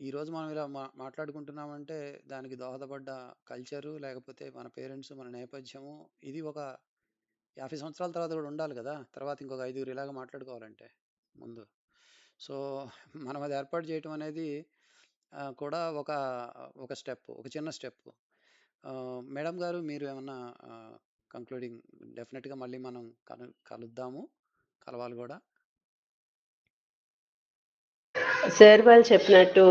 ఈరోజు మనం ఇలా మాట్లాడుకుంటున్నామంటే దానికి దోహదపడ్డ కల్చరు, లేకపోతే మన పేరెంట్స్, మన నేపథ్యము, ఇది ఒక 50 సంవత్సరాల తర్వాత కూడా ఉండాలి కదా! తర్వాత ఇంకొక 5గురు ఇలాగ మాట్లాడుకోవాలంటే ముందు. సో, మనం అది ఏర్పాటు చేయటం అనేది కూడా ఒక స్టెప్, ఒక చిన్న స్టెప్. మేడం గారు మీరు ఏమన్నా కంక్లూడింగ్ డెఫినెట్‌గా మళ్ళీ మనం కలుద్దాము. కలవాలి గూడా. సార్ వాళ్ళు చెప్పినట్టు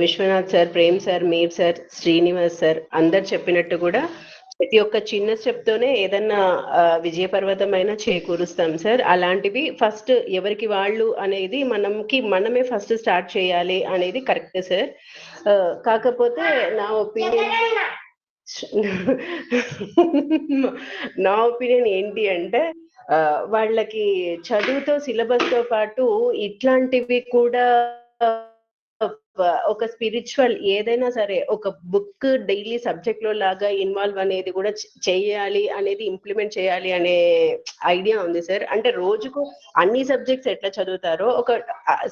విశ్వనాథ్ సార్, ప్రేమ్ సార్, మీర్ సార్, శ్రీనివాస్ సార్ అందరు చెప్పినట్టు కూడా ప్రతి ఒక్క చిన్న స్టెప్‌తోనే ఏదన్నా విజయ పర్వతమైనా చేకూరుస్తాం సార్. అలాంటివి ఫస్ట్ ఎవరికి వాళ్ళు అనేది మనమే ఫస్ట్ స్టార్ట్ చేయాలి అనేది కరెక్టే సార్. కాకపోతే నా ఒపీనియన్ ఏంటి అంటే వాళ్ళకి చదువుతో సిలబస్‌తో పాటు ఇట్లాంటివి కూడా ఒక స్పిరిచువల్ ఏదైనా సరే ఒక బుక్ డైలీ సబ్జెక్ట్‌లో లాగా ఇన్వాల్వ్ అనేది కూడా చేయాలి అనేది ఇంప్లిమెంట్ చేయాలి అనే ఐడియా ఉంది సార్. అంటే రోజుకు అన్ని సబ్జెక్ట్స్ ఎట్లా చదువుతారో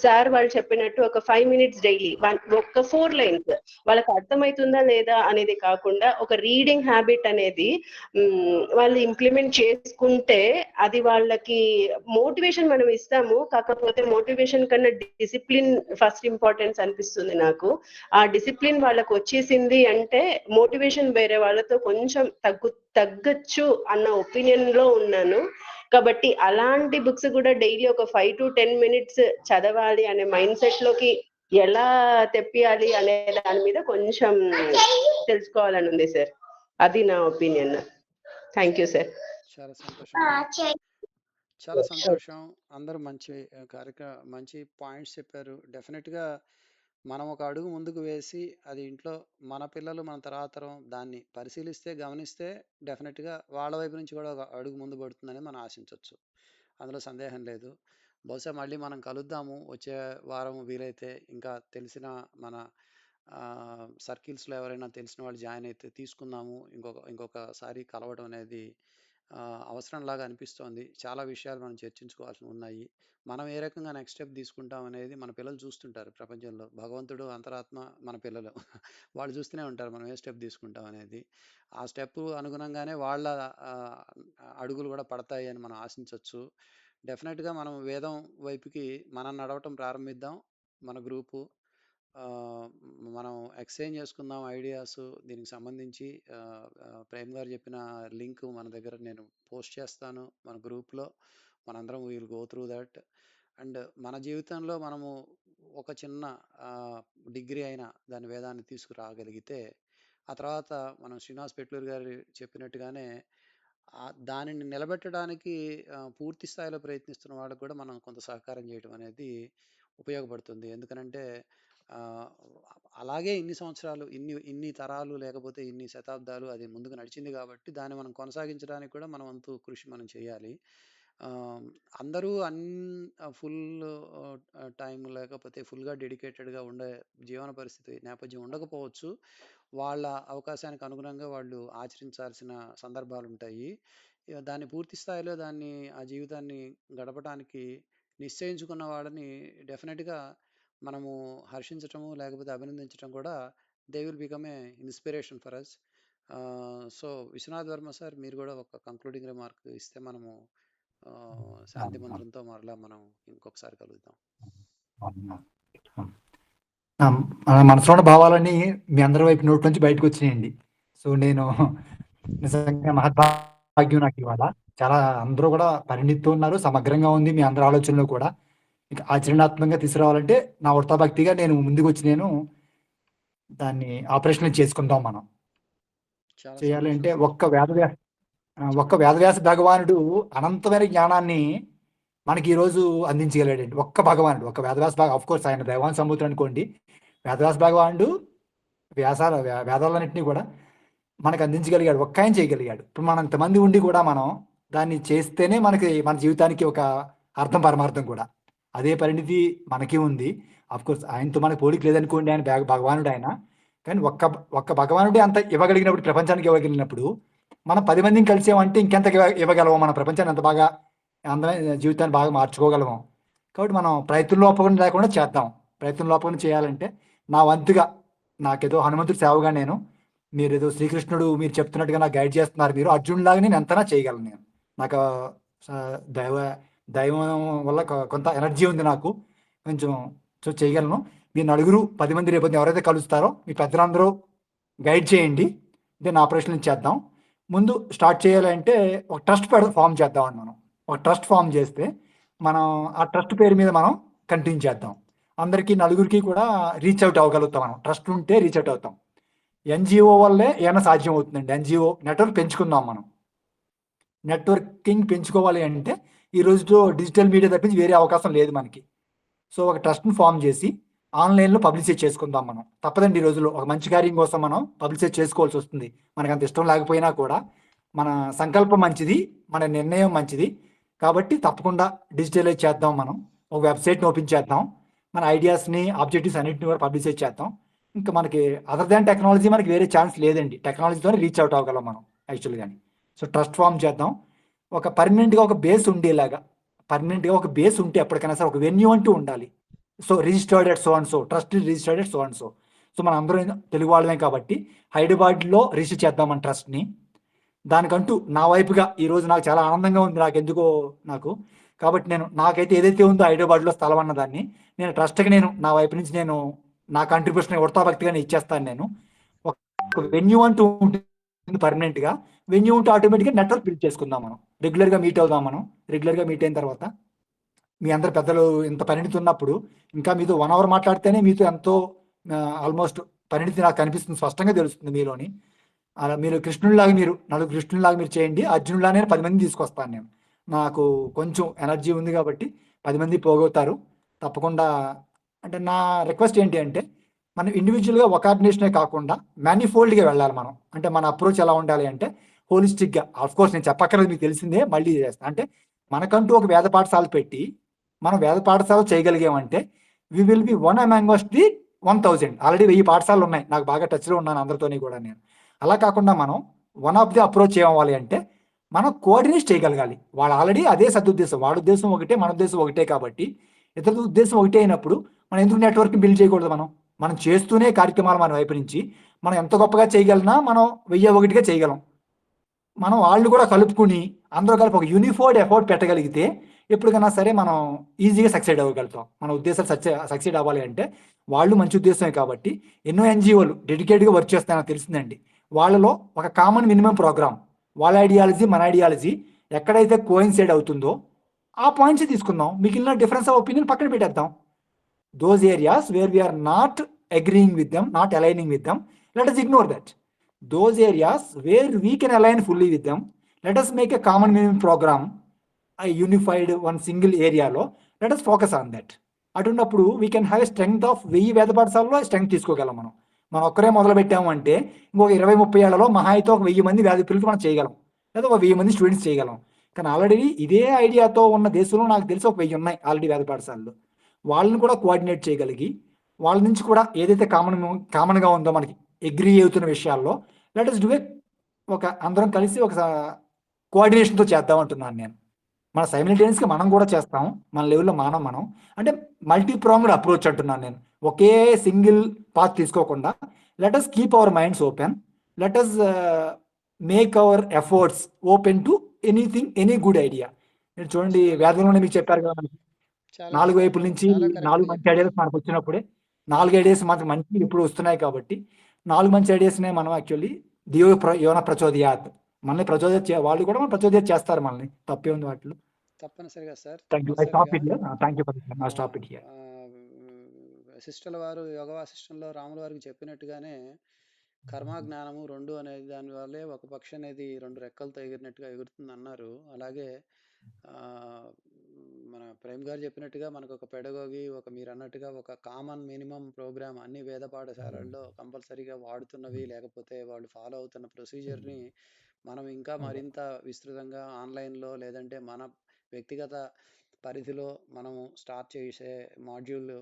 సార్ వాళ్ళు చెప్పినట్టు ఒక 5 మినిట్స్ డైలీ ఒక 4 లైన్స్ వాళ్ళకి అర్థమవుతుందా లేదా అనేది కాకుండా ఒక రీడింగ్ హ్యాబిట్ అనేది వాళ్ళు ఇంప్లిమెంట్ చేసుకుంటే అది వాళ్ళకి మోటివేషన్ మనం ఇస్తాము. కాకపోతే మోటివేషన్ కన్నా డిసిప్లిన్ ఫస్ట్ ఇంపార్టెన్స్ అనిపిస్తుంది నాకు. ఆ డిసిప్లిన్ వాళ్ళకు వచ్చేసింది అంటే మోటివేషన్ వేరే వాళ్ళతో కొంచెం తగ్గచ్చు అన్న ఒపీనియన్ లో ఉన్నాను. కాబట్టి అలాంటి బుక్స్ కూడా డైలీ ఒక 5 to 10 మినిట్స్ చదవాలి అనే మైండ్ సెట్ లోకి ఎలా తెప్పియాలి అనే దాని మీద కొంచెం తెలుసుకోవాలని ఉంది సార్. అది నా ఒపీనియన్. Thank you sir. చాలా సంతోషం. చాలా సంతోషం. అందరూ మంచి పాయింట్స్ చెప్పారు. డెఫినెట్‌గా మనం ఒక అడుగు ముందుకు వేసి అది ఇంట్లో మన పిల్లలు, మన తర్వాత తరం దాన్ని పరిశీలిస్తే, గమనిస్తే డెఫినెట్‌గా వాళ్ళ వైపు నుంచి కూడా ఒక అడుగు ముందు పడుతుందని మనం ఆశించొచ్చు. అందులో సందేహం లేదు. బహుశా మళ్ళీ మనం కలుద్దాము. వచ్చే వారం వీలైతే ఇంకా తెలిసిన మన సర్కిల్స్‌లో ఎవరైనా తెలిసిన వాళ్ళు జాయిన్ అయితే తీసుకుందాము. ఇంకొకసారి కలవడం అనేది అవసరంలాగా అనిపిస్తోంది. చాలా విషయాలు మనం చర్చించుకోవాల్సినవి ఉన్నాయి. మనం ఏ రకంగా నెక్స్ట్ స్టెప్ తీసుకుంటాం అనేది మన పిల్లలు చూస్తుంటారు ప్రపంచంలో. భగవంతుడు, అంతరాత్మ, మన పిల్లలు వాళ్ళు చూస్తూనే ఉంటారు మనం ఏ స్టెప్ తీసుకుంటాం అనేది. ఆ స్టెప్ అనుగుణంగానే వాళ్ళ అడుగులు కూడా పడతాయి అని మనం ఆశించొచ్చు. డెఫినెట్‌గా మనం వేదం వైపుకి మనం నడవటం ప్రారంభిద్దాం. మన గ్రూపు మనం ఎక్స్చేంజ్ చేసుకుందాం ఐడియాస్. దీనికి సంబంధించి ప్రేమ్ గారు చెప్పిన లింక్ మన దగ్గర నేను పోస్ట్ చేస్తాను మన గ్రూప్లో. మనందరం will go through that. And మన జీవితంలో మనము ఒక చిన్న డిగ్రీ అయినా దాని వేదాన్ని తీసుకురాగలిగితే ఆ తర్వాత మనం శ్రీనివాస్ పెట్లూరు గారు చెప్పినట్టుగానే దానిని నిలబెట్టడానికి పూర్తి స్థాయిలో ప్రయత్నిస్తున్న వాళ్ళకు కూడా మనం కొంత సహకారం చేయడం అనేది ఉపయోగపడుతుంది. ఎందుకనంటే అలాగే ఇన్ని సంవత్సరాలు, ఇన్ని తరాలు, లేకపోతే ఇన్ని శతాబ్దాలు అది ముందుకు నడిచింది కాబట్టి దాన్ని మనం కొనసాగించడానికి కూడా మన వంతు కృషి మనం చేయాలి. అందరూ ఫుల్ టైం లేకపోతే ఫుల్గా డెడికేటెడ్గా ఉండే జీవన పరిస్థితి నేపథ్యం ఉండకపోవచ్చు. వాళ్ళ అవకాశానికి అనుగుణంగా వాళ్ళు ఆచరించాల్సిన సందర్భాలు ఉంటాయి. దాన్ని పూర్తి స్థాయిలో ఆ జీవితాన్ని గడపడానికి నిశ్చయించుకున్న వాళ్ళని డెఫినెట్‌గా మనము హర్షించటము, లేకపోతే అభినందించటం కూడా they will become a inspiration for us. So Vishwanath Varma sir మీరు కూడా ఒక కంక్లూడింగ్ రిమార్క్ ఇస్తే మనము శాంతి మంత్రంతో మరలా మనం ఇంకొకసారి కలుద్దాం. మనసులో ఉన్న భావాలన్నీ మీ అందరి వైపు నోటి నుంచి బయటకు వచ్చినాయండి. సో నేను నిజంగా మహద్భాగ్యం నాకు ఇవాళ. చాలా అందరూ కూడా పరిణితితో ఉన్నారు. సమగ్రంగా ఉంది మీ అందరి ఆలోచనలో కూడా. ఇంకా ఆచరణాత్మకంగా తీసుకురావాలంటే నా వృత్తాభక్తిగా నేను ముందుకు వచ్చి నేను దాన్ని ఆపరేషన్ చేసుకుందాం మనం. చేయాలంటే ఒక్క వేదవ్యాస భగవానుడు అనంతమైన జ్ఞానాన్ని మనకి ఈరోజు అందించగలిగాడండి. ఒక్క భగవానుడు, ఒక్క వేదవ్యాస ఆఫ్ కోర్స్ ఆయన దైవాన్ సంబూతుడు అనుకోండి. వేదవ్యాస భగవానుడు వేదాలన్నింటినీ కూడా మనకు అందించగలిగాడు, ఒక్క ఆయన చేయగలిగాడు. ఇప్పుడు మనం ఇంతమంది ఉండి కూడా మనం దాన్ని చేస్తేనే మనకి మన జీవితానికి ఒక అర్థం పరమార్థం కూడా. అదే పరిణితి మనకి ఉంది. కోర్స్ ఆయనతో మనకు పోలిక లేదనుకోండి, ఆయన భగవానుడు ఆయన. కానీ ఒక్క భగవానుడే అంత ఇవ్వగలిగినప్పుడు, ప్రపంచానికి ఇవ్వగలిగినప్పుడు, మనం 10 మందిని కలిసామంటే ఇంకెంత ఇవ్వగలము, మన ప్రపంచాన్ని ఎంత బాగా అందమైన జీవితాన్ని బాగా మార్చుకోగలము. కాబట్టి మనం ప్రయత్నం లోపం లేకుండా చేద్దాం. ప్రయత్నం లోపం చేయాలంటే నా వంతుగా నాకేదో హనుమంతుడి సేవగా మీరేదో శ్రీకృష్ణుడు మీరు చెప్తున్నట్టుగా నాకు గైడ్ చేస్తున్నారు. మీరు అర్జునుడిలాగా నేను ఎంతనా చేయగలను. నేను నాకు దైవం వల్ల కొంత ఎనర్జీ ఉంది నాకు, కొంచెం చేయగలను. మీరు నలుగురు 10 మంది రేపు ఎవరైతే కలుస్తారో మీ పెద్దలందరూ గైడ్ చేయండి. దెన్ ఆపరేషన్ చేద్దాం. ముందు స్టార్ట్ చేయాలంటే ఒక ట్రస్ట్ ఫామ్ చేద్దామని మనం ఒక ట్రస్ట్ ఫామ్ చేస్తే మనం ఆ ట్రస్ట్ పేరు మీద మనం కంటిన్యూ చేద్దాం. అందరికీ నలుగురికి కూడా రీచ్ అవుట్ అవ్వగలుగుతాం. మనం ట్రస్ట్ ఉంటే రీచ్ అవుట్ అవుతాం. ఎన్జిఓ వల్లే ఏమైనా సాధ్యం అవుతుందండి. ఎన్జిఓ నెట్వర్క్ పెంచుకుందాం. మనం నెట్వర్కింగ్ పెంచుకోవాలి అంటే ఈ రోజుతో డిజిటల్ మీడియా తప్పించి వేరే అవకాశం లేదు మనకి. సో ఒక ట్రస్ట్ని ఫామ్ చేసి ఆన్లైన్లో పబ్లిసిటీ చేసుకుందాం. మనం తప్పదండి. ఈ రోజుల్లో ఒక మంచి కార్యం కోసం మనం పబ్లిసిటీ చేసుకోవాల్సి వస్తుంది. మనకు అంత ఇష్టం లేకపోయినా కూడా మన సంకల్పం మంచిది, మన నిర్ణయం మంచిది. కాబట్టి తప్పకుండా డిజిటలైజ్ చేద్దాం. మనం ఒక వెబ్సైట్ని ఓపెన్ చేద్దాం. మన ఐడియాస్ని, ఆబ్జెక్టివ్స్ అన్నింటిని కూడా పబ్లిసిటీ చేద్దాం. ఇంకా మనకి అదర్ దాన్ టెక్నాలజీ మనకి వేరే ఛాన్స్ లేదండి. టెక్నాలజీతోనే రీచ్ అవుట్ అవ్వగలం మనం యాక్చువల్గాని. సో ట్రస్ట్ ఫామ్ చేద్దాం. ఒక పర్మనెంట్గా ఒక బేస్ ఉండేలాగా, పర్మనెంట్గా ఒక బేస్ ఉంటే ఎప్పటికైనా సరే ఒక వెన్యూ అంటూ ఉండాలి. So registered at so and so, trust registered at so and so. So మనం అందరం తెలుగు వాళ్ళమే కాబట్టి హైదరాబాద్లో రిజిస్టర్ చేద్దాం మన ట్రస్ట్ని. దానికంటూ నా వైపుగా ఈరోజు నాకు చాలా ఆనందంగా ఉంది. నాకెందుకో కాబట్టి నాకైతే ఏదైతే ఉందో హైదరాబాద్లో స్థలం అన్నదాన్ని నేను ట్రస్ట్కి నా వైపు నుంచి నా కంట్రిబ్యూషన్ ఉడతాభక్తిగా ఇచ్చేస్తాను. నేను ఒక వెన్యూ అంటూ ఉంటుంది పర్మనెంట్గా. వెన్యూ ఉంటే ఆటోమేటిక్గా నెట్వర్క్ బిల్డ్ చేసుకుందాం. మనం రెగ్యులర్గా మీట్ అవుదాం. మనం రెగ్యులర్గా మీట్ అయిన తర్వాత మీ అందరు పెద్దలు ఇంత పరిణితి ఉన్నప్పుడు ఇంకా మీతో 1 అవర్ మాట్లాడితేనే మీతో ఎంతో ఆల్మోస్ట్ పరిణితి నాకు కనిపిస్తుంది, స్పష్టంగా తెలుస్తుంది మీలోని. అలా మీరు కృష్ణుడిలాగా నలుగురు కృష్ణుడిలాగా మీరు చేయండి. అర్జునుడిలానే 10 మందిని తీసుకొస్తాను నేను. నాకు కొంచెం ఎనర్జీ ఉంది కాబట్టి 10 మంది పోగొతారు తప్పకుండా. అంటే నా రిక్వెస్ట్ ఏంటి అంటే మనం ఇండివిజువల్గా ఒక ఆర్గనైజేషనే కాకుండా మ్యానిఫోల్డ్గా వెళ్ళాలి మనం. అంటే మన అప్రోచ్ ఎలా ఉండాలి అంటే హోలిస్టిక్గా. ఆఫ్కోర్స్ నేను చెప్పక్కర్లేదు, మీకు తెలిసిందే, మళ్ళీ చేస్తాను. అంటే మనకంటూ ఒక వేద పాఠశాల పెట్టి మనం వేద పాఠశాల చేయగలిగామంటే we will be one amongst the 1000. Already 1000 పాఠశాలలు ఉన్నాయి. నాకు బాగా టచ్లో ఉన్నాను అందరితోని కూడా నేను. అలా కాకుండా మనం వన్ ఆఫ్ ది అప్రోచ్ ఏమవ్వాలి అంటే మనం కోఆర్డినేట్ చేయగలగాలి. వాళ్ళు ఆల్రెడీ అదే సదుద్దేశం, వాడి ఉద్దేశం ఒకటే, మన ఉద్దేశం ఒకటే. కాబట్టి ఇతరుల ఉద్దేశం ఒకటే అయినప్పుడు మనం ఎందుకు నెట్వర్క్ బిల్డ్ చేయకూడదు? మనం చేస్తూనే కార్యక్రమాలు మన వైపు నుంచి మనం ఎంత గొప్పగా చేయగలనా మనం 1001గా చేయగలం. మనం వాళ్ళు కూడా కలుపుకుని అందరూ కలిపి ఒక యూనిఫైడ్ ఎఫర్ట్ పెట్టగలిగితే ఎప్పటికైనా సరే మనం ఈజీగా సక్సెడ్ అవ్వగలుగుతాం. మన ఉద్దేశాలు సక్సెడ్ అవ్వాలి అంటే వాళ్ళు మంచి ఉద్దేశమే కాబట్టి ఎన్నో ఎన్జిఓలు డెడికేట్గా వర్క్ చేస్తాయని తెలిసిందండి. వాళ్ళలో ఒక కామన్ మినిమం ప్రోగ్రామ్, వాళ్ళ ఐడియాలజీ మన ఐడియాలజీ ఎక్కడైతే కోయిన్సైడ్ అవుతుందో ఆ పాయింట్స్ తీసుకుందాం. మిగిలిన డిఫరెన్స్ ఆఫ్ ఒపీనియన్ పక్కన పెట్టేద్దాం. Those areas where we're not agreeing with them, not aligning with them, let us ignore that. Those areas where we can align fully with them, let us make a common minimum program, a unified one single area లో let us focus on that. అటున్నప్పుడు we can have a strength of 1000 వేద పాఠశాలలో strength తీసుకోగలం. మనం ఒక్కరే మొదలు పెట్టాము అంటే ఇంకొక 20-30 ఏళ్లలో మహా అయితే ఒక 1000 మంది వేద పిల్లలు మనం చేయగలం, లేదా ఒక 1000 మంది స్టూడెంట్స్ చేయగలం. కానీ ఆల్రెడీ ఇదే ఐడియాతో ఉన్న దేశంలో నాకు తెలిసి ఒక 1000 ఉన్నాయి ఆల్రెడీ వేద పాఠశాలలు. వాళ్ళని కూడా కోఆర్డినేట్ చేయగలిగి వాళ్ళ నుంచి కూడా ఏదైతే కామన్గా ఉందో మనకి అగ్రీ అవుతున్న విషయాల్లో లెట్ us do ఒక అందరం కలిసి ఒక కోఆర్డినేషన్తో చేద్దాం అంటున్నాను నేను. మన సైమిల్టేనియస్గా మనం కూడా చేస్తాం మన లెవెల్లో. మనం అంటే మల్టీ ప్రాంగ్డ్ అప్రోచ్ అంటున్నాను నేను. ఒకే సింగిల్ పాత్ తీసుకోకుండా let us keep our minds open, let us make our efforts open to anything, any good idea. మీరు చూడండి వేదంలోనే మీకు చెప్పారు కదా, మనకి 4 వైపుల నుంచి 4 మంచి ఐడియాస్ మనకు వచ్చినప్పుడే 4 ఐడియాస్ మనకు మంచి ఇప్పుడు వస్తున్నాయి. కాబట్టి 4 మంచి ఐడియాస్నే మనం యాక్చువల్లీ యోన ప్రచోదయాత్, మనల్ని వాళ్ళు కూడా మనం ప్రచోదయాత్ చేస్తారు మనల్ని. తప్పే ఉంది వాటిలో. తప్పనిసరిగా సార్. వశిష్ఠుల వారు యోగ వాసిష్టంలో రాముల వారికి చెప్పినట్టుగానే కర్మ జ్ఞానము 2 అనేది దాని వల్లే ఒక పక్షి అనేది 2 రెక్కలతో ఎగిరినట్టుగా ఎగురుతుంది అన్నారు. అలాగే మన ప్రేమ్ గారు చెప్పినట్టుగా మనకొక పెడగోగి, మీరన్నట్టుగా ఒక కామన్ మినిమమ్ ప్రోగ్రామ్ అన్ని వేద పాఠశాలల్లో కంపల్సరీగా వాడుతున్నవి, లేకపోతే వాళ్ళు ఫాలో అవుతున్న ప్రొసీజర్‌ని మనం ఇంకా మరింత విస్తృతంగా ఆన్‌లైన్‌లో లేదంటే మన వ్యక్తిగత పరిధిలో మనము స్టార్ట్ చేసే మాడ్యూల్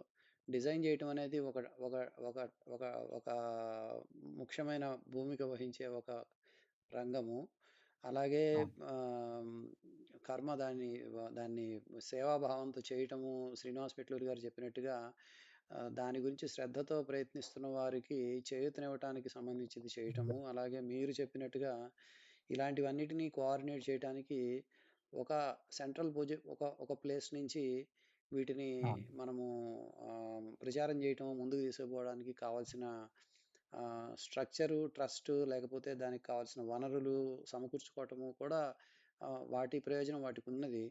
డిజైన్ చేయటం అనేది ఒక ఒక ఒక ఒక ఒక ముఖ్యమైన భూమిక వహించే ఒక రంగము. అలాగే ఆహ్, కర్మ దాన్ని సేవాభావంతో చేయటము శ్రీనివాస్ పెట్లూరి గారు చెప్పినట్టుగా దాని గురించి శ్రద్ధతో ప్రయత్నిస్తున్న వారికి చేయూతనివ్వటానికి సంబంధించింది చేయటము. అలాగే మీరు చెప్పినట్టుగా ఇలాంటివన్నిటిని కోఆర్డినేట్ చేయటానికి ఒక సెంట్రల్ ఒక ప్లేస్ నుంచి వీటిని మనము ప్రచారం చేయటం, ముందుకు తీసుకుపోవడానికి కావాల్సిన స్ట్రక్చరు, ట్రస్టు లేకపోతే దానికి కావాల్సిన వనరులు సమకూర్చుకోవటము కూడా వాటి ప్రయోజనం వాటికున్నది.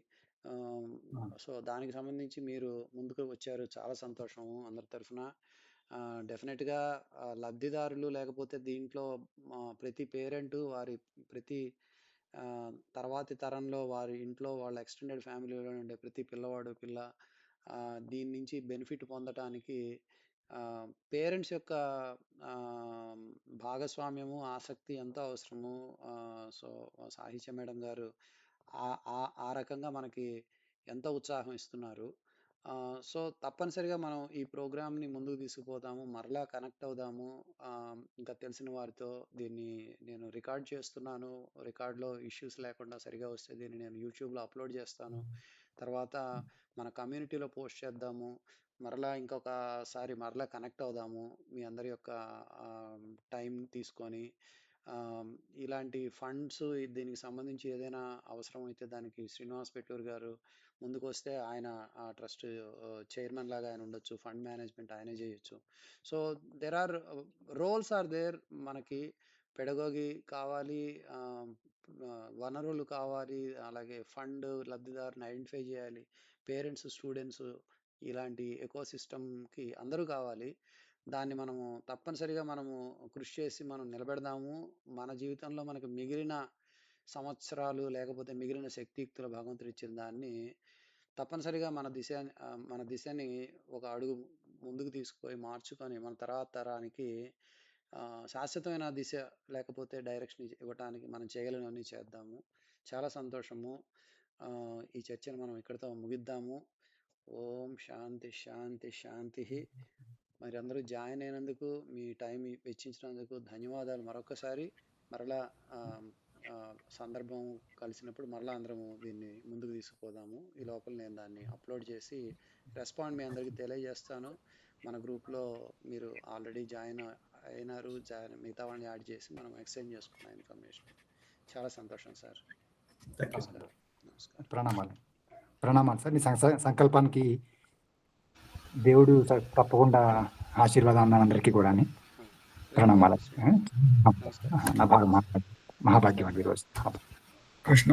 సో, దానికి సంబంధించి మీరు ముందుకు వచ్చారు. చాలా సంతోషము అందరి తరఫున. డెఫినెట్‌గా లబ్ధిదారులు లేకపోతే దీంట్లో ప్రతి పేరెంటు వారి ప్రతి తర్వాతి తరంలో వారి ఇంట్లో వాళ్ళ ఎక్స్టెండెడ్ ఫ్యామిలీలో ఉండే ప్రతి పిల్లవాడు, పిల్ల దీని నుంచి బెనిఫిట్ పొందటానికి పేరెంట్స్ యొక్క భాగస్వామ్యము, ఆసక్తి ఎంతో అవసరము. సో, సాహిత్య మేడం గారు ఆ రకంగా మనకి ఎంతో ఉత్సాహం ఇస్తున్నారు. సో, తప్పనిసరిగా మనం ఈ ప్రోగ్రామ్‌ని ముందుకు తీసుకుపోదాము. మరలా కనెక్ట్ అవుదాము. ఇంకా తెలిసిన వారితో దీన్ని నేను రికార్డ్ చేస్తున్నాను. రికార్డ్‌లో ఇష్యూస్ లేకుండా సరిగ్గా వస్తే దీన్ని నేను యూట్యూబ్‌లో అప్‌లోడ్ చేస్తాను. తర్వాత మన కమ్యూనిటీలో పోస్ట్ చేద్దాము. ఇంకొకసారి కనెక్ట్ అవుదాము. మీ అందరి యొక్క టైం తీసుకొని ఇలాంటి ఫండ్స్ దీనికి సంబంధించి ఏదైనా అవసరమైతే దానికి శ్రీనివాస్ పెట్లూరి గారు ముందుకొస్తే ఆయన ఆ ట్రస్ట్ చైర్మన్ లాగా ఆయన ఉండొచ్చు. ఫండ్ మేనేజ్మెంట్ ఆయనే చేయొచ్చు. So, roles are there. మనకి పెడగోగి కావాలి, వనరులు కావాలి, అలాగే ఫండ్ లబ్ధిదారుని ఐడెంటిఫై చేయాలి, పేరెంట్స్, స్టూడెంట్స్ ఇలాంటి ఎకోసిస్టమ్‌కి అందరూ కావాలి. దాన్ని మనము తప్పనిసరిగా కృషి చేసి మనం నిలబెడదాము. మన జీవితంలో మనకు మిగిలిన సంవత్సరాలు లేకపోతే మిగిలిన శక్తియుక్తులు భగవంతుడు ఇచ్చిన దాన్ని తప్పనిసరిగా మన దిశని ఒక అడుగు ముందుకు తీసుకుపోయి మార్చుకొని మన తర్వాత తరానికి శాశ్వతమైన దిశ లేకపోతే డైరెక్షన్ ఇవ్వటానికి మనం చేయగలిగినవన్నీ చేద్దాము. చాలా సంతోషము. ఈ చర్చను మనం ఇక్కడితో ముగిద్దాము. ఓం శాంతి శాంతి శాంతి. మరి అందరూ జాయిన్ అయినందుకు, మీ టైం వెచ్చించినందుకు ధన్యవాదాలు మరొకసారి. మరలా సందర్భం కలిసినప్పుడు మరలా అందరము దీన్ని ముందుకు తీసుకుపోదాము. ఈ లోపల నేను దాన్ని అప్లోడ్ చేసి రెస్పాండ్ మీ అందరికీ తెలియజేస్తాను. మన గ్రూప్లో మీరు ఆల్రెడీ జాయిన్ అయినారు. మిగతా వాళ్ళని యాడ్ చేసి మనం ఎక్స్చేంజ్ చేసుకున్నాం ఇన్ఫర్మేషన్. చాలా సంతోషం సార్. నమస్కారం. ప్రణామాలు సార్. మీ సంకల్పానికి దేవుడు తప్పకుండా ఆశీర్వాదం అందరికీ కూడా ప్రణామాలు. మహాభాగ్యం అండి ఈరోజు. కృష్ణ.